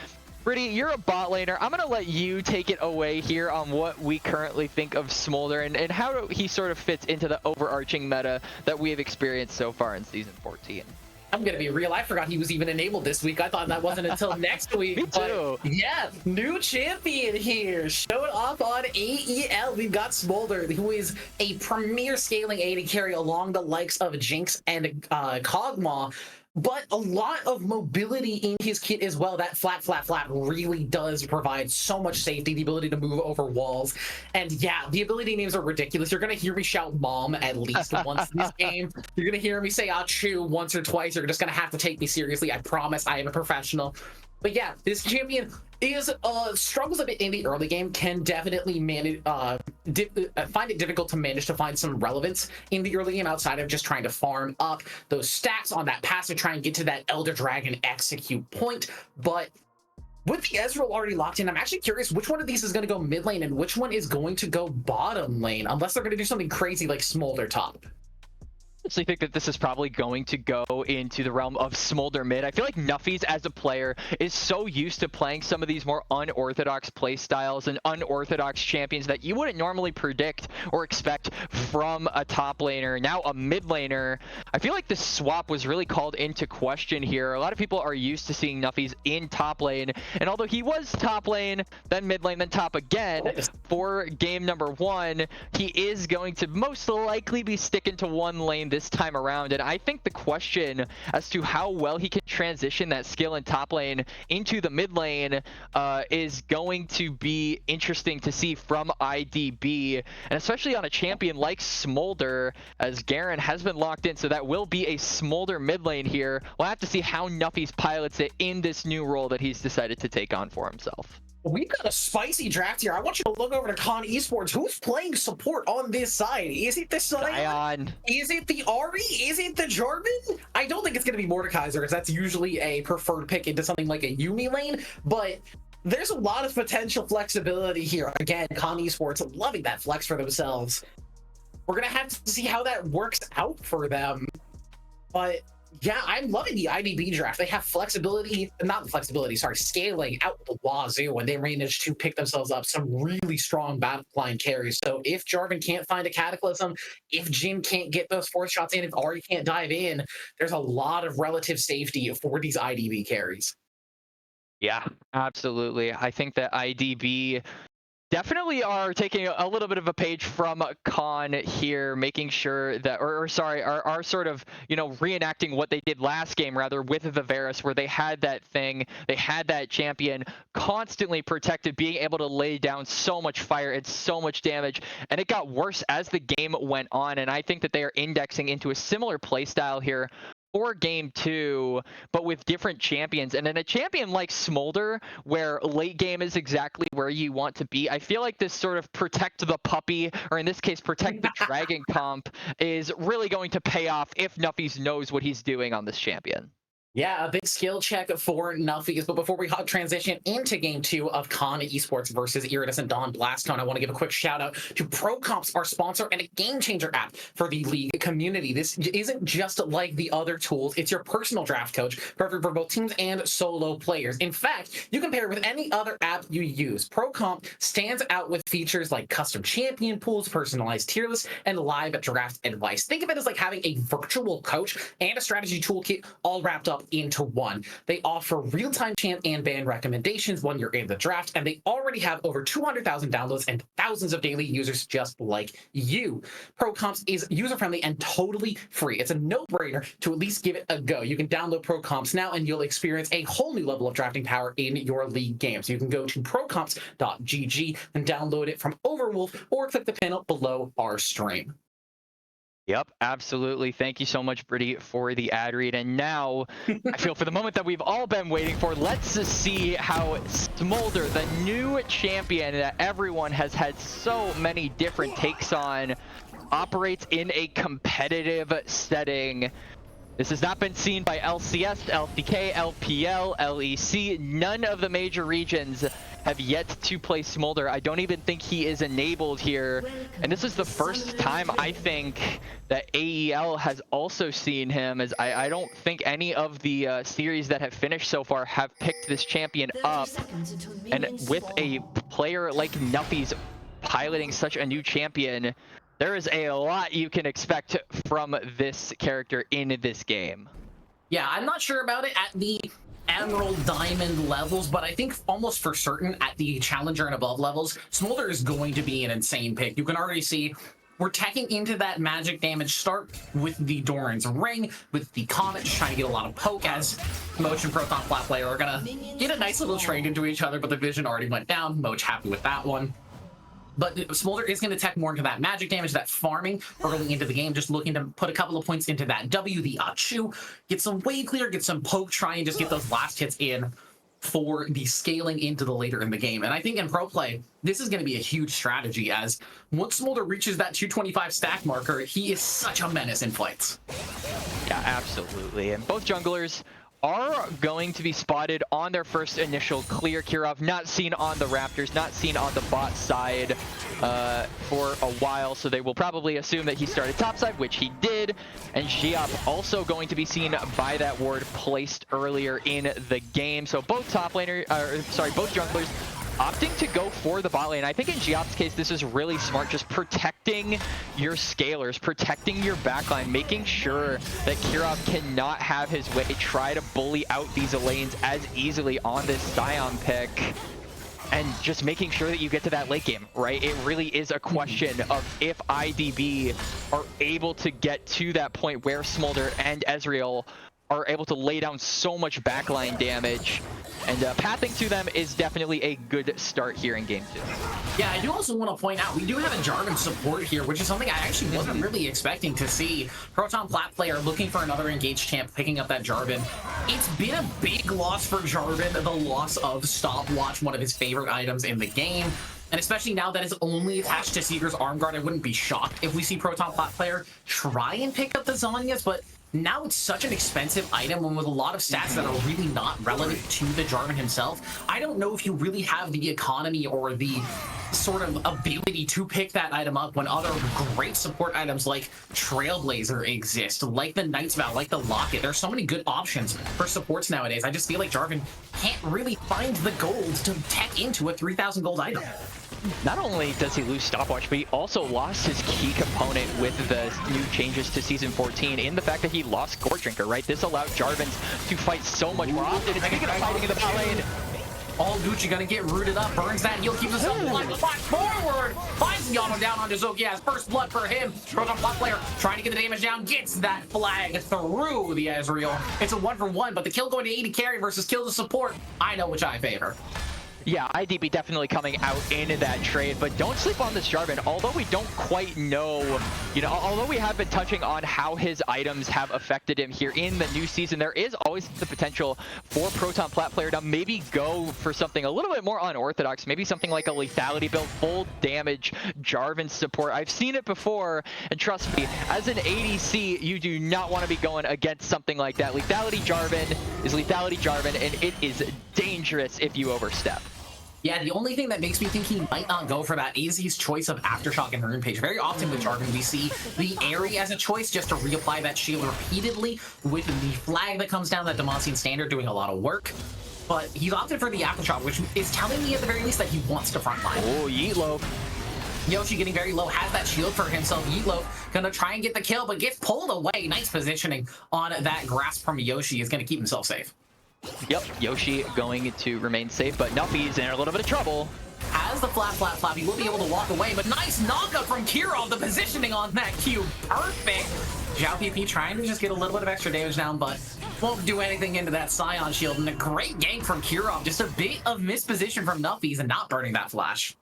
Speaker 6: Pretty, you're a bot laner. I'm going to let you take it away here on what we currently think of Smolder and how he sort of fits into the overarching meta that we have experienced so far in Season 14.
Speaker 1: I'm gonna be real. I forgot he was even enabled this week. I thought that wasn't until next week.
Speaker 6: Me too.
Speaker 1: But yeah, new champion here. Showing up on AEL. We've got Smolder, who is a premier scaling AD carry along the likes of Jinx and Kog'Maw. But a lot of mobility in his kit as well. That flat really does provide so much safety, the ability to move over walls. And yeah, the ability names are ridiculous. You're going to hear me shout mom at least once this game. You're going to hear me say achoo once or twice. You're just going to have to take me seriously. I promise I am a professional. But yeah, this champion is struggles a bit in the early game, can definitely manage find it difficult to manage to find some relevance in the early game outside of just trying to farm up those stacks on that pass to try and get to that Elder Dragon execute point. But with the Ezreal already locked in, I'm actually curious which one of these is going to go mid lane and which one is going to go bottom lane, unless they're going to do something crazy like Smolder top.
Speaker 6: I think that this is probably going to go into the realm of Smolder mid. I feel like Nuffies as a player is so used to playing some of these more unorthodox play styles and unorthodox champions that you wouldn't normally predict or expect from a top laner. Now a mid laner. I feel like this swap was really called into question here. A lot of people are used to seeing Nuffies in top lane, and although he was top lane, then mid lane, then top again for game number 1, he is going to most likely be sticking to one lane this time around. And I think the question as to how well he can transition that skill in top lane into the mid lane is going to be interesting to see from IDB, and especially on a champion like Smolder, as Garen has been locked in, so that will be a Smolder mid lane here. We'll have to see how Nuffies pilots it in this new role that he's decided to take on for himself.
Speaker 1: We've got a spicy draft here. I want you to look over to Con Esports. Who's playing support on this side? Is it the Sion? Is it the Ari? Is it the Jarvan? I don't think it's going to be Mordekaiser, because that's usually a preferred pick into something like a Yuumi lane, but there's a lot of potential flexibility here. Again, Con Esports loving that flex for themselves. We're going to have to see how that works out for them. But yeah, I'm loving the IDB draft. They have flexibility, not flexibility, sorry, scaling out the wazoo, and they managed to pick themselves up some really strong battle line carries. So if Jarvan can't find a Cataclysm, if Jhin can't get those 4th shots in, if Ari can't dive in, there's a lot of relative safety for these IDB carries.
Speaker 6: Yeah, absolutely. I think that IDB definitely are taking a little bit of a page from Con here, making sure that, or sorry, are sort of, you know, reenacting what they did last game, rather, with the Varus, where they had that thing, they had that champion constantly protected, being able to lay down so much fire and so much damage, and it got worse as the game went on, and I think that they are indexing into a similar playstyle here for game 2, but with different champions. And in a champion like Smolder, where late game is exactly where you want to be, I feel like this sort of protect the puppy, or in this case protect the dragon comp, is really going to pay off if Nuffies knows what he's doing on this champion.
Speaker 1: Yeah, a big skill check for Nuffies. But before we transition into game 2 of Con Esports versus Iridescent Dawn Blastcone, I want to give a quick shout out to ProComps, our sponsor and a game changer app for the league community. This isn't just like the other tools. It's your personal draft coach, perfect for both teams and solo players. In fact, you can pair it with any other app you use. ProComp stands out with features like custom champion pools, personalized tier lists, and live draft advice. Think of it as like having a virtual coach and a strategy toolkit all wrapped up up into one. They offer real-time champ and ban recommendations when you're in the draft, and they already have over 200,000 downloads and thousands of daily users just like you. Pro Comps is user-friendly and totally free. It's a no-brainer to at least give it a go. You can download Pro Comps now, and you'll experience a whole new level of drafting power in your league games. You can go to procomps.gg and download it from Overwolf or click the panel below our stream.
Speaker 6: Yep, absolutely. Thank you so much, Brittany, for the ad read. And now, I feel for the moment that we've all been waiting for, let's just see how Smolder, the new champion that everyone has had so many different takes on, operates in a competitive setting. This has not been seen by LCS, LCK, LPL, LEC. None of the major regions have yet to play Smolder. I don't even think he is enabled here. And this is the first time, I think, that AEL has also seen him, as I don't think any of the series that have finished so far have picked this champion up. And with a player like Nuffy's piloting such a new champion, there is a lot you can expect from this character in this game.
Speaker 1: Yeah, I'm not sure about it at the Emerald, Diamond levels, but I think almost for certain at the Challenger and above levels, Smolder is going to be an insane pick. You can already see we're teching into that magic damage start with the Doran's Ring, with the Comet, just trying to get a lot of poke as Moach and Proton Flat Player are gonna get a nice little trade into each other, but the vision already went down. Moach happy with that one. But Smolder is going to tech more into that magic damage, that farming early into the game, just looking to put a couple of points into that W, the Achu, get some wave clear, get some poke, try and just get those last hits in for the scaling into the later in the game. And I think in pro play, this is going to be a huge strategy, as once Smolder reaches that 225 stack marker, he is such a menace in fights.
Speaker 6: Yeah, absolutely. And both junglers are going to be spotted on their first initial clear. Kirov not seen on the Raptors, not seen on the bot side for a while, so they will probably assume that he started topside, which he did. And Giop also going to be seen by that ward placed earlier in the game. So both both junglers opting to go for the bot lane. I think in Giop's case, this is really smart, just protecting your scalers, protecting your backline, making sure that Kirov cannot have his way, try to bully out these lanes as easily on this Scion pick, and just making sure that you get to that late game, right? It really is a question of if IDB are able to get to that point where Smolder and Ezreal are able to lay down so much backline damage. And pathing to them is definitely a good start here in game 2.
Speaker 1: Yeah, I do also want to point out, we do have a Jarvan support here, which is something I actually wasn't really expecting to see. Proton Plat player looking for another engaged champ, picking up that Jarvan. It's been a big loss for Jarvan, the loss of Stopwatch, one of his favorite items in the game. And especially now that it's only attached to Seeker's Arm Guard, I wouldn't be shocked if we see Proton Plat player try and pick up the Zhonya's, but now it's such an expensive item, and with a lot of stats that are really not relevant to the Jarvan himself, I don't know if you really have the economy or the sort of ability to pick that item up when other great support items like Trailblazer exist, like the Knight's Vow, like the Locket. There's so many good options for supports nowadays. I just feel like Jarvan can't really find the gold to tech into a 3,000 gold item.
Speaker 6: Not only does he lose Stopwatch, but he also lost his key component with the new changes to Season 14 in the fact that he lost Gore Drinker, right? This allowed Jarvans to fight so much more often. It's speaking of fighting in the bot lane,
Speaker 1: all Gucci gonna get rooted up, burns that heal, keeps himself alive, flash forward, finds Yano down onto Zokiaz, first blood for him. Proton Plat player trying to get the damage down, gets that flag through the Ezreal. It's a 1-for-1, but the kill going to 80 carry versus kill to support, I know which I favor.
Speaker 6: Yeah, IDB definitely coming out into that trade, but don't sleep on this Jarvan. Although we don't quite know, although we have been touching on how his items have affected him here in the new season, there is always the potential for Proton Plat player to maybe go for something a little bit more unorthodox, maybe something like a lethality build, full damage Jarvan support. I've seen it before, and trust me, as an ADC, you do not want to be going against something like that. Lethality Jarvan is lethality Jarvan, and it is dangerous if you overstep.
Speaker 1: Yeah, the only thing that makes me think he might not go for that is his choice of Aftershock and Rune Page. Very often with Jarvan, we see the Airy as a choice just to reapply that shield repeatedly with the flag that comes down, that Demacian standard doing a lot of work. But he's opted for the Aftershock, which is telling me at the very least that he wants to frontline.
Speaker 6: Oh, Yeet Low.
Speaker 1: Yoshi getting very low, has that shield for himself. Yeetloaf gonna try and get the kill, but gets pulled away. Nice positioning on that grasp from Yoshi is gonna keep himself safe.
Speaker 6: Yep, Yoshi going to remain safe, but Nuffy's in a little bit of trouble.
Speaker 1: Has the flap. He will be able to walk away, but nice knockup from Kirov. The positioning on that cube, perfect. Zhao PP trying to just get a little bit of extra damage down, but won't do anything into that Scion shield. And a great gank from Kirov. Just a bit of misposition from Nuffy's and not burning that flash.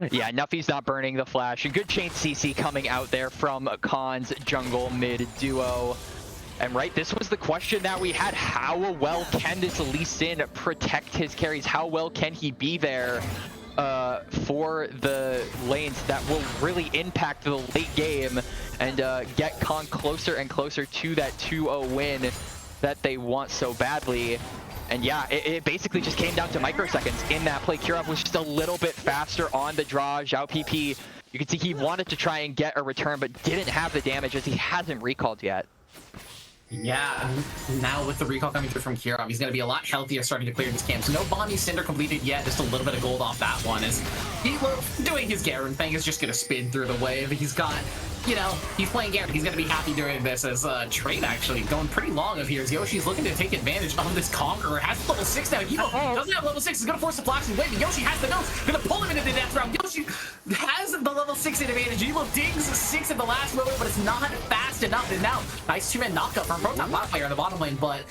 Speaker 6: Yeah, Nuffy's not burning the flash. A good chain CC coming out there from Khan's jungle mid duo. And right, this was the question that we had. How well can this Lee Sin protect his carries? How well can he be there for the lanes that will really impact the late game and get Khan closer and closer to that 2-0 win that they want so badly? And yeah, it basically just came down to microseconds in that play. Kirov was just a little bit faster on the draw. Zhao PP, you can see he wanted to try and get a return, but didn't have the damage as he hasn't recalled yet.
Speaker 1: Yeah, now with the recall coming through from Kirov, he's going to be a lot healthier starting to clear these camps. No Bonnie Cinder completed yet, just a little bit of gold off that one. As Yeetloaf doing his Garen thing is just going to spin through the wave. He's got, you know, he's playing Garen. He's going to be happy doing this as trade actually going pretty long of here. As Yoshi's looking to take advantage of this Conqueror. Has level 6 now. Yeetloaf doesn't have level 6. He's going to force the flash and wave. Yoshi has the notes. Going to pull him into the death round. Yoshi has the level 6 advantage. Yeetloaf digs 6 at the last moment, but it's not fast enough. And now, nice 2-man knockup from Proton bot player in the bottom lane, but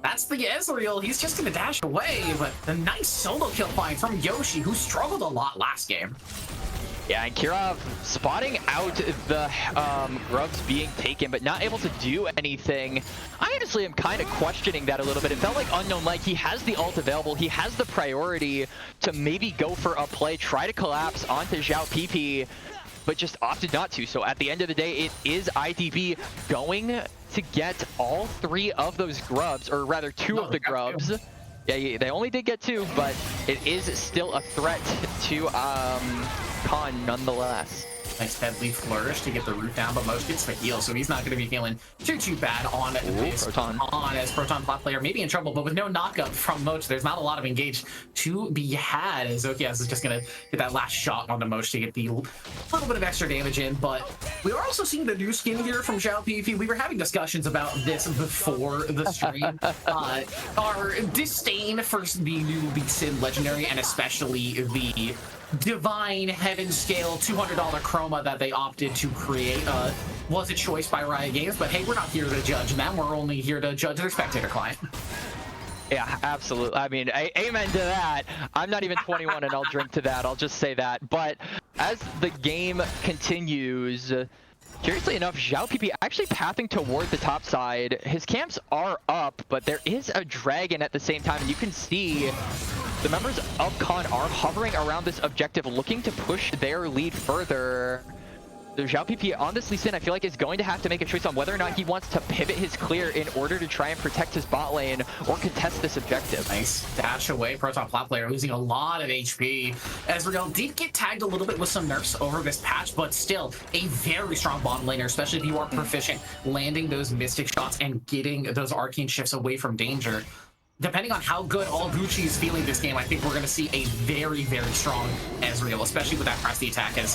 Speaker 1: that's the Ezreal. He's just gonna dash away, but a nice solo kill find from Yoshi, who struggled a lot last game.
Speaker 6: Yeah, and Kirov spotting out the grubs being taken, but not able to do anything. I honestly am kind of questioning that a little bit. It felt like Unknown, like he has the ult available, he has the priority to maybe go for a play, try to collapse onto Zhao PP, but just opted not to. So at the end of the day, it is IDB going to get all 3 of those grubs, or rather 2 of the grubs. Yeah, they only did get 2, but it is still a threat to Khan nonetheless.
Speaker 1: Nice deadly flourish to get the root down, but Mosh gets the heal, so he's not going to be feeling too bad on this
Speaker 6: Proton.
Speaker 1: As Proton bot player, maybe in trouble, but with no knockup from Mosh, there's not a lot of engage to be had. As Zokias is just going to get that last shot onto Mosh to get the little bit of extra damage in, but we are also seeing the new skin here from Zhao PP. We were having discussions about this before the stream. Our disdain for the new Lee Sin Legendary, and especially the Divine Heaven Scale $200 chroma that they opted to create was a choice by Riot Games, but hey, we're not here to judge them. We're only here to judge their spectator client.
Speaker 6: Yeah, absolutely. I mean, amen to that. I'm not even 21 and I'll drink to that. I'll just say that. But as the game continues, curiously enough, Zhao PP actually pathing toward the top side. His camps are up, but there is a dragon at the same time. And you can see the members of Khan are hovering around this objective, looking to push their lead further. The Zhao PP on this Lee Sin, I feel like, is going to have to make a choice on whether or not he wants to pivot his clear in order to try and protect his bot lane or contest this objective.
Speaker 1: Nice dash away. Proton plat player losing a lot of HP. Ezreal did get tagged a little bit with some nerfs over this patch, but still a very strong bottom laner, especially if you are proficient landing those mystic shots and getting those arcane shifts away from danger. Depending on how good all Gucci is feeling this game, I think we're going to see a very strong Ezreal, especially with that press the attack. And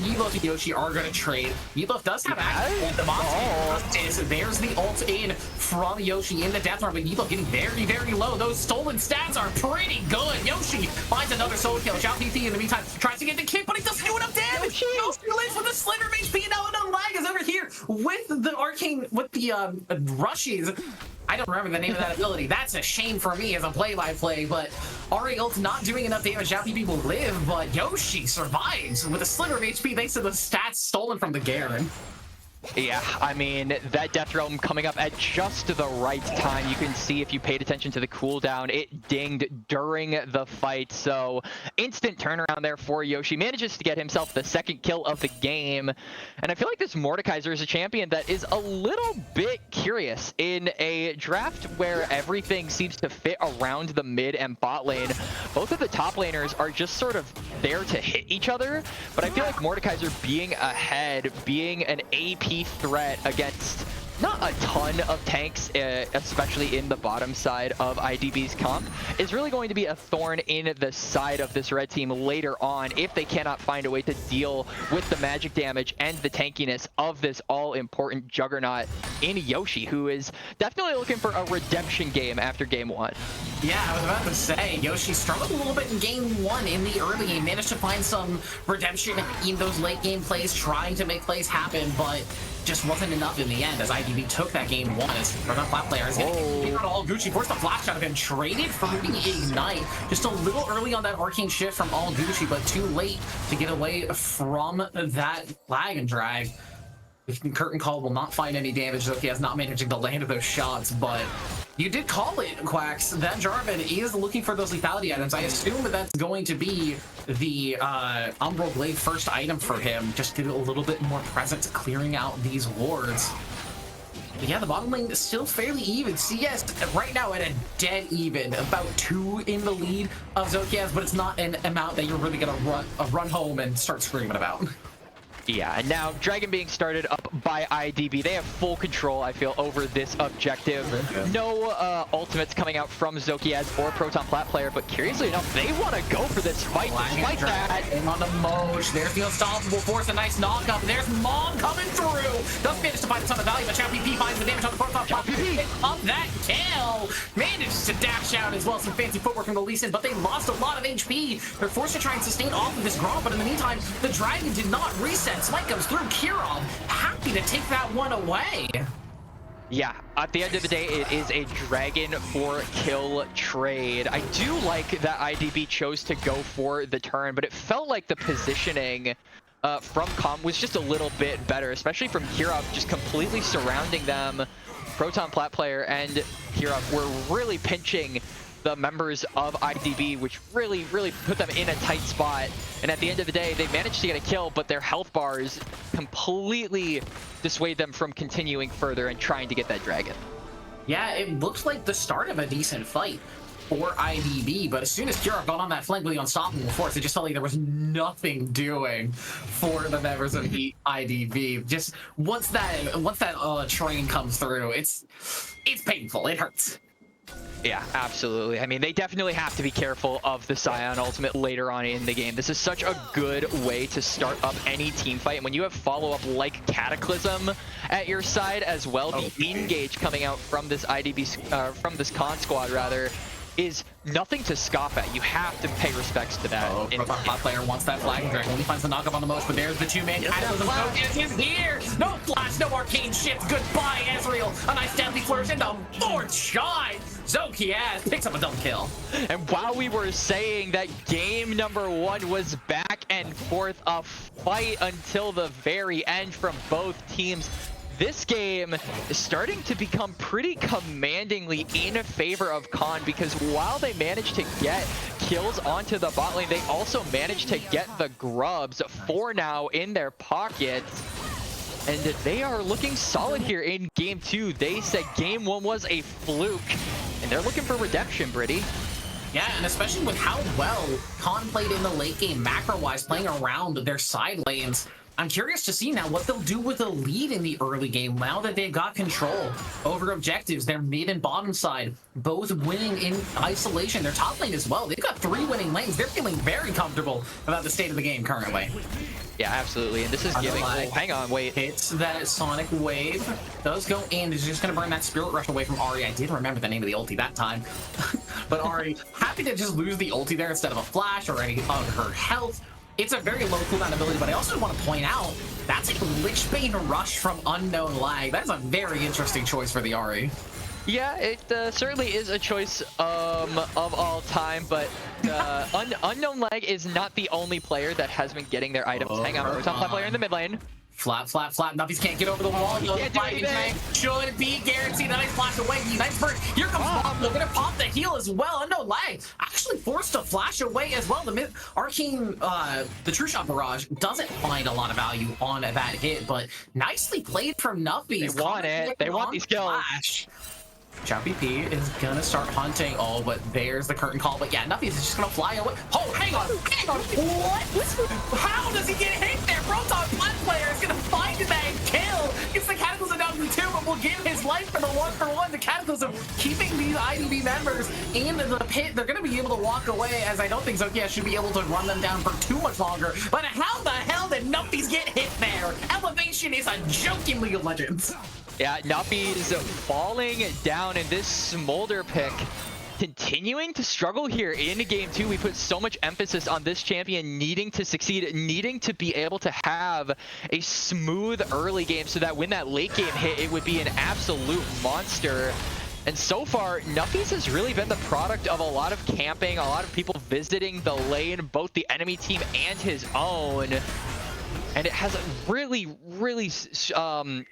Speaker 1: Yeetloaf and Yoshi are going to trade. Yeetloaf does have access to the monster. There's the ult in from Yoshi in the death run, but Yeetloaf getting very low. Those stolen stats are pretty good. Yoshi finds another solo kill. Zhao PP in the meantime tries to get the kick, but it doesn't do enough damage. Yoshi lives with a slender of HP, and now an lag is over here with the arcane, with the rushes. I don't remember the name of that ability. That's a shame for me as a play-by-play, but Ari ult not doing enough damage. Zhao PP will live, but Yoshi survives with a sliver of HP thanks to the stats stolen from the Garen.
Speaker 6: Yeah, I mean, that Death Realm coming up at just the right time. You can see if you paid attention to the cooldown, it dinged during the fight. So instant turnaround there for Yoshi. Manages to get himself the 2nd kill of the game. And I feel like this Mordekaiser is a champion that is a little bit curious. In a draft where everything seems to fit around the mid and bot lane, both of the top laners are just sort of there to hit each other. But I feel like Mordekaiser being ahead, being an AP threat against not a ton of tanks, especially in the bottom side of IDB's comp, is really going to be a thorn in the side of this red team later on if they cannot find a way to deal with the magic damage and the tankiness of this all-important juggernaut in Yoshi, who is definitely looking for a redemption game after game 1.
Speaker 1: Yeah, I was about to say, Yoshi struggled a little bit in game 1 in the early game, managed to find some redemption in those late game plays, trying to make plays happen, but just wasn't enough in the end as IDB took that game 1 as Proton Plat player is getting out all Gucci, forced the flash out of him, traded for the Ignite, just a little early on that arcane shift from all Gucci, but too late to get away from that lag and drag. Curtain Call will not find any damage, though he has not managing to land those shots, but you did call it, Quacks. That Jarvan is looking for those lethality items. I assume that that's going to be the Umbral Blade first item for him, just to get a little bit more present to clearing out these wards. But yeah, the bottom lane is still fairly even. CS right now at a dead even, about 2 in the lead of Zokiaz, but it's not an amount that you're really gonna run home and start screaming about.
Speaker 6: Yeah, and now Dragon being started up by IDB. They have full control, I feel, over this objective. No ultimates coming out from Zokiaz or Proton Plat player, but curiously enough, they want to go for this fight despite that.
Speaker 1: And on the Mosh, there's the unstoppable force, a nice knock-up. There's Mom coming through. Does manage to find a ton of value, but Chow PP finds the damage on the Proton Plat. Up that kill. Manages to dash out as well. Some fancy footwork from the Lee Sin, but they lost a lot of HP. They're forced to try and sustain off of this Gromp, but in the meantime, the Dragon did not reset. Smite comes through. Kirov happy to take that one away.
Speaker 6: Yeah, at the end of the day, it is a Dragon for kill trade. I do like that IDB chose to go for the turn, but it felt like the positioning from Com was just a little bit better, especially from Kirov just completely surrounding them. Proton Plat player and Kirov were really pinching the members of IDB, which really put them in a tight spot. And at the end of the day, they managed to get a kill, but their health bars completely dissuade them from continuing further and trying to get that dragon.
Speaker 1: Yeah, it looks like the start of a decent fight for IDB, but as soon as Kirov got on that flank with the unstoppable force, it just felt like there was nothing doing for the members of the IDB. Just once that train comes through, it's painful. It hurts.
Speaker 6: Yeah, absolutely. I mean, they definitely have to be careful of the Scion ultimate later on in the game. This is such a good way to start up any team fight. And when you have follow-up like Cataclysm at your side as well, the engage coming out from this IDB, from this con squad rather, is nothing to scoff at. You have to pay respects to that.
Speaker 1: Hot player wants that flag. Dragon only finds the knockup on the Mosh, but there's the two-man Cataclysm. Focus is here! No flash, no arcane shift. Goodbye, Ezreal. A nice deadly flourish into 4th shot. Zokiaz picks up a double kill.
Speaker 6: And while we were saying that game number 1 was back and forth, a fight until the very end from both teams, this game is starting to become pretty commandingly in favor of Khan, because while they managed to get kills onto the bot lane, they also managed to get the grubs for now in their pockets. And they are looking solid here in game 2. They said game 1 was a fluke, and they're looking for redemption, Britty.
Speaker 1: Yeah, and especially with how well Khan played in the late game, macro-wise, playing around their side lanes. I'm curious to see now what they'll do with a lead in the early game now that they've got control over objectives. Their mid and bottom side both winning in isolation. Their top lane as well. They've got 3 winning lanes. They're feeling very comfortable about the state of the game currently.
Speaker 6: Yeah, absolutely. And this is giving... Oh, hang on, wait.
Speaker 1: Hits that Sonic Wave. Does go in. Is just going to burn that Spirit Rush away from Ahri. I did remember the name of the ulti that time. But Ahri, happy to just lose the ulti there instead of a flash or any of her health. It's a very low cooldown ability, but I also want to point out that's a Lichbane Rush from Unknown Lag. That's a very interesting choice for the Ahri.
Speaker 6: Yeah, it certainly is a choice of all time, but Unknown Lag is not the only player that has been getting their items. Hang on, Proton Plat player in the mid lane.
Speaker 1: Flat. Nuffies can't get over the wall. Should be guaranteed. The nice flash away. Nice burst. Here comes Bob. They're gonna pop the heal as well. Unknown Lag actually forced to flash away as well. The mid Arcane, the True Shot Barrage doesn't find a lot of value on that hit, but nicely played from Nuffies.
Speaker 6: They want it. They want these kills.
Speaker 1: Flash. Choppy P is gonna start hunting. Oh, but there's the curtain call. But yeah, Nuffy is just gonna fly away. Oh, hang on. What? How does he get hit there? Proton Plat player is gonna find that kill. Gets the Cataclysm down to 2, but will give his life for the 1-for-1. The Cataclysm keeping these IDB members in the pit. They're gonna be able to walk away, as I don't think Zokia should be able to run them down for too much longer. But how the hell did Nuffy's get hit there? Elevation is a joke in League of Legends.
Speaker 6: Yeah, Nuffy's falling down in this smolder pick. Continuing to struggle here in game 2. We put so much emphasis on this champion needing to succeed, needing to be able to have a smooth early game so that when that late game hit, it would be an absolute monster. And so far, Nuffy's has really been the product of a lot of camping, a lot of people visiting the lane, both the enemy team and his own. And it has really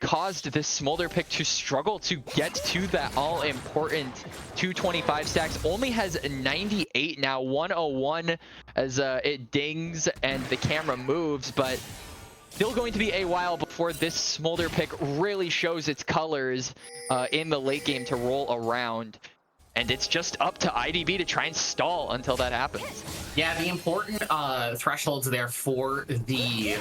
Speaker 6: caused this smolder pick to struggle to get to that all-important 225 stacks. Only has 98 now, 101 as it dings and the camera moves, but still going to be a while before this smolder pick really shows its colors in the late game to roll around. And it's just up to IDB to try and stall until that happens.
Speaker 1: Yeah, the important thresholds there for the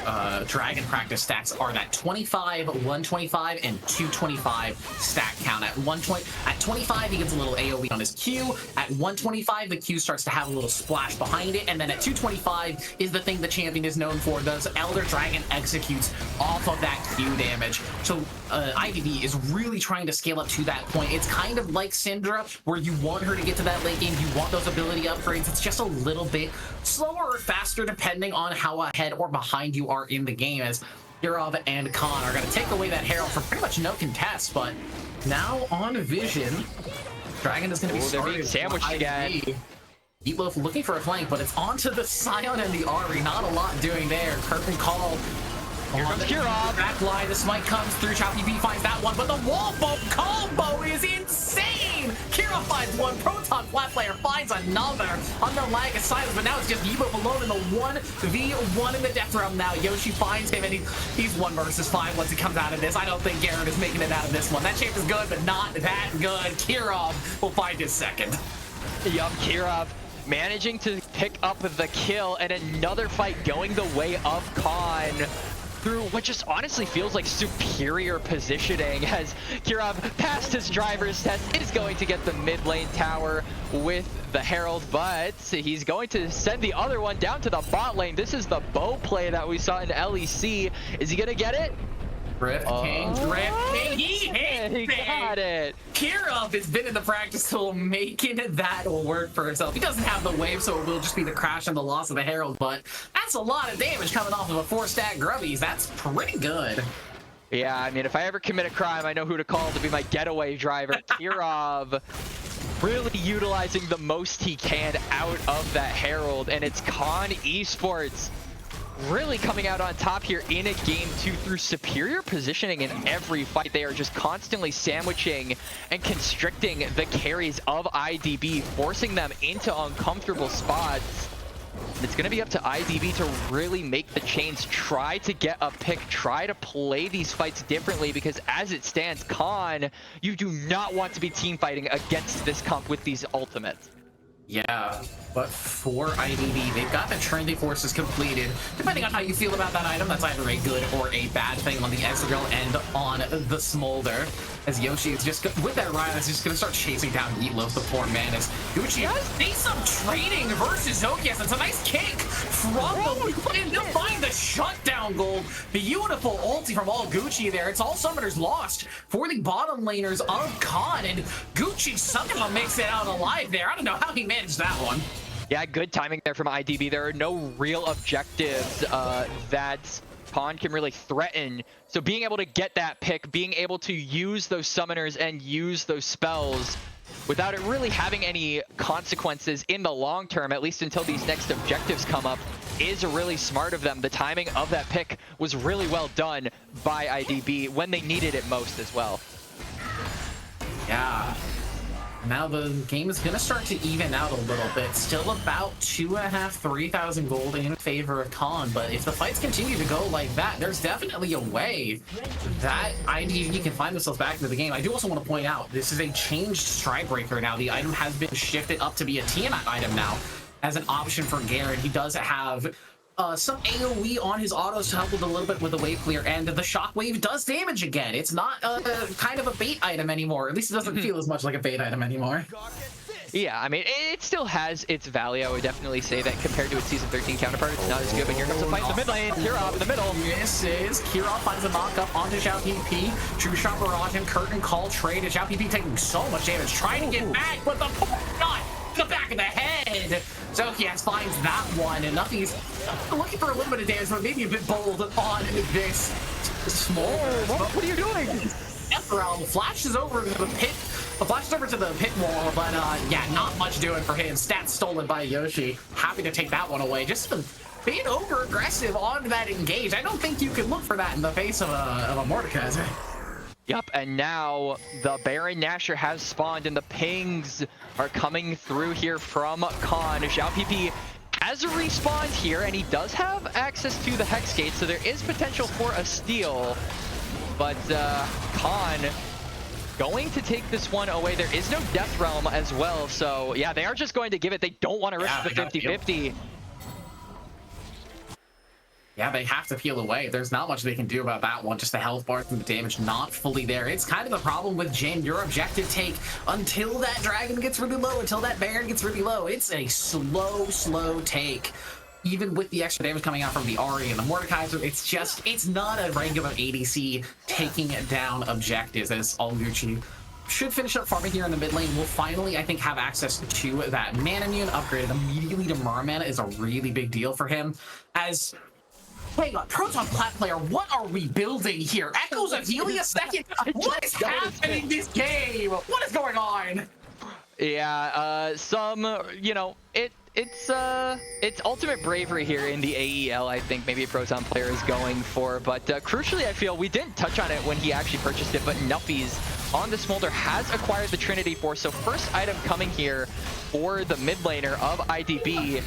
Speaker 1: Dragon practice stacks are that 25, 125, and 225 stack count. At 25, he gets a little AoE on his Q. At 125, the Q starts to have a little splash behind it. And then at 225 is the thing the champion is known for. Those Elder Dragon executes off of that Q damage. So IDB is really trying to scale up to that point. It's kind of like Syndra, where you want her to get to that late game, you want those ability upgrades. It's just a little bit slower or faster depending on how ahead or behind you are in the game, as Kirov and Khan are going to take away that Herald for pretty much no contest. But now on Vision, Dragon is going to be
Speaker 6: they're being sandwiched again.
Speaker 1: Meatloaf looking for a flank, but it's onto the Scion and the Ari. Not a lot doing there. Curtain call.
Speaker 6: Here comes Kirov.
Speaker 1: Back line, the smite comes through. Choppy B finds that one, but the wall boat combo is insane. Kirov finds one. Proton Flat Player finds another. Under lag is silence, but now it's just Yibo alone in the 1v1 in the death realm now. Yoshi finds him, and he's 1 versus 5 once he comes out of this. I don't think Garrett is making it out of this one. That champ is good, but not that good. Kirov will find his second.
Speaker 6: Yup, Kirov managing to pick up the kill, and another fight going the way of Khan through what just honestly feels like superior positioning, as Kirov passed his driver's test, is going to get the mid lane tower with the Herald, but he's going to send the other one down to the bot lane. This is the Bo play that we saw in LEC. Is he gonna get it?
Speaker 1: Drift King, he hit
Speaker 6: He got it.
Speaker 1: Kirov has been in the practice tool making that work for himself. He doesn't have the wave, so it will just be the crash and the loss of the Herald, but that's a lot of damage coming off of a 4-stack Grubbies. That's pretty good.
Speaker 6: Yeah, I mean, if I ever commit a crime, I know who to call to be my getaway driver. Kirov really utilizing the most he can out of that Herald, and it's Khan Esports really coming out on top here in a game 2 through superior positioning in every fight. They are just constantly sandwiching and constricting the carries of IDB, forcing them into uncomfortable spots. It's going to be up to IDB to really make the chains, try to get a pick, try to play these fights differently, because as it stands, Khan, you do not want to be team fighting against this comp with these ultimates.
Speaker 1: Yeah, but for IDB, they've got the Trinity Forces completed. Depending on how you feel about that item, that's either a good or a bad thing on the Ezreal and on the Smolder. As Yoshi is just, with that Ryan, is just going to start chasing down Meatloaf, the poor man. As Gucci does some trading versus Zokias. It's a nice kick from the, and they'll find the shutdown goal. Beautiful ulti from all Gucci there. It's all summoners lost for the bottom laners of Khan, and Gucci somehow makes it out alive there. I don't know how he managed that one.
Speaker 6: Yeah, good timing there from IDB. There are no real objectives that Khan can really threaten. So being able to get that pick, being able to use those summoners and use those spells without it really having any consequences in the long term, at least until these next objectives come up, is really smart of them. The timing of that pick was really well done by IDB when they needed it most as well.
Speaker 1: Yeah. Now the game is going to start to even out a little bit. Still about 2,500, 3,000 gold in favor of Khan, but if the fights continue to go like that, there's definitely a way that IDV can find themselves back into the game. I do also want to point out, this is a changed Strikebreaker now. The item has been shifted up to be a Tiamat item now as an option for Garen. He does have some AoE on his autos to help with a little bit with the wave clear, and the shockwave does damage again. It's not kind of a bait item anymore. At least it doesn't feel as much like a bait item anymore.
Speaker 6: Yeah, I mean, it still has its value. I would definitely say that compared to its Season 13 counterpart, it's not as good. But here comes the fight in the mid lane. Kirov in the middle.
Speaker 1: Misses. Kirov finds a knock-up onto Xiao PP. True Shot Barrage and Curtain Call trade. Xiao PP taking so much damage, trying to get back, but the shot to the back of the head. So yes, finds that one, and nothing's looking for a little bit of damage, but maybe a bit bold on this small.
Speaker 6: What are you doing?
Speaker 1: Ethereal flashes over to the pit. Flashes over to the pit wall, but yeah, not much doing for him. Stats stolen by Yoshi. Happy to take that one away. Just being over aggressive on that engage. I don't think you can look for that in the face of a Mordekaiser.
Speaker 6: Yep, and now the Baron Nashor has spawned, and the pings are coming through here from Khan. Xiao PP has a respawn here, and he does have access to the Hex Gate, so there is potential for a steal. But Khan going to take this one away. There is no Death Realm as well, so yeah, they are just going to give it. They don't want to risk the 50-50.
Speaker 1: Yeah, they have to peel away. There's not much they can do about that one. Just the health bars and the damage not fully there. It's kind of the problem with Jin. Your objective take until that dragon gets really low, until that Baron gets really low. It's a slow take. Even with the extra damage coming out from the Ahri and the Mordekaiser, it's not a regular ADC taking down objectives. As Gucci should finish up farming here in the mid lane. We'll finally, I think, have access to that Mana Immune upgraded immediately to Merman is a really big deal for him. As hang on, Proton Plat player, what are we building here? Echoes of Helia second? What is happening this game? What is going on?
Speaker 6: Yeah, you know, it's ultimate bravery here in the AEL. I think maybe a Proton player is going for, but crucially, I feel we didn't touch on it when he actually purchased it, but Nuffies on the Smolder has acquired the Trinity Force. So first item coming here for the mid laner of IDB.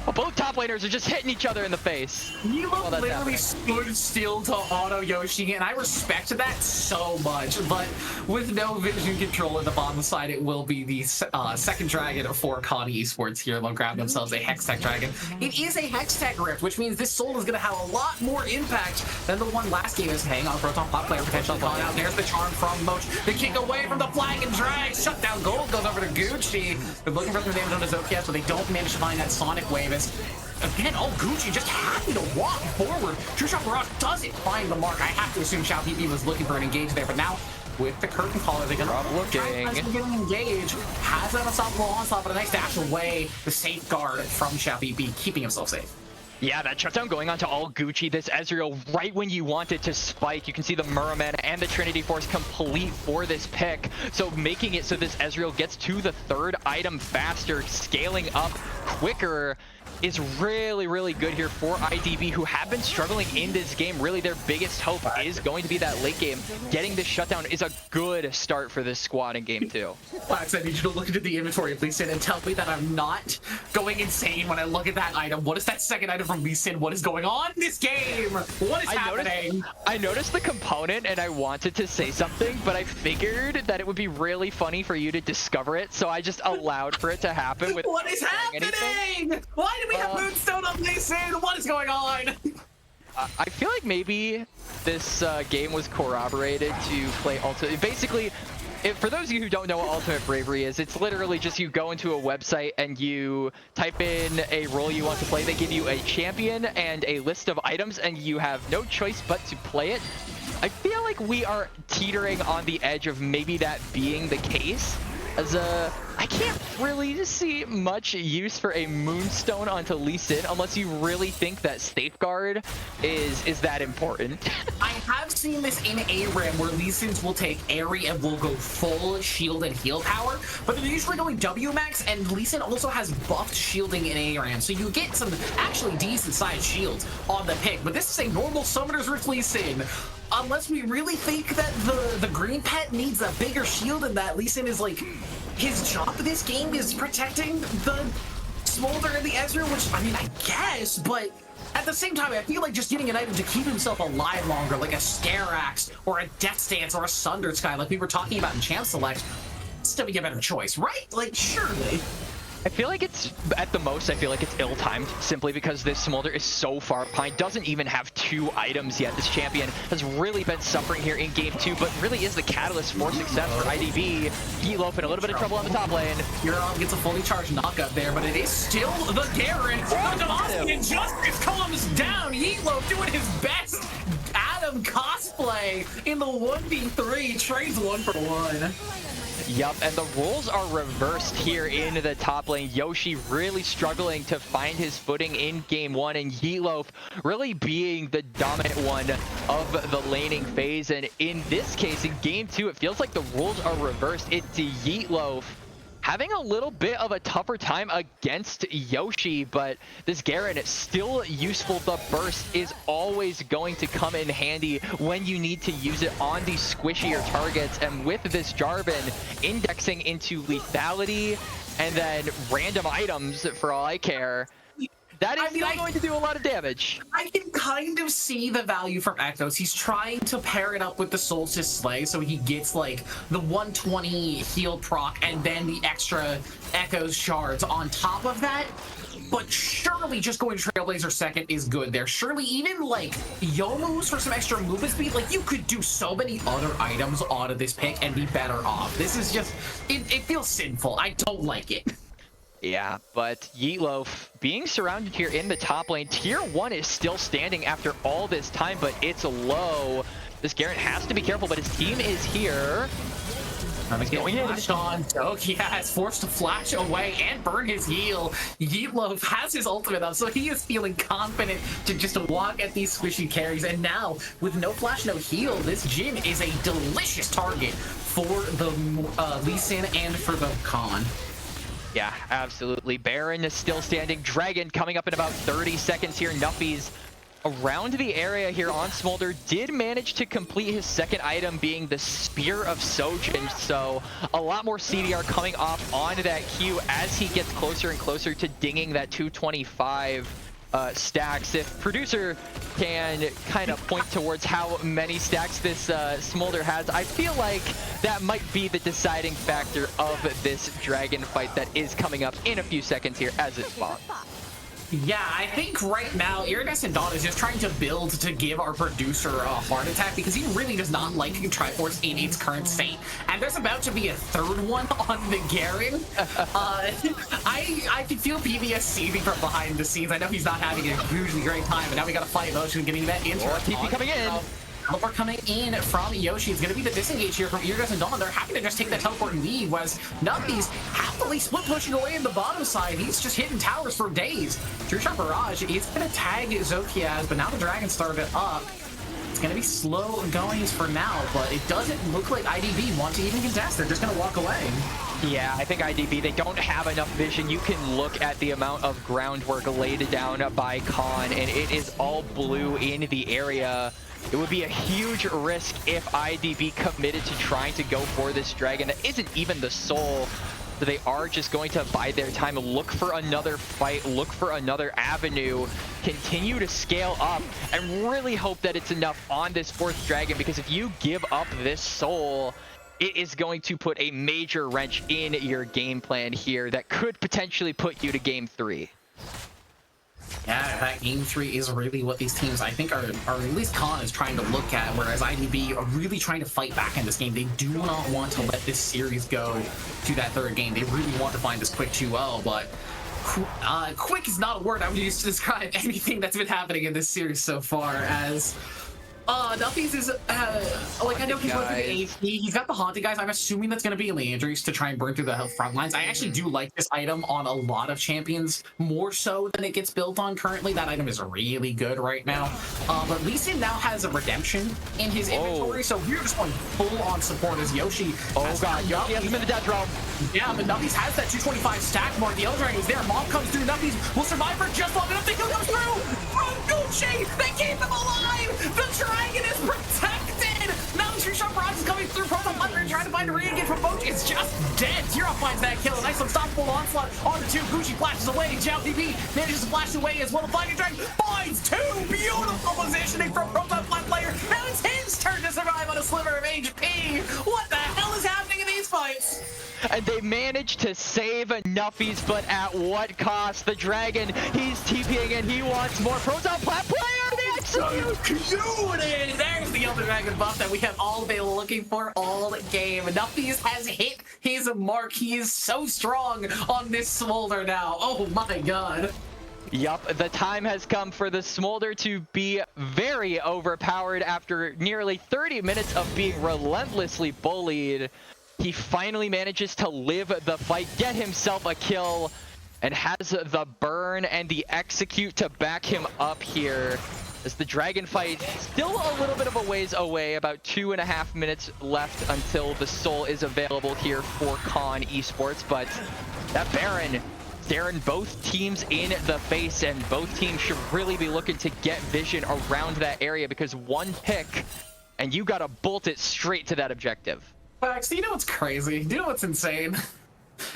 Speaker 6: Well, both top laners are just hitting each other in the face.
Speaker 1: Nilo literally stood still to auto Yoshi, and I respect that so much. But with no vision control at the bottom side, it will be the second dragon for Khan Esports here. They'll grab themselves a Hextech dragon. It is a Hextech Rift, which means this soul is going to have a lot more impact than the one last game. Is hang on, Proton Pop player potential calling out. There's the charm from Moch. The kick away from the flag and drag. Shut down gold goes over to Gucci. They're looking for some damage on his OKS, but they don't manage to find that Sonic Wave. Again, Gucci just happy to walk forward. True Shot Barrage doesn't find the mark. I have to assume Xiao PP was looking for an engage there, but now with the curtain call, they're going to try to get an engage. Has an unstoppable onslaught, but a nice dash away. The safeguard from Xiao PP, keeping himself safe.
Speaker 6: Yeah, that shutdown going on to all Gucci. This Ezreal, right when you want it to spike, you can see the Merman and the Trinity Force complete for this pick. So making it so this Ezreal gets to the third item faster, scaling up quicker, is really, really good here for IDB, who have been struggling in this game. Really, their biggest hope is going to be that late game. Getting this shutdown is a good start for this squad in game 2.
Speaker 1: Plax, I need you to look into the inventory of Lee Sin and tell me that I'm not going insane when I look at that item. What is that second item from Lee Sin? What is going on in this game? What is happening?
Speaker 6: I noticed the component and I wanted to say something, but I figured that it would be really funny for you to discover it, so I just allowed for it to happen.
Speaker 1: What is happening? Why do we have Moonstone on Lee Sin? What is going on?
Speaker 6: I feel like maybe this game was corroborated to play Ultimate. Basically, for those of you who don't know what Ultimate Bravery is, it's literally just you go into a website and you type in a role you want to play. They give you a champion and a list of items, and you have no choice but to play it. I feel like we are teetering on the edge of maybe that being the case, as I can't really see much use for a Moonstone onto Lee Sin unless you really think that Safeguard is that important.
Speaker 1: I have seen this in ARAM where Lee Sins will take Airy and will go full shield and heal power, but they're usually going W max, and Lee Sin also has buffed shielding in ARAM, so you get some actually decent sized shields on the pick. But this is a normal Summoner's Rift Lee Sin. unless we really think that the green pet needs a bigger shield and that Lee Sin is like, his job in this game is protecting the Smolder and the Ezreal, which, I mean, I guess, but at the same time, I feel like just getting an item to keep himself alive longer, like a Scare Axe or a Death Dance or a Sunder Sky, like we were talking about in Champ Select, still be a better choice, right? Like, surely.
Speaker 6: I feel like it's, at the most, I feel like it's ill-timed, simply because this Smolder is so far behind, doesn't even have 2 items yet. This champion has really been suffering here in game 2, but really is the catalyst for success for IDB. Heatloaf in a little bit of trouble on the top lane.
Speaker 1: Euron gets a fully charged knockup there, but it is still the Garen. The Demasian Injustice comes down. Heatloaf doing his best Adam cosplay in the 1v3, trades 1 for 1.
Speaker 6: Yup, and the roles are reversed here in the top lane. Yoshi really struggling to find his footing in game 1, and Heatloaf really being the dominant one of the laning phase. And in this case, in game 2, it feels like the roles are reversed. It's Heatloaf having a little bit of a tougher time against Yoshi, but this Garen is still useful. The burst is always going to come in handy when you need to use it on these squishier targets. And with this Jarvan indexing into lethality and then random items for all I care, that is still going to do a lot of damage.
Speaker 1: I can kind of see the value from Ekos. He's trying to pair it up with the Solstice Slay, so he gets like the 120 heal proc and then the extra Echoes shards on top of that. But surely just going Trailblazer second is good there. Surely even like Youmu's for some extra movement speed, like you could do so many other items out of this pick and be better off. This is just, it feels sinful. I don't like it.
Speaker 6: Yeah, but Heatloaf being surrounded here in the top lane. Tier 1 is still standing after all this time, but it's low. This Garen has to be careful, but his team is here.
Speaker 1: He's going in. So yeah, is forced to flash away and burn his heal. Heatloaf has his ultimate up, so he is feeling confident to just walk at these squishy carries. And now, with no flash, no heal, this Jhin is a delicious target for the Lee Sin and for the Khan.
Speaker 6: Yeah, absolutely. Baron is still standing. Dragon coming up in about 30 seconds here. Nuffy's around the area here on Smolder. Did manage to complete his second item, being the Spear of Sojin. So a lot more CDR coming off on that Q as he gets closer and closer to dinging that 225 stacks. If producer can kind of point towards how many stacks this Smolder has, I feel like that might be the deciding factor of this dragon fight that is coming up in a few seconds here as it spawns.
Speaker 1: Yeah, I think right now Iridescent Dawn is just trying to build to give our producer a heart attack because he really does not like Triforce in its current state. And there's about to be a third one on the Garen. I can feel PBS seething from behind the scenes. I know he's not having a hugely great time, but now we got to fight Motion getting that intro.
Speaker 6: TP coming in.
Speaker 1: Teleport coming in from Yoshi. It's going to be the disengage here from Iridescent Dawn. They're happy to just take that teleport and leave, whereas Nuffy's happily split pushing away in the bottom side. He's just hitting towers for days. True Shot Barrage is going to tag Zokiaz, but now the Dragon started up. It's going to be slow goings for now, but it doesn't look like IDB want to even contest. They're just going to walk away.
Speaker 6: Yeah, I think IDB, they don't have enough vision. You can look at the amount of groundwork laid down by Khan, and it is all blue in the area. It would be a huge risk if IDB committed to trying to go for this dragon that isn't even the soul. So they are just going to bide their time, look for another fight, look for another avenue, continue to scale up, and really hope that it's enough on this fourth dragon, because if you give up this soul, it is going to put a major wrench in your game plan here that could potentially put you to game 3.
Speaker 1: Yeah, that game 3 is really what these teams, I think, are at least Khan is trying to look at, whereas IDB are really trying to fight back in this game. They do not want to let this series go to that third game. They really want to find this quick 2-0, but quick is not a word I would use to describe anything that's been happening in this series so far, as Nuffy's is, like, I know he's going through the AP, he's got the Haunted guys. I'm assuming that's going to be Leandries to try and burn through the front lines. I actually do like this item on a lot of champions, more so than it gets built on currently. That item is really good right now. But Lee Sin now has a redemption in his inventory, so we're just going full on support as Yoshi.
Speaker 6: Oh god, Yoshi has him in the death realm.
Speaker 1: Yeah, but Nuffy's has that 225 stack mark. The other dragon is there. Mom comes through. Nuffy's will survive for just long enough. They kill comes through from Gucci. They keep him alive. The dragon is protected. trying to find a re-engage from Bo3. It's just dead. Kirov finds that kill. A nice unstoppable onslaught on the two. Gucci flashes away. Zhao PP manages to flash away as well. The Flying Dragon finds two. Beautiful positioning from Proton Flat player. Now it's his turn to survive on a sliver of HP. What the hell is happening in these fights?
Speaker 6: And they managed to save Nuffies, but at what cost? The Dragon, he's TPing and he wants more. Proton Plat player, the execute!
Speaker 1: There's the Elder Dragon buff that we have all been looking for all game. Nuffies has hit his mark. He is so strong on this Smolder now. Oh my god.
Speaker 6: Yup, the time has come for the Smolder to be very overpowered after nearly 30 minutes of being relentlessly bullied. He finally manages to live the fight, get himself a kill, and has the burn and the execute to back him up here. As the Dragon fight still a little bit of a ways away, about 2.5 minutes left until the soul is available here for Con Esports, but that Baron staring both teams in the face, and both teams should really be looking to get vision around that area, because one pick and you gotta bolt it straight to that objective.
Speaker 1: Max, do you know what's crazy? Do you know what's insane?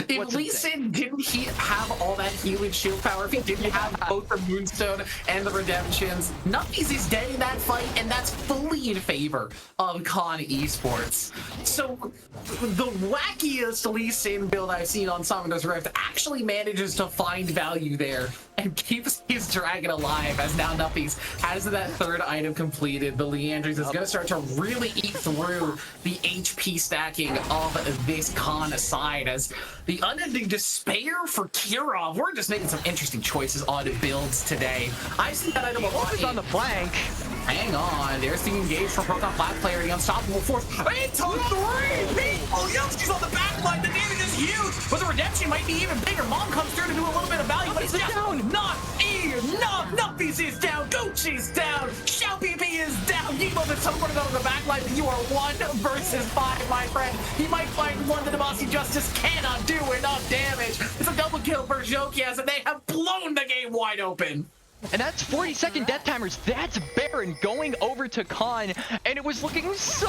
Speaker 1: If Lee Sin didn't have all that healing shield power, if he didn't have both the Moonstone and the Redemptions, Nuffies is dead in that fight, and that's fully in favor of Con Esports. So, the wackiest Lee Sin build I've seen on Summoner's Rift actually manages to find value there and keeps his dragon alive, as now Nuffies has that third item completed. The Leandries is going to start to really eat through the HP stacking of this Con side, as the Unending Despair for Kirov. We're just making some interesting choices on builds today. I've seen that item a lot.
Speaker 6: On the flank.
Speaker 1: Hang on, there's the engage from Proton Flat player, the Unstoppable Force. Into 3 people! Yoski's on the back line, the damage is huge, but the redemption might be even bigger. Mom comes through to do a little bit of value, but it's down. Not enough. Nuffies is down. Gucci's down. Xiao PP is down. Yebo is teleported out of the back line, but you are 1 versus 5, my friend. He might find one that Demasi Justice cannot do enough damage. It's a double kill for Jokias, and they have blown the game wide open.
Speaker 6: And that's 40-second death timers. That's Baron going over to Khan, and it was looking so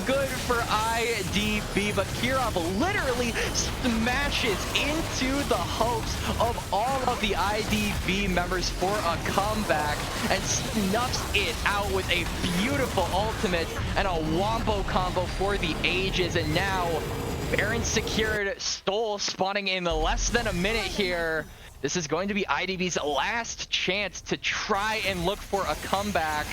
Speaker 6: good for IDB, but Kirov literally smashes into the hopes of all of the IDB members for a comeback and snuffs it out with a beautiful ultimate and a wombo combo for the Aegis. And now Baron secured, Stole spawning in less than a minute here. This is going to be IDB's last chance to try and look for a comeback,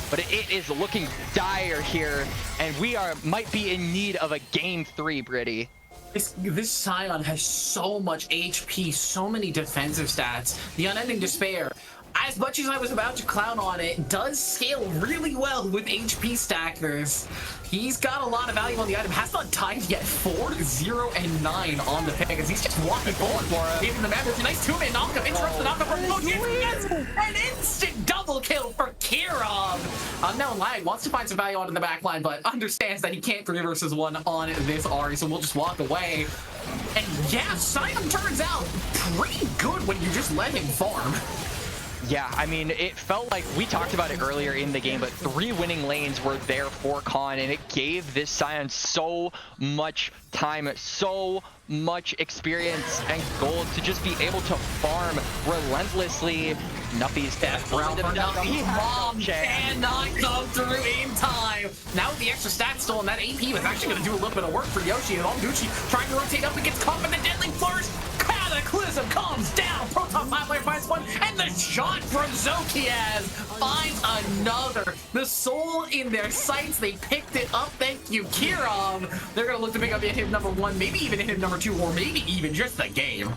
Speaker 6: but it is looking dire here, and we might be in need of a game 3, Britty.
Speaker 1: This Scion has so much HP, so many defensive stats. The Unending Despair, as much as I was about to clown on it, does scale really well with HP stackers. He's got a lot of value on the item. Has not died yet. 4, 0, and 9 on the pick as he's just walking forward. Giving the map with a nice 2-man knockup. Interrupts the knockup from Bo3. Gets an instant double kill for Kirov. Unknown Lag wants to find some value onto the back line, but understands that he can't 3 versus 1 on this Ahri, so we'll just walk away. And yeah, Scion turns out pretty good when you just let him farm.
Speaker 6: Yeah, I mean, it felt like we talked about it earlier in the game, but 3 winning lanes were there for Khan, and it gave this Scion so much time, so much experience and gold to just be able to farm relentlessly. Nuffies death round for Nuffy.
Speaker 1: Mom cannot come through in time. Now with the extra stats still, and that AP was actually going to do a little bit of work for Yoshi, and Gucci trying to rotate up and gets caught by the deadly flourish. Cataclysm comes down. Proton Flat player finds one, and the shot from Zokiaz finds another. The soul in their sights. They picked it up. Thank you, Kirov. They're going to look to pick up hit number 1, maybe even hit number 2, or maybe even just the game.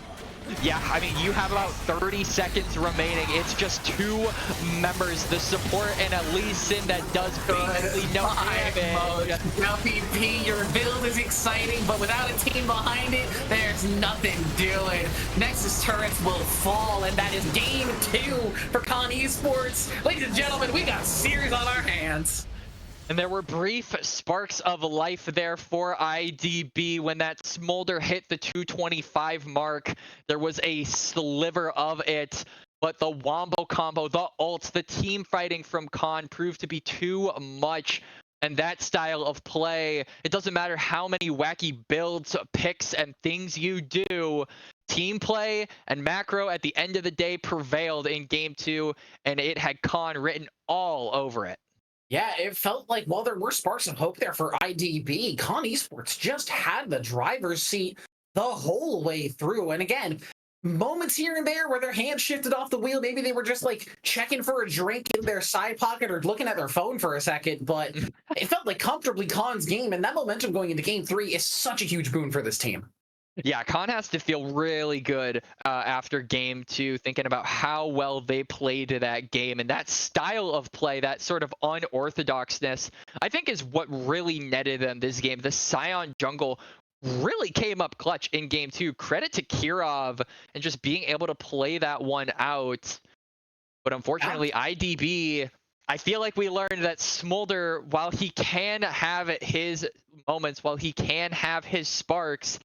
Speaker 6: Yeah, I mean, you have about 30 seconds remaining. It's just 2 members, the support and a Lee Sin that does basically no damage.
Speaker 1: Now, PP, your build is exciting, but without a team behind it, there's nothing doing. Nexus turrets will fall, and that is game 2 for Con Esports. Ladies and gentlemen, we got a series on our hands.
Speaker 6: And there were brief sparks of life there for IDB when that Smolder hit the 225 mark. There was a sliver of it, but the wombo combo, the ults, the team fighting from Khan proved to be too much And that style of play, it doesn't matter how many wacky builds, picks, and things you do, team play and macro at the end of the day prevailed in game 2, and it had Khan written all over it.
Speaker 1: Yeah, it felt like while there were sparks of hope there for IDB, Con Esports just had the driver's seat the whole way through. And again, moments here and there where their hands shifted off the wheel. Maybe they were just like checking for a drink in their side pocket or looking at their phone for a second, but it felt like comfortably Khan's game, and that momentum going into game 3 is such a huge boon for this team.
Speaker 6: Yeah, Khan has to feel really good after game 2, thinking about how well they played that game. And that style of play, that sort of unorthodoxness, I think is what really netted them this game. The Scion jungle really came up clutch in game 2. Credit to Kirov and just being able to play that one out. But unfortunately, IDB, I feel like we learned that Smolder, while he can have his moments, while he can have his sparks,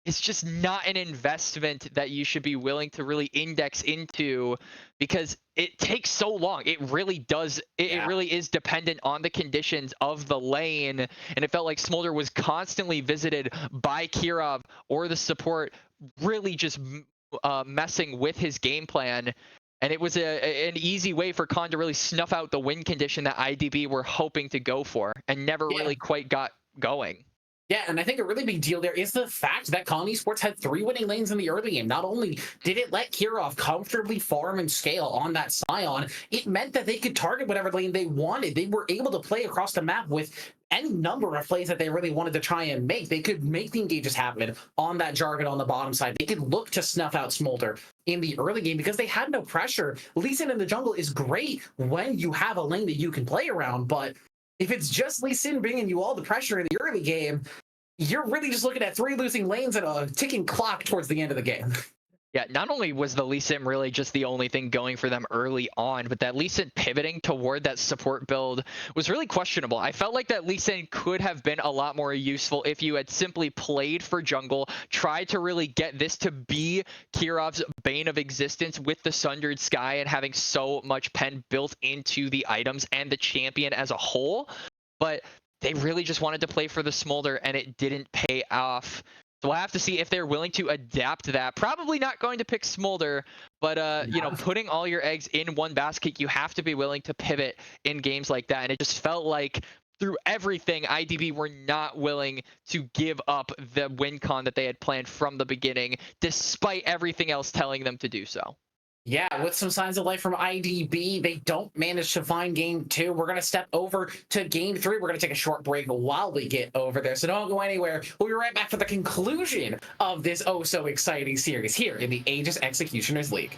Speaker 6: it's just not an investment that you should be willing to really index into, because it takes so long. It really does. It really is dependent on the conditions of the lane. And it felt like Smolder was constantly visited by Kirov or the support, really just messing with his game plan. And it was an easy way for Khan to really snuff out the win condition that IDB were hoping to go for and never really quite got going.
Speaker 1: Yeah, and I think a really big deal there is the fact that Con Esports had 3 winning lanes in the early game. Not only did it let Kirov comfortably farm and scale on that Scion, it meant that they could target whatever lane they wanted. They were able to play across the map with any number of plays that they really wanted to try and make. They could make the engages happen on that Jargon on the bottom side. They could look to snuff out Smolder in the early game because they had no pressure. Lee Sin in the jungle is great when you have a lane that you can play around, but if it's just Lee Sin bringing you all the pressure in the early game, you're really just looking at 3 losing lanes and a ticking clock towards the end of the game.
Speaker 6: Yeah, not only was the Lee Sin really just the only thing going for them early on, but that Lee Sin pivoting toward that support build was really questionable. I felt like that Lee Sin could have been a lot more useful if you had simply played for jungle, tried to really get this to be Kirov's bane of existence with the Sundered Sky and having so much pen built into the items and the champion as a whole. But they really just wanted to play for the Smolder, and it didn't pay off. So we'll have to see if they're willing to adapt that. Probably not going to pick Smolder, but you know, putting all your eggs in one basket, you have to be willing to pivot in games like that. And it just felt like through everything, IDB were not willing to give up the win con that they had planned from the beginning, despite everything else telling them to do so.
Speaker 1: Yeah, with some signs of life from IDB, they don't manage to find game 2. We're going to step over to game 3. We're going to take a short break while we get over there, so don't go anywhere. We'll be right back for the conclusion of this oh-so-exciting series here in the Aegis Executioners League.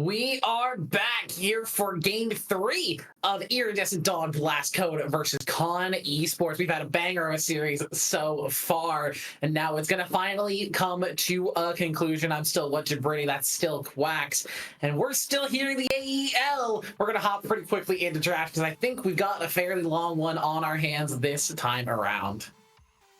Speaker 1: We are back here for game 3 of Iridescent Dawn Blastcone versus Con Esports. We've had a banger of a series so far, and now it's going to finally come to a conclusion. I'm still watching Brady, that's still Quacks, and we're still here in the AEL. We're going to hop pretty quickly into draft because I think we've got a fairly long one on our hands this time around.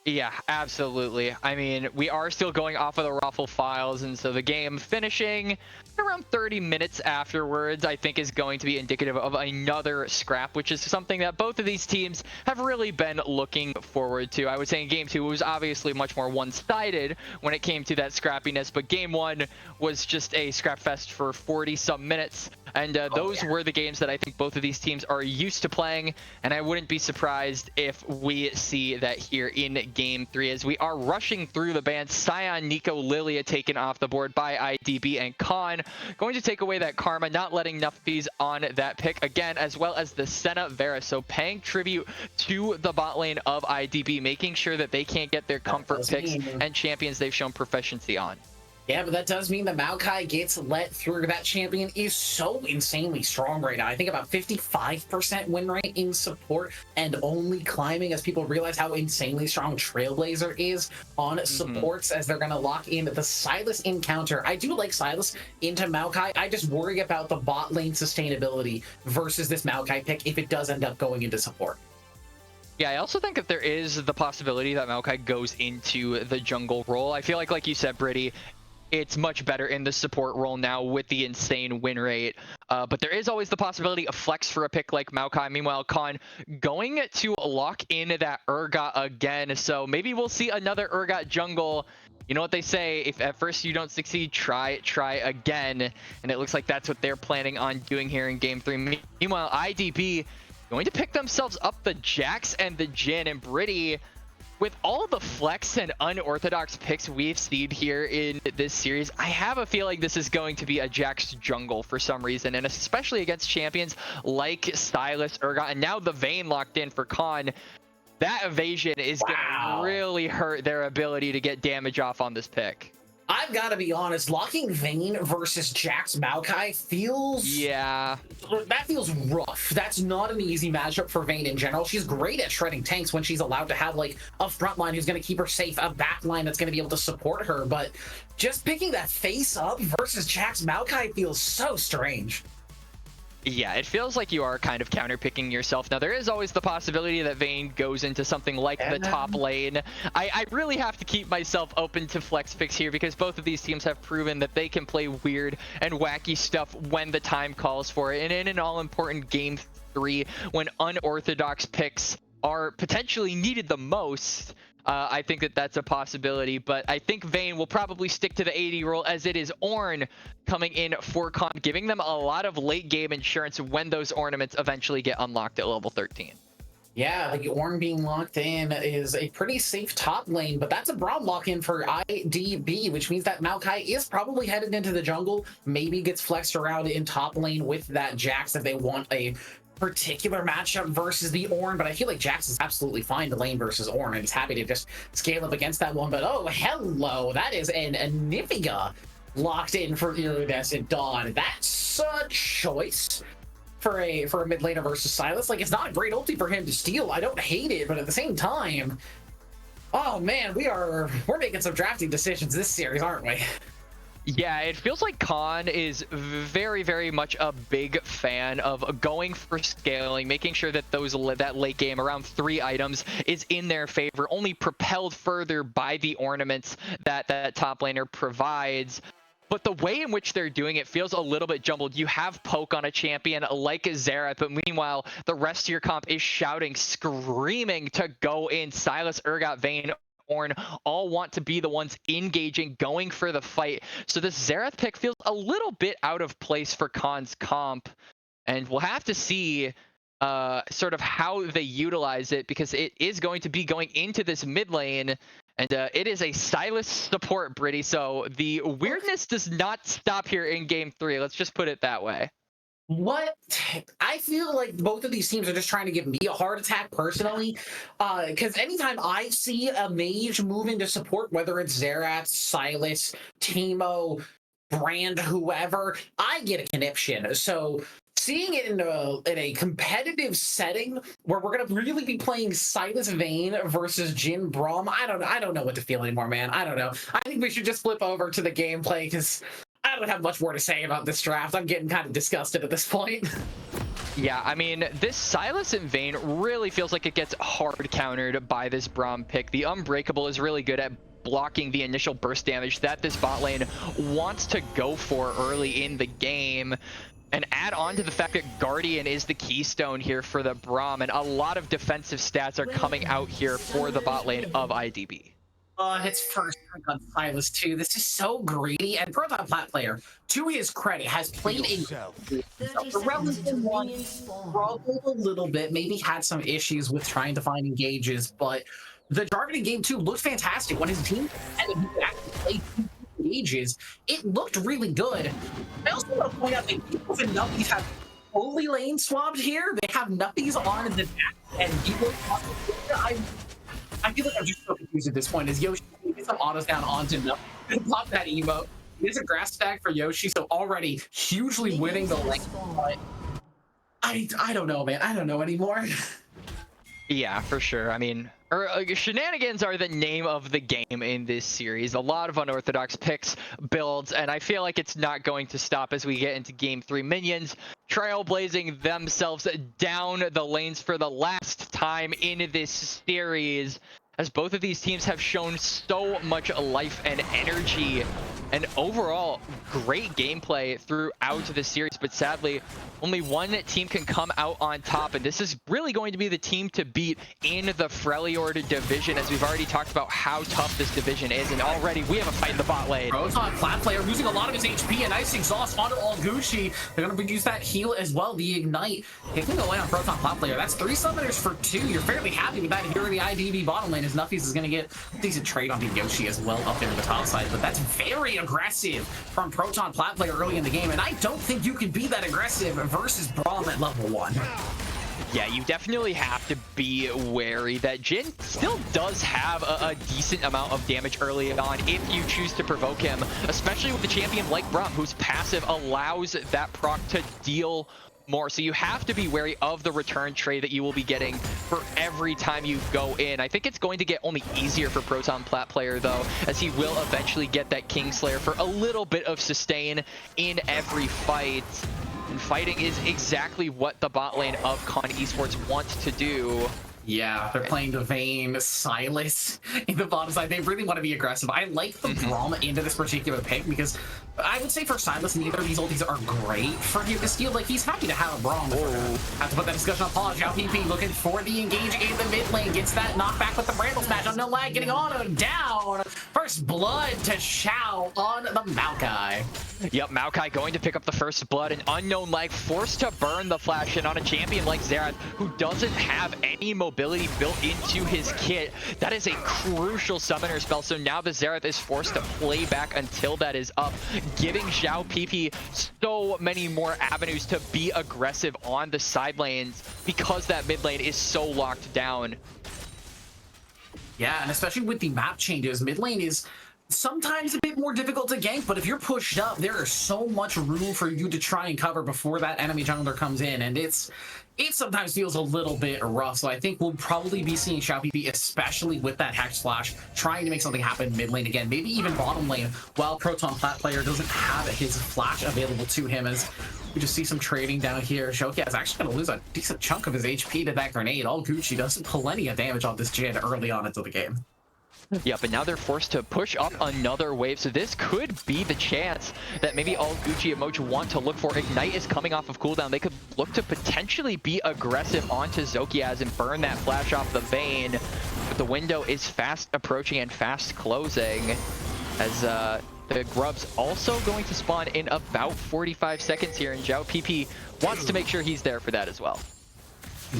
Speaker 6: Yeah, absolutely. I mean, we are still going off of the Raffle files, and so the game finishing around 30 minutes afterwards, I think, is going to be indicative of another scrap, which is something that both of these teams have really been looking forward to. I would say in game 2, it was obviously much more one-sided when it came to that scrappiness, but game 1 was just a scrap fest for 40-some minutes, and those were the games that I think both of these teams are used to playing, and I wouldn't be surprised if we see that here in game 3 as we are rushing through the bans. Sion, Nico, Lilia taken off the board by IDB, and Khan going to take away that Karma, not letting Nuffies on that pick again, as well as the Senna Vera. So paying tribute to the bot lane of IDB, making sure that they can't get their comfort picks and champions they've shown proficiency on.
Speaker 1: Yeah, but that does mean that Maokai gets let through. That champion is so insanely strong right now. I think about 55% win rate in support and only climbing as people realize how insanely strong Trailblazer is on supports as they're going to lock in the Sylas encounter. I do like Sylas into Maokai. I just worry about the bot lane sustainability versus this Maokai pick if it does end up going into support.
Speaker 6: Yeah, I also think that there is the possibility that Maokai goes into the jungle role. I feel like you said, Brittany, it's much better in the support role now with the insane win rate. But there is always the possibility of flex for a pick like Maokai. Meanwhile, Khan going to lock in that Urgot again. So maybe we'll see another Urgot jungle. You know what they say, if at first you don't succeed, try again. And it looks like that's what they're planning on doing here in game 3. Meanwhile, IDB going to pick themselves up the Jax and the Jhin, and Brittany, with all the flex and unorthodox picks we've seen here in this series, I have a feeling this is going to be a Jax jungle for some reason, and especially against champions like Sylas, Urgot, and now the Vayne locked in for Khan. That evasion is going to really hurt their ability to get damage off on this pick.
Speaker 1: I've got to be honest, locking Vayne versus Jax Maokai feels...
Speaker 6: Yeah.
Speaker 1: That feels rough. That's not an easy matchup for Vayne in general. She's great at shredding tanks when she's allowed to have, like, a front line who's going to keep her safe, a back line that's going to be able to support her, but just picking that face up versus Jax Maokai feels so strange.
Speaker 6: Yeah, it feels like you are kind of counterpicking yourself. Now, there is always the possibility that Vayne goes into something like the top lane. I really have to keep myself open to flex picks here because both of these teams have proven that they can play weird and wacky stuff when the time calls for it. And in an all-important game 3, when unorthodox picks are potentially needed the most, I think that that's a possibility, but I think Vayne will probably stick to the AD role as it is Ornn coming in for Khan, giving them a lot of late game insurance when those ornaments eventually get unlocked at level 13.
Speaker 1: Yeah, the Ornn being locked in is a pretty safe top lane, but that's a broad lock-in for IDB, which means that Maokai is probably headed into the jungle, maybe gets flexed around in top lane with that Jax if they want a particular matchup versus the Ornn, but I feel like Jax is absolutely fine to lane versus Ornn and is happy to just scale up against that one. But oh, hello, that is an Anivia locked in for Iridescent Dawn. That's a choice for a mid laner versus Sylas. Like, it's not a great ulti for him to steal. I don't hate it, but at the same time, oh man, we're making some drafting decisions this series, aren't we?
Speaker 6: Yeah, it feels like Khan is very, very much a big fan of going for scaling, making sure that that late game around 3 items is in their favor, only propelled further by the ornaments that top laner provides. But the way in which they're doing it feels a little bit jumbled. You have poke on a champion like Xerath, but meanwhile, the rest of your comp is shouting, screaming to go in. Sylas, Urgot, Vayne, Ornn all want to be the ones engaging, going for the fight. So this Xerath pick feels a little bit out of place for Khan's comp, and we'll have to see sort of how they utilize it, because it is going to be going into this mid lane, and it is a Sylas support, Brittany. So the weirdness does not stop here in game 3. Let's just put it that way.
Speaker 1: What? I feel like both of these teams are just trying to give me a heart attack personally, because anytime I see a mage move into support, whether it's Xerath, Sylas, Teemo, brand, whoever, I get a conniption. So seeing it in a competitive setting where we're gonna really be playing Silas Vayne versus Jin Brom, I don't know what to feel anymore, man. I don't know. I think we should just flip over to the gameplay because I don't have much more to say about this draft. I'm getting kind of disgusted at this point.
Speaker 6: Yeah, I mean, this Silas and Vayne really feels like it gets hard countered by this Braum pick. The Unbreakable is really good at blocking the initial burst damage that this bot lane wants to go for early in the game. And add on to the fact that Guardian is the keystone here for the Braum, and a lot of defensive stats are coming out here for the bot lane of IDB.
Speaker 1: His first pick on Silas too. This is so greedy, and Proton Plat player, to his credit, has played a relative one, struggled a little bit, maybe had some issues with trying to find engages, but the Jarvan game too looked fantastic when his team and he could actually play engages. It looked really good. I also want to point out that people and Nuppies have fully lane swapped here. They have Nuppies on the back and people. I feel like I'm just so confused at this point. As Yoshi gets some autos down onto Nuppy and pop that emote. There's a grass stack for Yoshi, so already hugely winning the lane. But I don't know, man. I don't know anymore.
Speaker 6: Yeah, for sure. I mean, shenanigans are the name of the game in this series. A lot of unorthodox picks, builds, and I feel like it's not going to stop as we get into Game 3. Minions trailblazing themselves down the lanes for the last time in this series, as both of these teams have shown so much life and energy and overall great gameplay throughout the series, but sadly only one team can come out on top, and this is really going to be the team to beat in the Freljord division, as we've already talked about how tough this division is, and already we have a fight in the bot lane.
Speaker 1: Proton Plat player losing a lot of his HP, a nice exhaust onto all Gucci. They're going to use that heal as well, the ignite. Taking away on Proton Plat player, that's 3 summoners for 2. You're fairly happy with that here in the IDB bottom lane, as Nuffies is going to get a decent trade onto Yoshi as well up there in the top side, but that's very aggressive from Proton Plat player early in the game, and I don't think you can be that aggressive versus Braum at level 1.
Speaker 6: Yeah, you definitely have to be wary that Jin still does have a decent amount of damage early on if you choose to provoke him, especially with a champion like Braum, whose passive allows that proc to deal more. So you have to be wary of the return trade that you will be getting for every time you go in. I think it's going to get only easier for Proton Plat player though, as he will eventually get that Kingslayer for a little bit of sustain in every fight. And fighting is exactly what the bot lane of Con Esports wants to do.
Speaker 1: Yeah, they're playing the Vayne Silas in the bottom side. They really want to be aggressive. I like the Braum into this particular pick because I would say for Silas, neither of these ultis are great for him to steal. Like, he's happy to have a Braum. Have to put that discussion on pause. Now PP looking for the engage in the mid lane. Gets that knockback with the Bramble Smash on no lag. Getting autoed down. First blood to Xiao on the Maokai.
Speaker 6: Yep, Maokai going to pick up the first blood. An unknown lag forced to burn the flash in on a champion like Xerath, who doesn't have any mobility built into his kit. That is a crucial summoner spell, so now the Xerath is forced to play back until that is up, giving Xiao PP so many more avenues to be aggressive on the side lanes because that mid lane is so locked down.
Speaker 1: Yeah, and especially with the map changes, mid lane is sometimes a bit more difficult to gank, but if you're pushed up, there is so much room for you to try and cover before that enemy jungler comes in, and it sometimes feels a little bit rough. So I think we'll probably be seeing Xiao PP, especially with that Hex Flash, trying to make something happen mid lane again, maybe even bottom lane, while Proton Plat player doesn't have his flash available to him, as we just see some trading down here. Shokia is actually going to lose a decent chunk of his HP to that grenade. All Gucci does plenty of damage on this Jin early on into the game.
Speaker 6: Yep, and now they're forced to push up another wave, so this could be the chance that maybe all Gucci and Mochi want to look for. Ignite is coming off of cooldown. They could look to potentially be aggressive onto Zokiaz and burn that flash off the Vayne, but the window is fast approaching and fast closing, as the Grub's also going to spawn in about 45 seconds here, and Xiao PP wants to make sure he's there for that as well.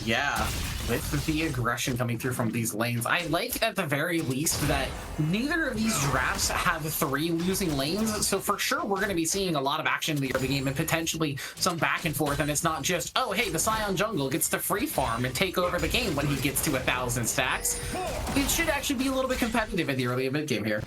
Speaker 1: Yeah, with the aggression coming through from these lanes, I like at the very least that neither of these drafts have 3 losing lanes, so for sure we're going to be seeing a lot of action in the early game and potentially some back and forth, and it's not just, oh hey, the Scion jungle gets to free farm and take over the game when he gets to 1,000 stacks. It should actually be a little bit competitive in the early and mid game here.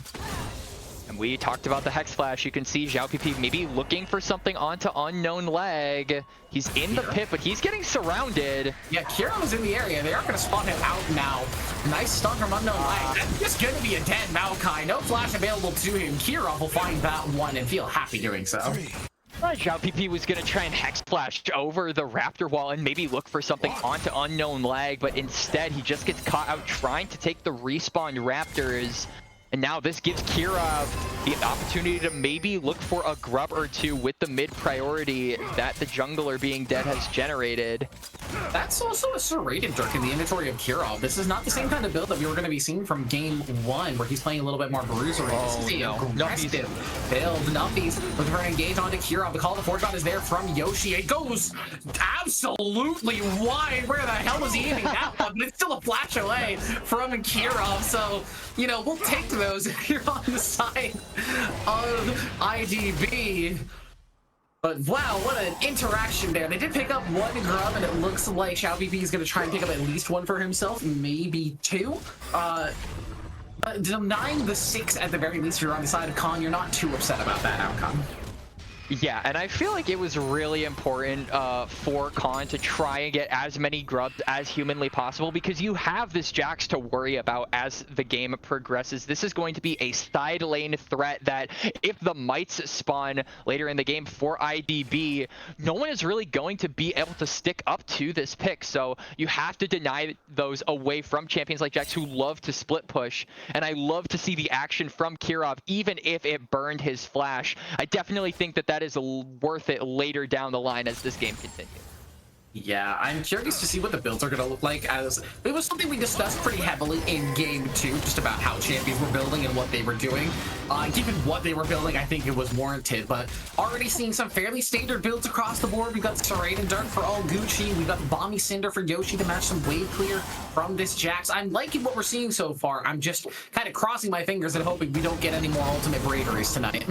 Speaker 6: And we talked about the Hex Flash. You can see Zhao PP maybe looking for something onto Unknown Leg. He's in the pit, but he's getting surrounded.
Speaker 1: Yeah, Kira was in the area. They are going to spawn him out now. Nice stun from Unknown Leg. That's just going to be a dead Maokai. No flash available to him. Kira will find that one and feel happy doing so.
Speaker 6: Zhao PP was going to try and Hex Flash over the Raptor wall and maybe look for something onto Unknown Leg, but instead he just gets caught out trying to take the respawn Raptors. And now this gives Kirov the opportunity to maybe look for a grub or two with the mid priority that the jungler being dead has generated.
Speaker 1: That's also a serrated Dirk in the inventory of Kirov. This is not the same kind of build that we were going to be seeing from game 1, where he's playing a little bit more bruiser. This is a aggressive build. Nuffies looking for an engage onto Kirov. The call to Forge God is there from Yoshi. It goes absolutely wide. Where the hell was he aiming that one? But it's still a flash away from Kirov. So, you know, we'll take those here on the side of IDB. But wow, what an interaction there. They did pick up one grub, and it looks like Xiao VP is going to try and pick up at least one for himself, maybe two. Denying the 6 at the very least, if you're on the side of Khan, you're not too upset about that outcome.
Speaker 6: Yeah, and I feel like it was really important for Khan to try and get as many grubs as humanly possible, because you have this Jax to worry about as the game progresses. This is going to be a side lane threat that if the mites spawn later in the game for IDB, no one is really going to be able to stick up to this pick. So you have to deny those away from champions like Jax, who love to split push. And I love to see the action from Kirov, even if it burned his flash. I definitely think that is worth it later down the line as this game continues.
Speaker 1: Yeah, I'm curious to see what the builds are going to look like, as it was something we discussed pretty heavily in game 2, just about how champions were building and what they were doing. Given what they were building, I think it was warranted, but already seeing some fairly standard builds across the board. We've got Serrated Dark for all Gucci. We've got Bomby Cinder for Yoshi to match some wave clear from this Jax. I'm liking what we're seeing so far. I'm just kind of crossing my fingers and hoping we don't get any more ultimate braveries tonight.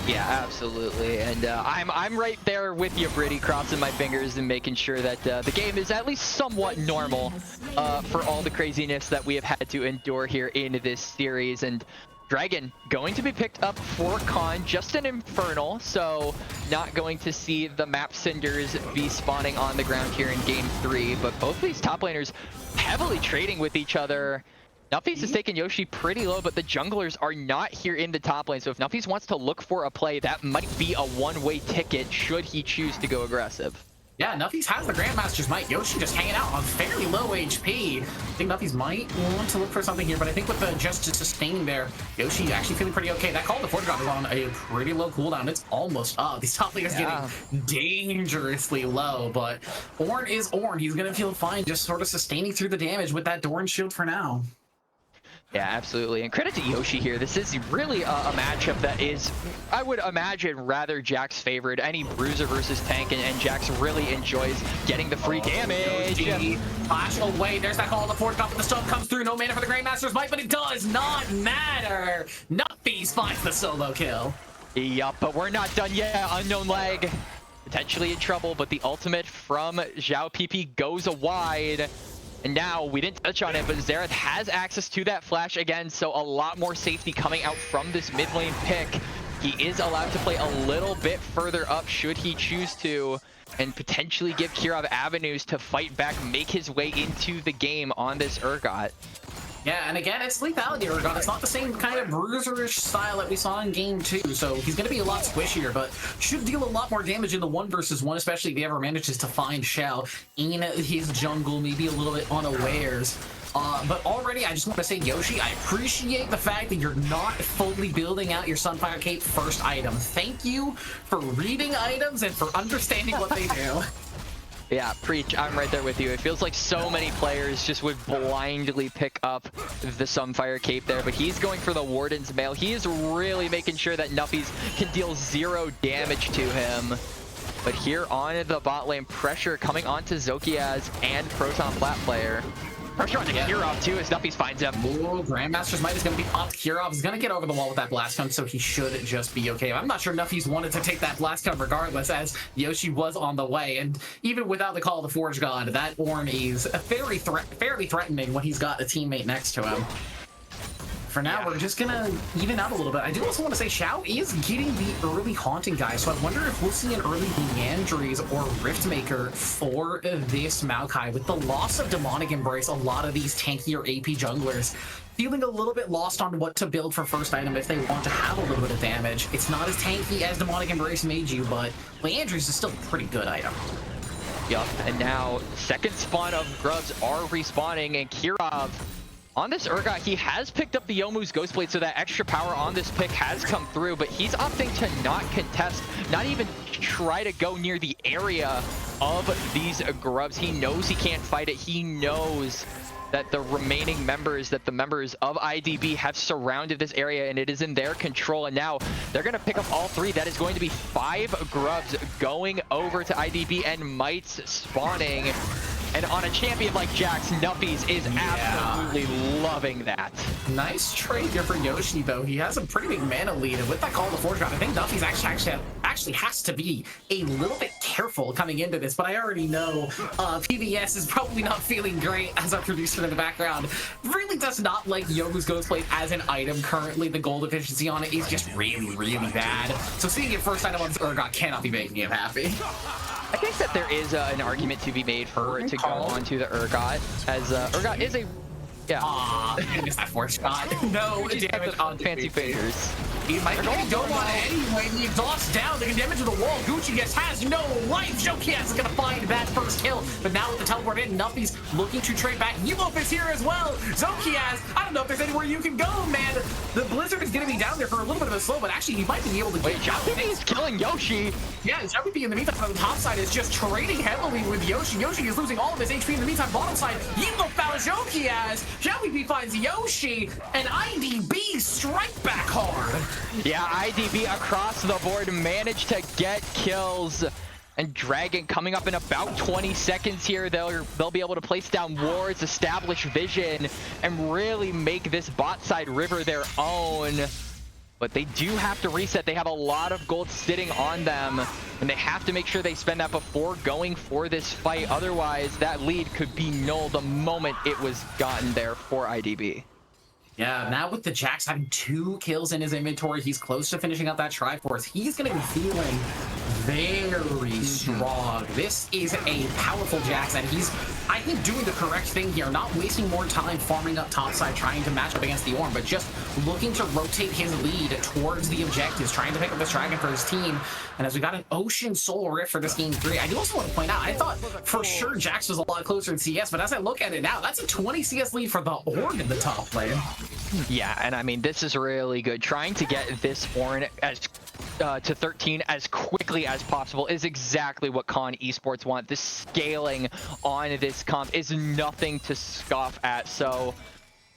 Speaker 6: Yeah, absolutely, and I'm right there with you, Britty, crossing my fingers and making sure that the game is at least somewhat normal for all the craziness that we have had to endure here in this series. And Dragon going to be picked up for Khan, just an Infernal, so not going to see the map Cinders be spawning on the ground here in game 3, but both these top laners heavily trading with each other. Nuffies has taken Yoshi pretty low, but the junglers are not here in the top lane. So if Nuffies wants to look for a play, that might be a one-way ticket should he choose to go aggressive.
Speaker 1: Yeah, Nuffies has the Grandmaster's Might. Yoshi just hanging out on fairly low HP. I think Nuffies might want to look for something here, but I think with the just sustaining there, Yoshi actually feeling pretty okay. That call to Forge God is on a pretty low cooldown. It's almost up. These top laners getting dangerously low, but Ornn is Ornn. He's going to feel fine just sort of sustaining through the damage with that Doran shield for now.
Speaker 6: Yeah, absolutely. And credit to Yoshi here. This is really a matchup that is, I would imagine, rather Jax favored. Any bruiser versus tank, and Jax really enjoys getting the free damage.
Speaker 1: Yoshi, flash away. There's that call on the Forge God, but the stun comes through. No mana for the Grandmaster's Might, but it does not matter. Nuffies finds the solo kill.
Speaker 6: Yup, but we're not done yet. Unknown Leg potentially in trouble, but the ultimate from Zhao PP goes wide. And now, we didn't touch on it, but Xerath has access to that flash again, so a lot more safety coming out from this mid lane pick. He is allowed to play a little bit further up should he choose to, and potentially give Kirov avenues to fight back, make his way into the game on this Urgot.
Speaker 1: Yeah, and again, it's lethality Urgot. It's not the same kind of bruiserish style that we saw in game 2, so he's going to be a lot squishier, but should deal a lot more damage in the 1v1, especially if he ever manages to find Xiao in his jungle, maybe a little bit unawares. But already, I just want to say, Yoshi, I appreciate the fact that you're not fully building out your Sunfire Cape first item. Thank you for reading items and for understanding what they do.
Speaker 6: Yeah, preach. I'm right there with you. It feels like so many players just would blindly pick up the Sunfire Cape there, but he's going for the Warden's Mail. He is really making sure that Nuffies can deal 0 damage to him. But here on the bot lane, pressure coming onto Zokiaz and Proton Flat Player. Pressure onto Kirov too as Nuffies finds him.
Speaker 1: Ooh, Grandmaster's Might is going to be popped. Kirov is going to get over the wall with that Blastcone, so he should just be okay. I'm not sure Nuffies wanted to take that Blastcone regardless, as Yoshi was on the way. And even without the call of the Forge God, that Ornn is fairly threatening when he's got a teammate next to him. for now, we're just gonna even out a little bit. I do also want to say Xiao is getting the early Haunting guy, so I wonder if we'll see an early Leandries or Riftmaker for this Maokai. With the loss of Demonic Embrace, a lot of these tankier AP junglers feeling a little bit lost on what to build for first item if they want to have a little bit of damage. It's not as tanky as Demonic Embrace made you, but Leandries is still a pretty good item.
Speaker 6: Yup, and now second spawn of Grubs are respawning, and Kirov on this Urgot, he has picked up the Youmuu's Ghostblade, so that extra power on this pick has come through, but he's opting to not contest, not even try to go near the area of these Grubs. He knows he can't fight it. He knows that the remaining members, that the members of IDB have surrounded this area, and it is in their control. And now they're going to pick up all three. That is going to be 5 Grubs going over to IDB, and Mites spawning. And on a champion like Jax, Nuffies is absolutely loving that.
Speaker 1: Nice trade here for Yoshi, though. He has a pretty big mana lead, and with that call to Forge God, I think Nuffies actually has to be a little bit careful coming into this, but I already know PBS is probably not feeling great as our producer in the background. Really does not like Youmuu's Ghostblade as an item currently. The gold efficiency on it is just really, really bad. So seeing it first item on this Urgot cannot be making him happy.
Speaker 6: I think that there is an argument to be made for it to go onto the Urgot, as Urgot is a... Yeah.
Speaker 1: I missed that Forge God. No damage on
Speaker 6: fancy fingers.
Speaker 1: He might be going on anyway. He exhausts down. The damage to the wall. Gucci gets has no life. Jokias is going to find that first kill. But now with the teleport in, Nuffies looking to trade back. Yulop is here as well. Zokias, I don't know if there's anywhere you can go, man. The Blizzard is going to be down there for a little bit of a slow, but actually he might be able to get out.
Speaker 6: He's killing Yoshi.
Speaker 1: Yeah, Jokipi in the meantime on the top side is just trading heavily with Yoshi. Yoshi is losing all of his HP in the meantime. Bottom side, Yulop found Jokias. Jokipi finds Yoshi, and IDB strike back hard.
Speaker 6: Yeah, IDB across the board managed to get kills. And Dragon coming up in about 20 seconds here. They'll be able to place down wards, establish vision, and really make this bot side river their own. But they do have to reset. They have a lot of gold sitting on them, and they have to make sure they spend that before going for this fight. Otherwise, that lead could be null the moment it was gotten there for IDB.
Speaker 1: Yeah, now with the Jax having 2 kills in his inventory, he's close to finishing out that Triforce. He's going to be feeling very strong. This is a powerful Jax, and he's, I think, doing the correct thing here, not wasting more time farming up topside, trying to match up against the Ornn, but just looking to rotate his lead towards the objectives, trying to pick up this Dragon for his team. And as we got an Ocean Soul Rift for this game 3, I do also want to point out, I thought for sure Jax was a lot closer in CS, but as I look at it now, that's a 20 CS lead for the Ornn in the top lane.
Speaker 6: Yeah, and I mean, this is really good. Trying to get this Ornn as to 13 as quickly as possible is exactly what Con Esports want. The scaling on this comp is nothing to scoff at. So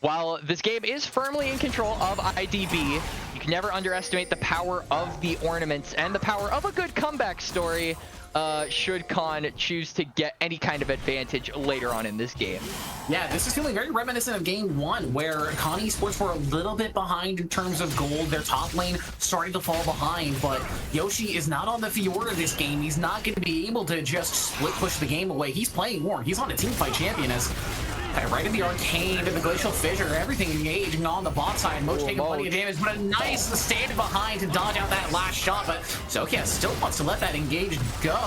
Speaker 6: while this game is firmly in control of IDB, you can never underestimate the power of the ornaments and the power of a good comeback story should Con choose to get any kind of advantage later on in this game.
Speaker 1: Yeah, this is feeling very reminiscent of game 1, where Con Esports were a little bit behind in terms of gold. Their top lane starting to fall behind, but Yoshi is not on the Fiora this game. He's not going to be able to just split push the game away. He's playing Ornn. He's on a team fight champion as right in the Arcane, and the Glacial Fissure, everything engaging on the bot side. Moch taking plenty of damage, but a nice stand behind to dodge out that last shot. But Zokia still wants to let that engage go.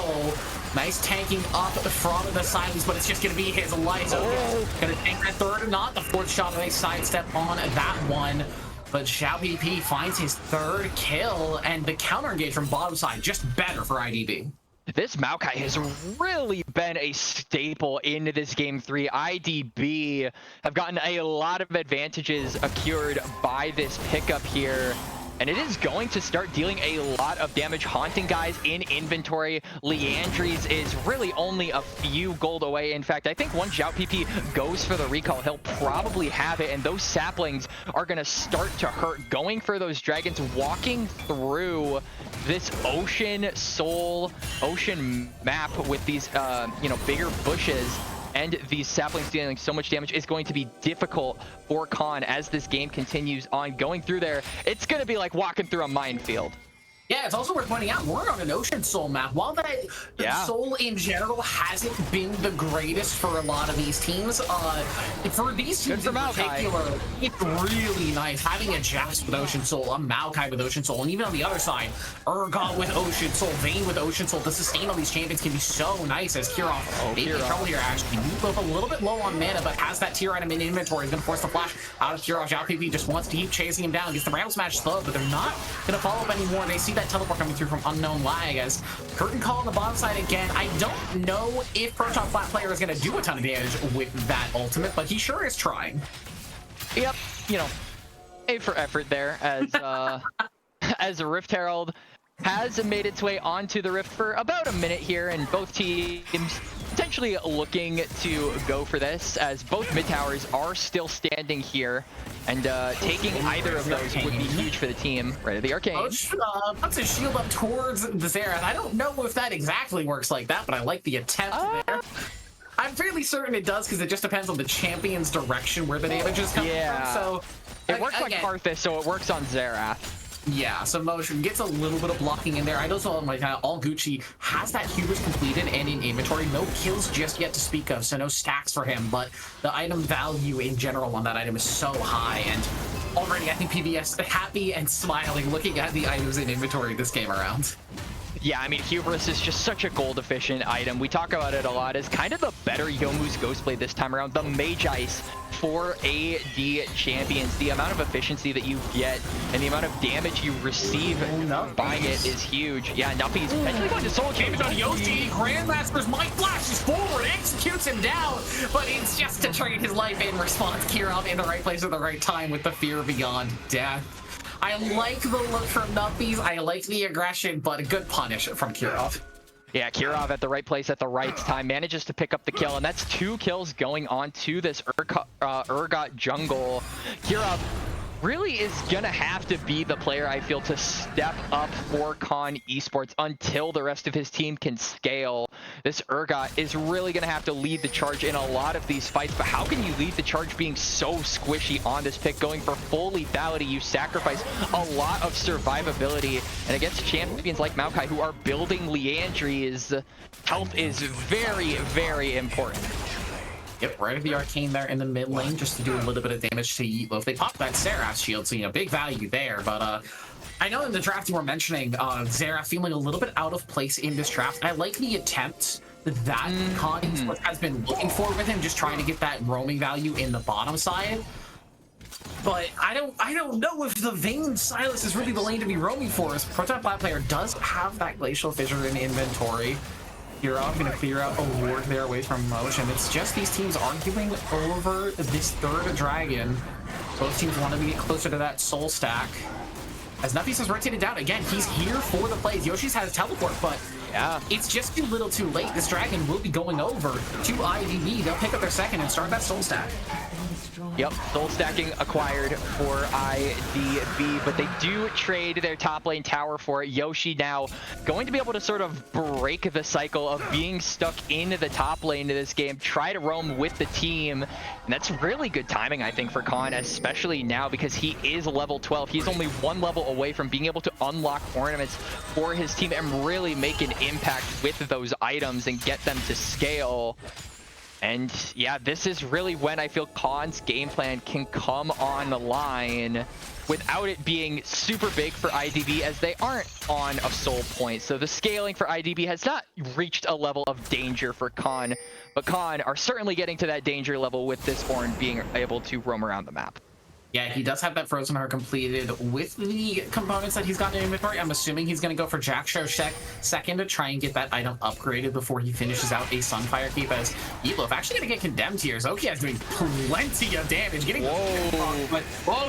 Speaker 1: Nice tanking up from the silence, but it's just going to be his life. Going to take that third or not. The 4th shot, a nice sidestep on that one. But Xiao PP finds his 3rd kill, and the counter engage from bottom side, just better for IDB.
Speaker 6: This Maokai has really been a staple in this game 3. IDB have gotten a lot of advantages accrued by this pickup here. And it is going to start dealing a lot of damage. Haunting guys in inventory. Leandries is really only a few gold away. In fact, I think once Xiao PP goes for the recall, he'll probably have it. And those saplings are going to start to hurt. Going for those dragons, walking through this ocean map with these, bigger bushes. And these saplings dealing so much damage is going to be difficult for Con as this game continues on. Going through there, it's going to be like walking through a minefield.
Speaker 1: Yeah, it's also worth pointing out we're on an Ocean Soul map. While that Soul in general hasn't been the greatest for a lot of these teams, for these teams in particular, it's really nice having a Jax with Ocean Soul, a Maokai with Ocean Soul, and even on the other side, Urgot with Ocean Soul, Vayne with Ocean Soul. The sustain on these champions can be so nice as Kirov maybe in trouble here actually. Both a little bit low on mana, but has that tier item in inventory. Is going to force the flash out of Kirov. Xiao PP just wants to keep chasing him down. Gets the Ram Smash slow, but they're not going to follow up anymore. They see that teleport coming through from Unknown Lag as Curtain Call on the bottom side again. I don't know if Proton Flat Player is going to do a ton of damage with that ultimate, but he sure is trying.
Speaker 6: Yep, you know, A for effort there as as a Rift Herald has made its way onto the Rift for about a minute here, and both teams potentially looking to go for this as both mid towers are still standing here, and taking either of those would be huge for the team. Right, the Arcane.
Speaker 1: Puts his shield up towards the Xerath. I don't know if that exactly works like that, but I like the attempt there. I'm fairly certain it does because it just depends on the champion's direction where the damage is coming from. So
Speaker 6: it works like Karthus, so it works on Xerath.
Speaker 1: Yeah, so Motion gets a little bit of blocking in there. I also like all Gucci has that hubris completed and in inventory. No kills just yet to speak of, so no stacks for him. But the item value in general on that item is so high, and already I think PBS happy and smiling looking at the items in inventory this game around.
Speaker 6: Yeah, I mean, Hubris is just such a gold-efficient item. We talk about it a lot as kind of the better Youmuu's Ghostblade this time around. The Mage Ice for AD champions, the amount of efficiency that you get and the amount of damage you receive buying it is huge. Yeah, Nuffy's potentially going to solo champions on
Speaker 1: Yoshi. Grandmaster's Might flashes forward, executes him down, but it's just to trade his life in response. Kirov in the right place at the right time with the fear beyond death. I like the look from Nuppies, I like the aggression, but a good punish from Kirov.
Speaker 6: Yeah, Kirov at the right place at the right time manages to pick up the kill, and that's 2 kills going on to this Urgot jungle. Kirov really is gonna have to be the player, I feel, to step up for Con Esports until the rest of his team can scale. This Urgot is really gonna have to lead the charge in a lot of these fights, but how can you lead the charge being so squishy on this pick? Going for full lethality, you sacrifice a lot of survivability, and against champions like Maokai who are building Liandry's, health is very, very important.
Speaker 1: Yep, right with the Arcane there in the mid lane just to do a little bit of damage to Yeetloaf. They popped that Xerath shield, so, you know, big value there. But I know in the draft you were mentioning Xerath feeling a little bit out of place in this draft. I like the attempt that Con Esports has been looking for with him, just trying to get that roaming value in the bottom side. But I don't know if the Vayne Silas is really the lane to be roaming for. As Proton Flat Player does have that Glacial Fissure in inventory. Kirov going to clear out a ward there away from Motion. It's just these teams arguing over this third dragon. Both teams want to get closer to that soul stack. As Nuppies has rotated down, again, he's here for the plays. Yoshi's has teleport, but it's just too little too late. This dragon will be going over to IDB. They'll pick up their second and start that soul stack.
Speaker 6: Yep, soul stacking acquired for IDB, but they do trade their top lane tower for it. Yoshi now going to be able to sort of break the cycle of being stuck in the top lane of this game, try to roam with the team, and that's really good timing, I think, for Con, especially now because he is level 12. He's only 1 level away from being able to unlock ornaments for his team and really make an impact with those items and get them to scale. And yeah, this is really when I feel Con's game plan can come online without it being super big for IDB, as they aren't on a soul point. So the scaling for IDB has not reached a level of danger for Con, but Con are certainly getting to that danger level with this Ornn being able to roam around the map.
Speaker 1: Yeah, he does have that Frozen Heart completed with the components that he's got in inventory. I'm assuming he's going to go for Jackshow second to try and get that item upgraded before he finishes out a Sunfire Keep, as Yeetloaf actually going to get condemned here. Zokia's doing plenty of damage, getting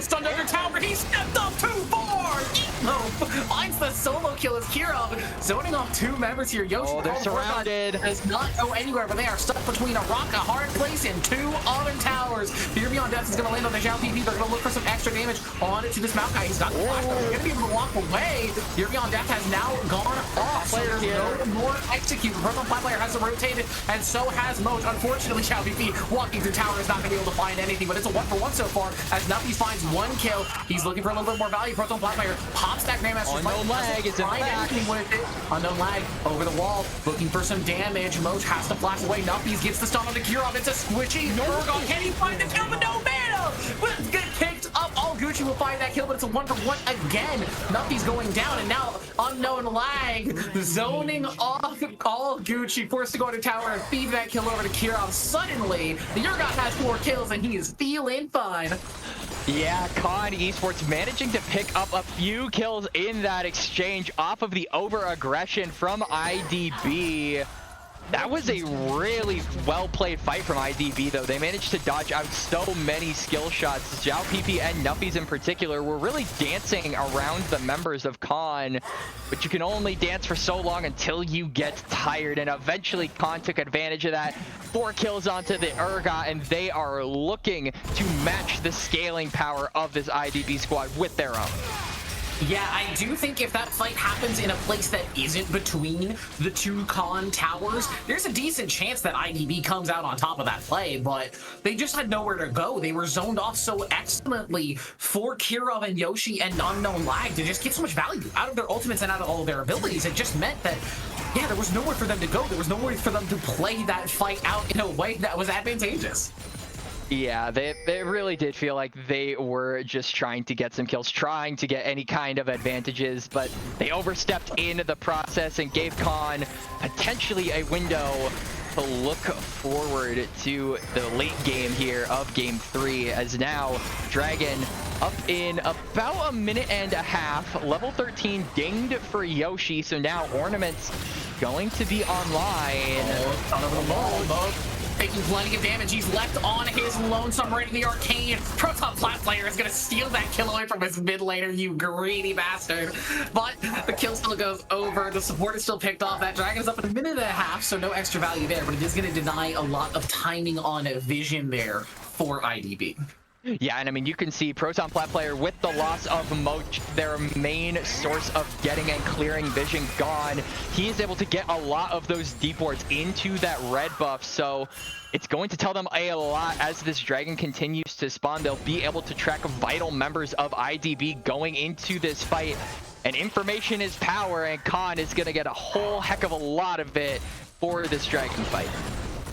Speaker 1: stunned under tower. He stepped up too far. Yeetloaf finds the solo kill as Kirov zoning off 2 members here. Yoshi,
Speaker 6: they're surrounded.
Speaker 1: Does not go anywhere, but they are stuck between a rock, a hard place, and 2 other towers. Fear Beyond Death is going to land on the Xiao PP. They're going to look for some extra damage on it to this Maokai. He's got the flash, but he's going to be able to walk away. Fear Beyond Death has now gone off. So there's no more execute. Proton Flat Player has rotated, and so has Moj. Unfortunately, Xiao PP walking through tower is not going to be able to find anything, but it's a 1-for-1 so far, as Nuppies finds 1 kill. He's looking for a little bit more value. Proton Flat Player Player pops that Grandmaster's
Speaker 6: Unknown Lag is in back.
Speaker 1: with it. Unknown Lag over the wall, looking for some damage. Moch has to flash away. Nuppies gets the stun on the Kirov. It's a squishy. Urgon, can he find the kill? But no mana! But it's get kicked up. All Gucci will find that kill, but it's a 1-for-1 again. Nuppies going down, and now Unknown Lag zoning off all Gucci, forced to go to tower and feed that kill over to Kirov. Suddenly, the Urgon has 4 kills, and he is feeling fine.
Speaker 6: Yeah, Con Esports managing to pick up a few kills in that exchange off of the over-aggression from IDB. That was a really well-played fight from IDB, though. They managed to dodge out so many skill shots. Zhao PP and Nuppies in particular were really dancing around the members of Con, but you can only dance for so long until you get tired, and eventually Con took advantage of that. 4 kills onto the Urgot, and they are looking to match the scaling power of this IDB squad with their own.
Speaker 1: Yeah, I do think if that fight happens in a place that isn't between the 2 Con towers, there's a decent chance that IDB comes out on top of that play, but they just had nowhere to go. They were zoned off so excellently for Kirov and Yoshi and Unknown Lag to just get so much value out of their ultimates and out of all of their abilities. It just meant that, yeah, there was nowhere for them to go. There was nowhere for them to play that fight out in a way that was advantageous.
Speaker 6: Yeah, they really did feel like they were just trying to get some kills, trying to get any kind of advantages, but they overstepped in the process and gave Con potentially a window to look forward to the late game here of game 3, as now Dragon up in about a minute and a half. Level 13 dinged for Yoshi, so now Ornaments going to be online.
Speaker 1: Taking plenty of damage. He's left on his lonesome right in the arcane. Proton Plat player is going to steal that kill away from his mid laner, you greedy bastard. But the kill still goes over. The support is still picked off. That Dragon is up in a minute and a half, so no extra value there, but it is going to deny a lot of timing on vision there for IDB.
Speaker 6: Yeah, and I mean, you can see Proton Plat player with the loss of Moch, their main source of getting and clearing vision gone. He is able to get a lot of those deep wards into that red buff, so it's going to tell them a lot as this Dragon continues to spawn. They'll be able to track vital members of IDB going into this fight, and information is power, and Con is going to get a whole heck of a lot of it for this Dragon fight.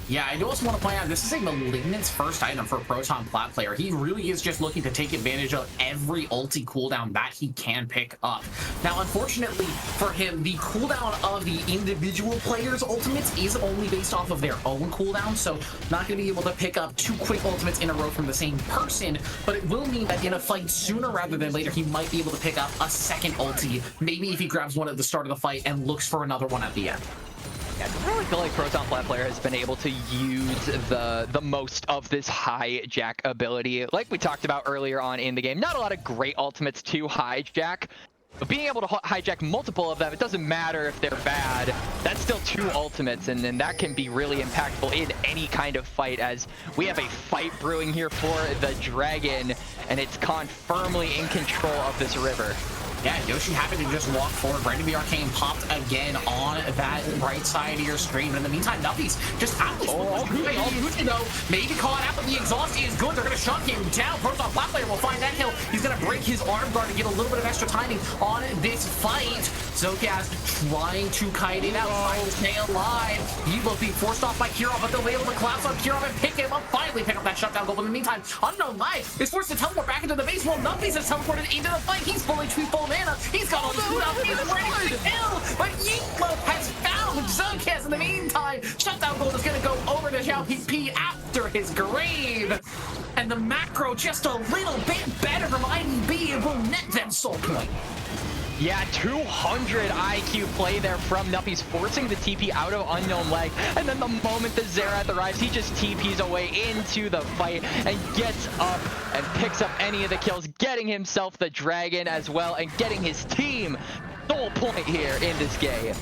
Speaker 1: Yeah, I do also want to point out, this is a Malignant's first item for Proton Plat player. He really is just looking to take advantage of every ulti cooldown that he can pick up. Now, unfortunately for him, the cooldown of the individual players' ultimates is only based off of their own cooldown, so not going to be able to pick up 2 quick ultimates in a row from the same person, but it will mean that in a fight sooner rather than later, he might be able to pick up a second ulti, maybe if he grabs one at the start of the fight and looks for another one at the end.
Speaker 6: I really feel like Proton Plat player has been able to use the most of this hijack ability. Like we talked about earlier on in the game, not a lot of great ultimates to hijack, but being able to hijack multiple of them, it doesn't matter if they're bad. That's still 2 ultimates, and then that can be really impactful in any kind of fight, as we have a fight brewing here for the Dragon, and it's Con firmly in control of this river.
Speaker 1: Yeah, Yoshi happened to just walk forward right into the arcane, popped again on that right side of your screen. But in the meantime, Nuppies just happily all Gucci though. Maybe caught out, but the exhaust is good. They're going to shut him down. Proton Plat player will find that kill. He's going to break his arm guard to get a little bit of extra timing on this fight. Zokias trying to kite it out, trying to stay alive. He will be forced off by Kirov, but they'll be able to collapse on Kirov and pick him up. Finally pick up that shutdown goal. But in the meantime, Unknown Lag is forced to teleport back into the base while Nuppies is teleported into the fight. He's fully full mana. He's got all the cooldown. He's ready to kill. But Yinglo has found Zokias in the meantime. Shutdown gold is going to go over to Zhao PP after his grave. And the macro just a little bit better from IDB and will net them soul point.
Speaker 6: Yeah, 200 IQ play there from Nuppies, forcing the TP out of Unknown Lag. And then the moment the Xerath arrives, he just TPs away into the fight and gets up and picks up any of the kills, getting himself the Dragon as well and getting his team soul point here in this game.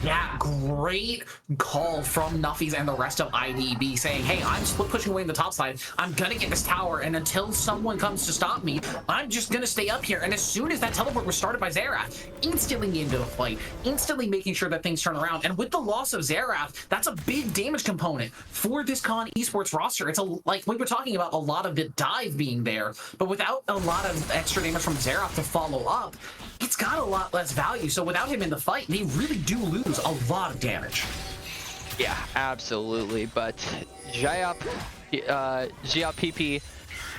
Speaker 1: Yeah, great call from Nuffies and the rest of IDB saying, hey, I'm split pushing away in the top side. I'm gonna get this tower, and until someone comes to stop me, I'm just gonna stay up here. And as soon as that teleport was started by Xerath, instantly into the fight, instantly making sure that things turn around. And with the loss of Xerath, that's a big damage component for this Con Esports roster. It's like we were talking about, a lot of the dive being there, but without a lot of extra damage from Xerath to follow up, it's got a lot less value. So without him in the fight, they really do lose a lot of damage.
Speaker 6: Yeah, absolutely. But Giap PP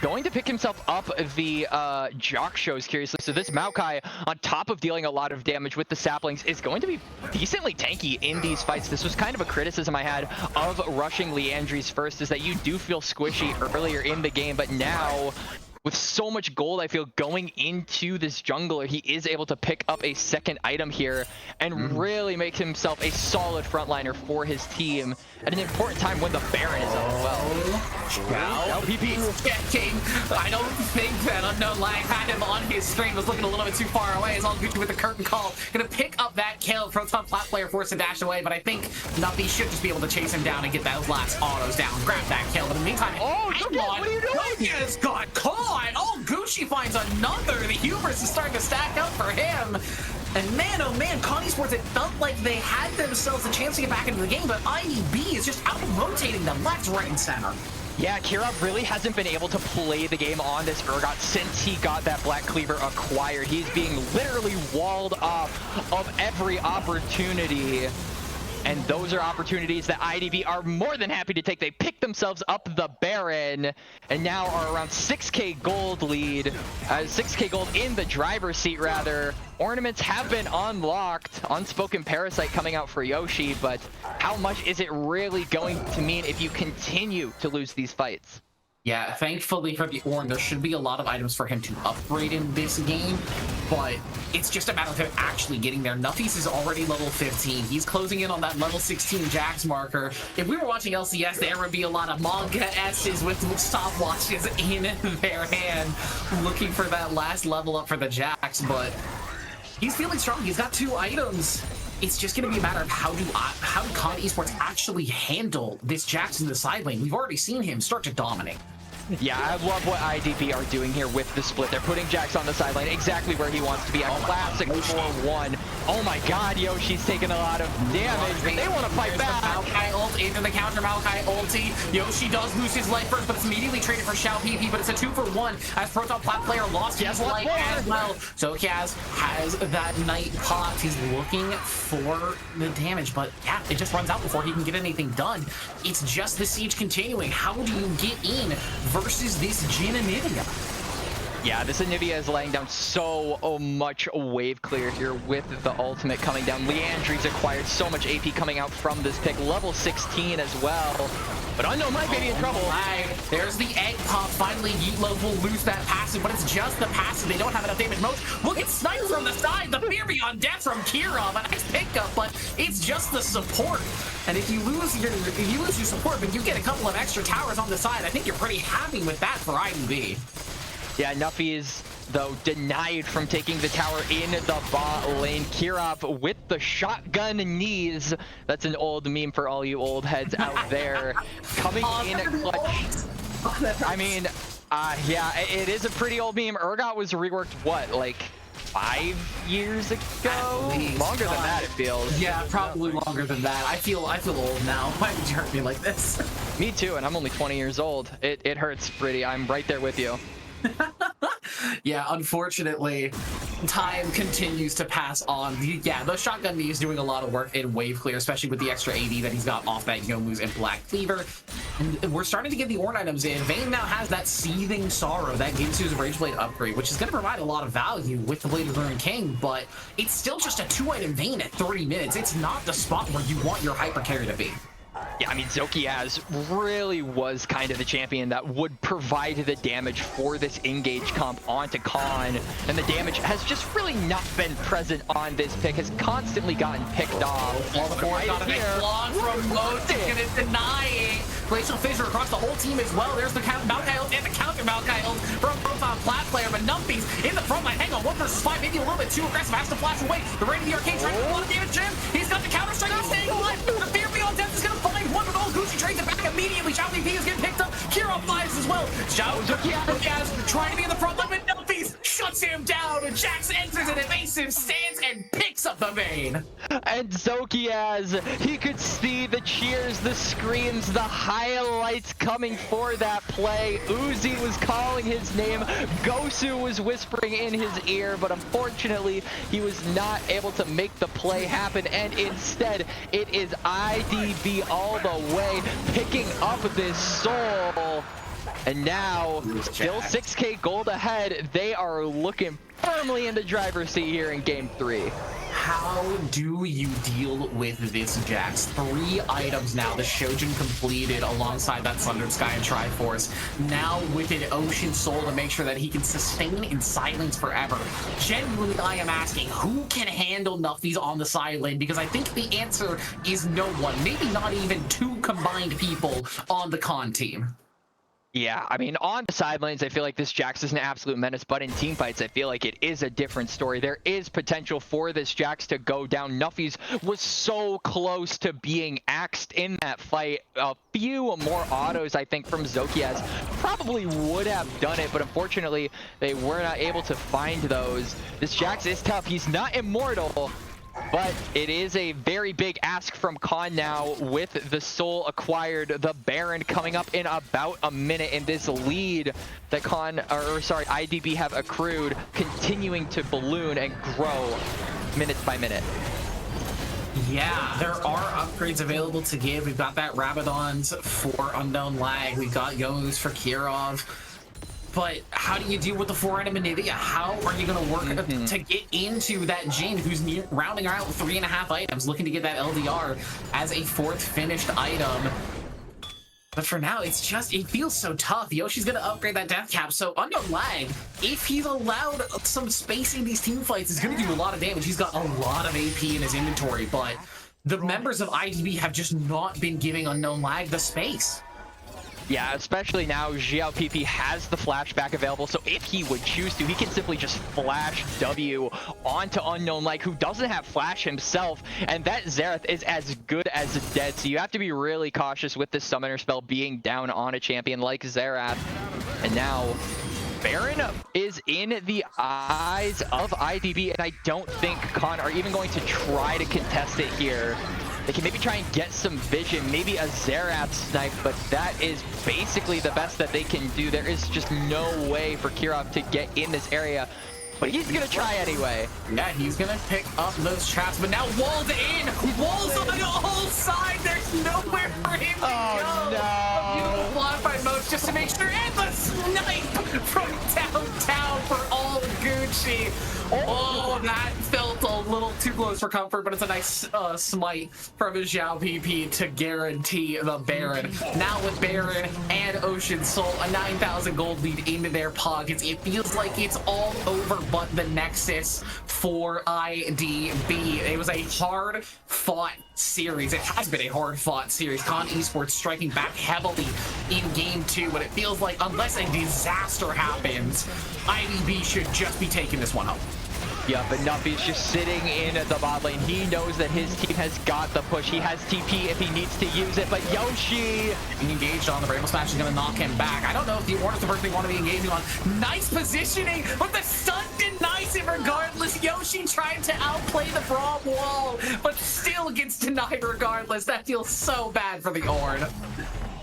Speaker 6: going to pick himself up the Jock shows curiously. So this Maokai, on top of dealing a lot of damage with the saplings, is going to be decently tanky in these fights. This was kind of a criticism I had of rushing Leandries first, is that you do feel squishy earlier in the game, but now with so much gold, I feel, going into this jungler, he is able to pick up a second item here and really make himself a solid frontliner for his team at an important time when the Baron is up as well.
Speaker 1: Now PP's checking. I don't think that Unknown Lag had him on his stream. Was looking a little bit too far away. It's all Gucci with the curtain call. Gonna pick up that kill. Proton flat player forced to dash away, but I think Nuffy should just be able to chase him down and get those last autos down. Grab that kill. But in the meantime,
Speaker 6: what are you doing?
Speaker 1: Aegis got caught. Oh, Gucci finds another. The hubris is starting to stack up for him. And man, oh man, Con Esports, it felt like they had themselves a chance to get back into the game, but IEB is just out-rotating them left, right, and center.
Speaker 6: Yeah, Kirov really hasn't been able to play the game on this Urgot since he got that Black Cleaver acquired. He's being literally walled off of every opportunity. And those are opportunities that IDB are more than happy to take. They pick themselves up the Baron and now are around 6k gold lead, 6k gold in the driver's seat rather. Ornaments have been unlocked. Unspoken Parasite coming out for Yoshi, but how much is it really going to mean if you continue to lose these fights?
Speaker 1: Yeah, thankfully for the Ornn, there should be a lot of items for him to upgrade in this game, but it's just a matter of him actually getting there. Nuffies is already level 15. He's closing in on that level 16 Jax marker. If we were watching LCS, there would be a lot of manga S's with stopwatches in their hand, looking for that last level up for the Jax, but he's feeling strong. He's got 2 items. It's just going to be a matter of how do Con Esports actually handle this Jax in the side lane. We've already seen him start to dominate.
Speaker 6: Yeah, I love what IDB are doing here with the split. They're putting Jax on the sideline exactly where he wants to be. A classic 4-1. Oh my god, Yoshi's taking a lot of damage. They want to fight back.
Speaker 1: Maokai ult into the counter. Maokai ulti. Yoshi does lose his life first, but it's immediately traded for Xiao PP, but it's a 2-for-1 as Proton Plat player lost his life as well. So Kaz has that Knight popped. He's looking for the damage, but yeah, it just runs out before he can get anything done. It's just the siege continuing. How do you get in versus this Jhin Anivia?
Speaker 6: Yeah, this Anivia is laying down so much wave clear here with the ultimate coming down. Leandries acquired so much AP coming out from this pick. Level 16 as well. But Unknown might be in trouble.
Speaker 1: There's the egg pop. Finally, Yeetlove will lose that passive, but it's just the passive. They don't have enough damage. Moch will get sniped from the side. The fear beyond death from Kirov. A nice pickup, but it's just the support. And if you lose your support, but you get a couple of extra towers on the side, I think you're pretty happy with that for IDB.
Speaker 6: Yeah, Nuffy is, though, denied from taking the tower in the bot lane. Kirov with the shotgun knees. That's an old meme for all you old heads out there. Coming in clutch. I mean, yeah, it is a pretty old meme. Urgot was reworked, what, like 5 years ago? Longer than that, it feels.
Speaker 1: Yeah, probably longer than that. I feel old now. Why would you hurt me like this?
Speaker 6: Me too, and I'm only 20 years old. It hurts pretty. I'm right there with you.
Speaker 1: Yeah, unfortunately, time continues to pass on. Yeah, the shotgun knee is doing a lot of work in wave clear, especially with the extra AD that he's got off that Youmuu's and Black Cleaver. And we're starting to get the Ornn items in. Vayne now has that Seething Sorrow, that Ginsu's Rageblade upgrade, which is going to provide a lot of value with the Blade of the Ruined King, but it's still just a 2-item Vayne at 30 minutes. It's not the spot where you want your hyper carry to be.
Speaker 6: Yeah, I mean, Zokiaz really was kind of the champion that would provide the damage for this engage comp onto Khan, and the damage has just really not been present on this pick, has constantly gotten picked off.
Speaker 1: All the board got a big block from Moch, gonna deny it. Glacial Fissure across the whole team as well. There's the Malkails and the counter Malkails from profile plat player, but Numpy's in the front line. Hang on, 1 versus 5, maybe a little bit too aggressive. Has to flash away. The Raid of the Arcade trying to do a lot of damage to him. He's got the counter strike. He's staying alive. The Fear Beyond Death is going to find one with all Gucci trades it back immediately. Xiao VP is getting picked up. Kirov flies as well. Xiao trying to be in the front line, but Numpy's shuts him down. And Jax enters an evasive stance and picks up the vein.
Speaker 6: And Zokiaz, he could see the cheers, the screams, the highlights coming for that play. Uzi was calling his name. Gosu was whispering in his ear, but unfortunately, he was not able to make the play happen. And instead, it is IDB all the way, picking up this soul. And now, still 6K gold ahead. They are looking firmly in the driver's seat here in Game 3.
Speaker 1: How do you deal with this, Jax? 3 items now. The Shojin completed alongside that Sundered Sky and Triforce. Now with an Ocean Soul to make sure that he can sustain in silence forever. Genuinely, I am asking, who can handle Nuffies on the side lane? Because I think the answer is no one. Maybe not even 2 combined people on the con team.
Speaker 6: Yeah, I mean, on the sidelines, I feel like this Jax is an absolute menace, but in team fights, I feel like it is a different story. There is potential for this Jax to go down. Nuffies was so close to being axed in that fight. A few more autos, I think, from Zokiaz probably would have done it, but unfortunately, they were not able to find those. This Jax is tough. He's not immortal, but it is a very big ask from Khan now with the soul acquired. The Baron coming up in about a minute, in this lead that IDB have accrued, continuing to balloon and grow minutes by minute.
Speaker 1: Yeah, there are upgrades available to give. We've got that Rabadons for Unknown Lag. We've got Yomus for Kirov. But how do you deal with the 4-item Anivia? How are you going to work to get into that Jin who's rounding out 3.5 items, looking to get that LDR as a 4th finished item? But for now, it feels so tough. Yoshi's going to upgrade that death cap, so Unknown Lag, if he's allowed some space in these team fights, is going to do a lot of damage. He's got a lot of AP in his inventory, but the members of IDB have just not been giving Unknown Lag the space.
Speaker 6: Yeah, especially now, Xiao PP has the flashback available, so if he would choose to, he can simply just flash W onto Unknown Lag, who doesn't have flash himself, and that Xerath is as good as dead, so you have to be really cautious with this summoner spell being down on a champion like Xerath. And now, Baron is in the eyes of IDB, and I don't think Khan are even going to try to contest it here. They can maybe try and get some vision, maybe a Xerath snipe, but that is basically the best that they can do. There is just no way for Kirov to get in this area, but he's gonna try anyway.
Speaker 1: Yeah, he's gonna pick up those traps, but now walled in! Walls on the whole side! There's nowhere for him to go!
Speaker 6: No!
Speaker 1: Beautiful modified modes just to make sure, and the snipe from downtown for all Gucci! Oh, that felt a little too close for comfort, but it's a nice smite from Xiao PP to guarantee the Baron. Now with Baron and Ocean Soul, a 9,000 gold lead into their pockets. It feels like it's all over but the Nexus for IDB. It was a hard-fought series. It has been a hard-fought series. Con Esports striking back heavily in Game 2, but it feels like unless a disaster happens, IDB should just be taking this one home.
Speaker 6: Yeah, but Nuffy's just sitting in the bot lane. He knows that his team has got the push. He has TP if he needs to use it, but Yoshi
Speaker 1: being engaged on the Bramble Smash is going to knock him back. I don't know if the Ornith the person they want to be engaging on. Nice positioning, but the stun denies it regardless. Yoshi trying to outplay the Braum wall, but still gets denied regardless. That feels so bad for the Ornn.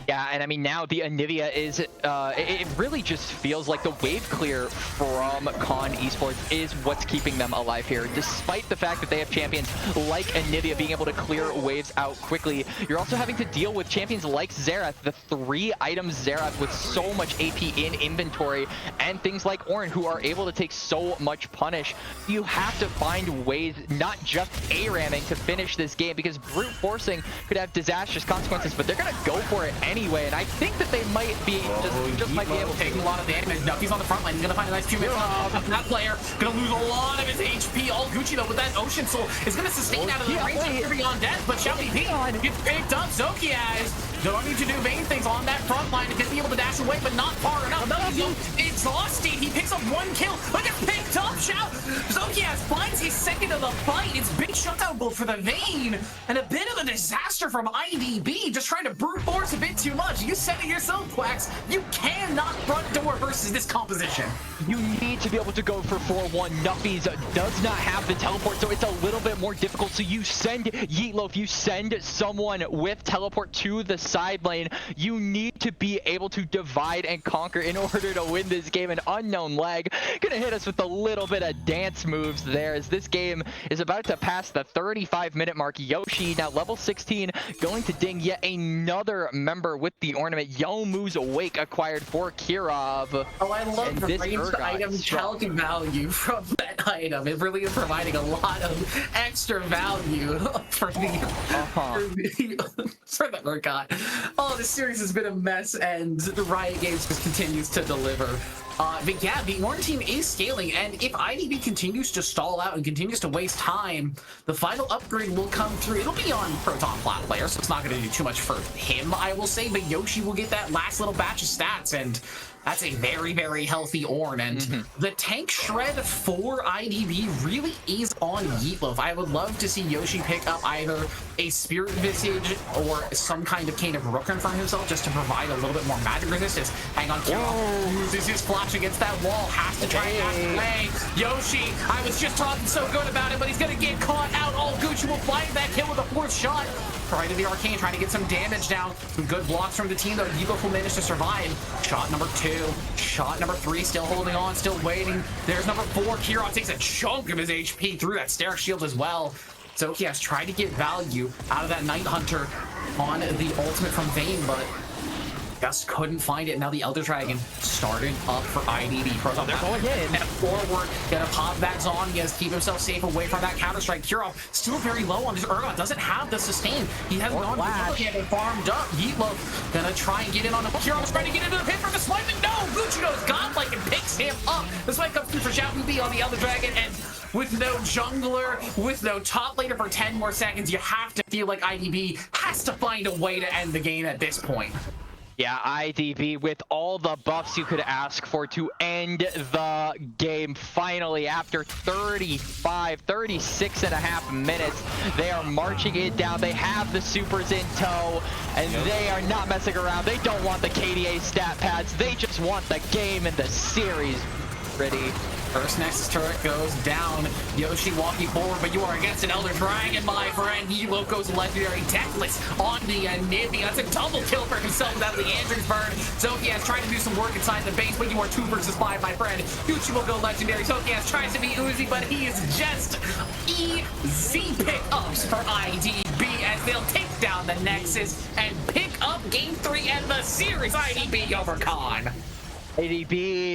Speaker 6: Yeah, and I mean, now the Anivia is, it really just feels like the wave clear from Con Esports is what's keeping them alive here. Despite the fact that they have champions like Anivia being able to clear waves out quickly, you're also having to deal with champions like Xerath, the 3-item Xerath with so much AP in inventory, and things like Ornn, who are able to take so much punish. You have to find ways, not just A-ramming to finish this game, because brute forcing could have disastrous consequences, but they're going to go for it anyway, and I think that they might be just might be able to.
Speaker 1: Taking a lot of damage. Nuffy's on the front line. He's gonna find a nice 2 minutes off that player. Gonna lose a lot of his HP. All Gucci though with that Ocean Soul is gonna sustain out of the range of beyond death, but Shouty P gets picked up. Zokiaz don't need to do vain things on that front line. He's gonna be able to dash away, but not far enough. He's exhausted. He picks up 1 kill, but gets picked up. Zokiaz finds his second of the fight. It's big shutdown gold for the Vayne, and a bit of a disaster from IDB, just trying to brute force a bit too much. You said it yourself, Quacks. You cannot front door versus this composition.
Speaker 6: You need to be able to go for 4-1. Nuffies does not have the teleport, so it's a little bit more difficult. So you send Yeetloaf, you send someone with teleport to the side lane. You need to be able to divide and conquer in order to win this game. An unknown leg gonna hit us with a little bit of dance moves there as this game is about to pass the 35-minute mark. Yoshi, now level 16, going to ding yet another member with the ornament. Yomu's Awake acquired for Kirov.
Speaker 1: Oh, I love the ranged item talent value from that item. It really is providing a lot of extra value for the for the Urgot. Oh, this series has been a mess, and Riot Games just continues to deliver. But yeah, the Orange team is scaling, and if IDB continues to stall out and continues to waste time, the final upgrade will come through. It'll be on Proton Plat player, so it's not going to do too much for him, I will say, but Yoshi will get that last little batch of stats, and that's a very, very healthy Ornn. And the tank shred for IDB really is on Yeetloaf. I would love to see Yoshi pick up either a Spirit Visage or some kind of Cane of Rooken for himself, just to provide a little bit more magic resistance. Hang on, Kiro loses his flash against that wall, has to try and dash away. Yoshi, I was just talking so good about it, but he's gonna get caught out. All Gucci will find that kill with a 4th shot. Right to the Arcane, trying to get some damage down. Some good blocks from the team, though. Yeetloaf will manage to survive. Shot number 2. Shot number 3, still holding on, still waiting. There's number 4. Kiro takes a chunk of his HP through that Stair Shield as well. So he has tried to get value out of that Night Hunter on the ultimate from Vayne, but just couldn't find it. Now the Elder Dragon started up for IDB. They're going in. And forward, gonna pop that Zhonya's, keep himself safe away from that Counter-Strike. Kirov still very low on his Urgot, doesn't have the sustain. He hasn't gone to yet and farmed up. Yeetloaf gonna try and get in on the Kirov's trying to get into the pit for the swipe, and no! Gucci goes godlike and picks him up. The swipe comes through for Xiaoyu B on the Elder Dragon, and with no jungler, with no top laner for 10 more seconds, you have to feel like IDB has to find a way to end the game at this point.
Speaker 6: Yeah, IDB with all the buffs you could ask for to end the game. Finally, after 36 and a half minutes, they are marching it down. They have the supers in tow, and they are not messing around. They don't want the KDA stat pads. They just want the game and the series ready.
Speaker 1: First Nexus turret goes down. Yoshi walking forward, but you are against an Elder Dragon, my friend. Yeetloaf goes legendary. Deathless on the Nibby. That's a double kill for himself without Leandrin's burn. Zokiaz trying to do some work inside the base, but you are 2 versus 5, my friend. Gucci will go legendary. Zokiaz tries to be Uzi, but he is just easy pickups for IDB as they'll take down the Nexus and pick up Game 3 and the series. IDB over Khan.
Speaker 6: IDB,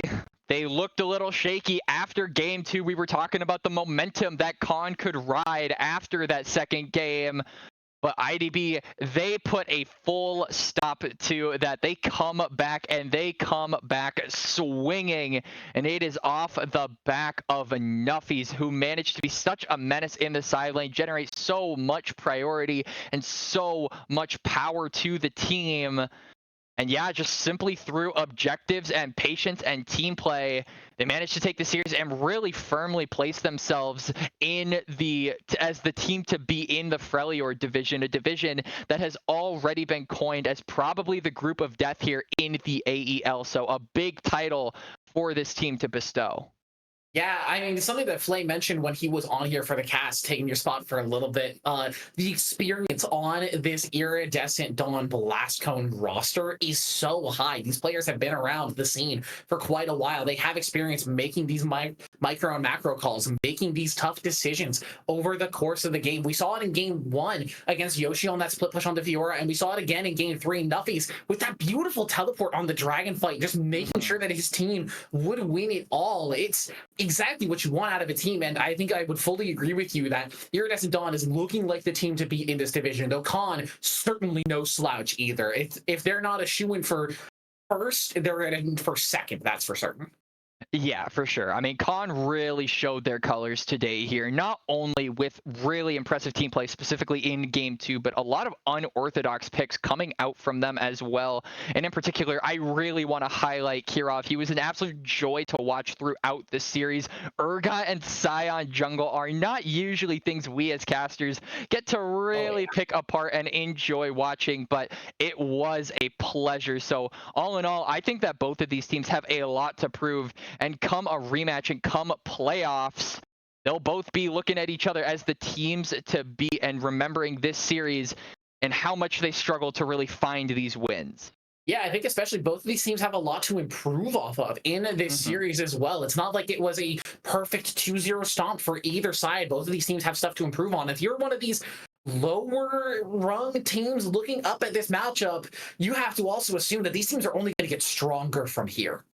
Speaker 6: they looked a little shaky after game 2. We were talking about the momentum that Khan could ride after that second game. But IDB, they put a full stop to that. They come back, and they come back swinging. And it is off the back of Nuffies, who managed to be such a menace in the side lane, generate so much priority and so much power to the team. And yeah, just simply through objectives and patience and team play, they managed to take the series and really firmly place themselves in as the team to be in the Freljord division, a division that has already been coined as probably the group of death here in the AEL. So a big title for this team to bestow.
Speaker 1: Yeah, I mean, something that Flay mentioned when he was on here for the cast, taking your spot for a little bit, the experience on this Iridescent Dawn Blastcone roster is so high. These players have been around the scene for quite a while. They have experience making these micro and macro calls, making these tough decisions over the course of the game. We saw it in game 1 against Yoshi on that split push on the Fiora, and we saw it again in game 3, Nuffies, with that beautiful teleport on the Dragon fight, just making sure that his team would win it all. It's exactly what you want out of a team. And I think I would fully agree with you that Iridescent Dawn is looking like the team to beat in this division, though Khan certainly no slouch either. If they're not a shoo-in for first, they're in for second, that's for certain.
Speaker 6: Yeah, for sure. I mean, Khan really showed their colors today here, not only with really impressive team play, specifically in game 2, but a lot of unorthodox picks coming out from them as well. And in particular, I really want to highlight Kirov. He was an absolute joy to watch throughout the series. Urgot and Scion jungle are not usually things we as casters get to really pick apart and enjoy watching, but it was a pleasure. So all in all, I think that both of these teams have a lot to prove. And come a rematch and come playoffs, they'll both be looking at each other as the teams to beat and remembering this series and how much they struggle to really find these wins.
Speaker 1: Yeah, I think especially both of these teams have a lot to improve off of in this series as well. It's not like it was a perfect 2-0 stomp for either side. Both of these teams have stuff to improve on. If you're one of these lower rung teams looking up at this matchup, you have to also assume that these teams are only going to get stronger from here.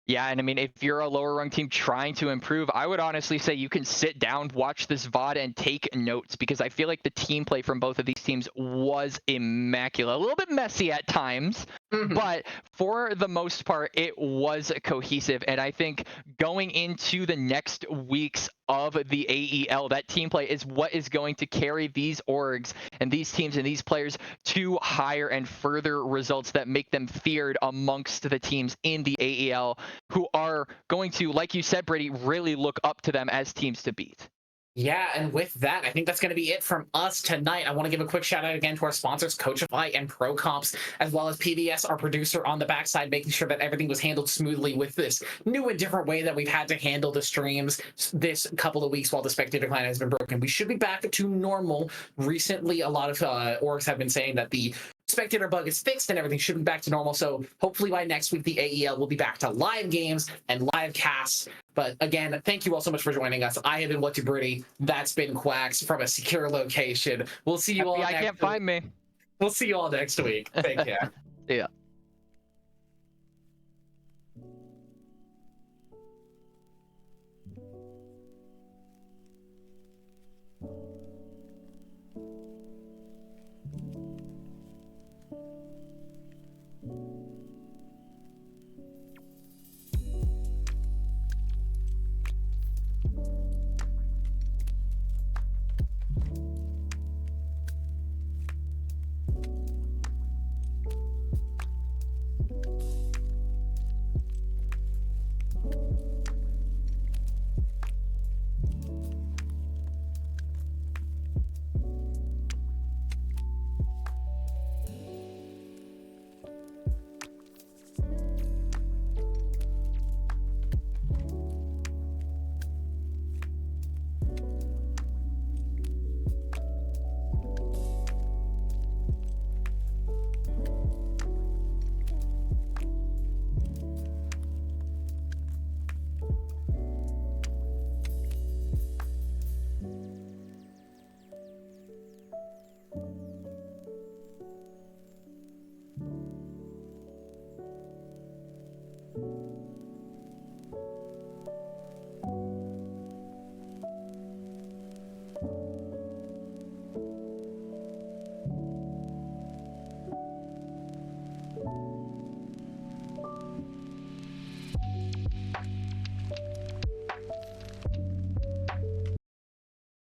Speaker 6: Yeah, and I mean, if you're a lower rung team trying to improve, I would honestly say you can sit down, watch this VOD, and take notes, because I feel like the team play from both of these teams was immaculate. A little bit messy at times, but for the most part, it was cohesive. And I think going into the next weeks of the AEL, that team play is what is going to carry these orgs and these teams and these players to higher and further results that make them feared amongst the teams in the AEL, who are going to, like you said, Brady, really look up to them as teams to beat.
Speaker 1: Yeah, and with that, I think that's going to be it from us tonight. I want to give a quick shout out again to our sponsors, Coachify and ProComps, as well as PBS, our producer on the backside, making sure that everything was handled smoothly with this new and different way that we've had to handle the streams this couple of weeks while the spectator client has been broken. We should be back to normal. Recently, a lot of orgs have been saying that the spectator bug is fixed and everything should be back to normal. So hopefully by next week, the AEL will be back to live games and live casts. But again, thank you all so much for joining us. I have been What to Brady. That's been Quacks from a secure location. We'll see you all.
Speaker 6: I can't find me.
Speaker 1: We'll see you all next week. Take care.
Speaker 6: Yeah.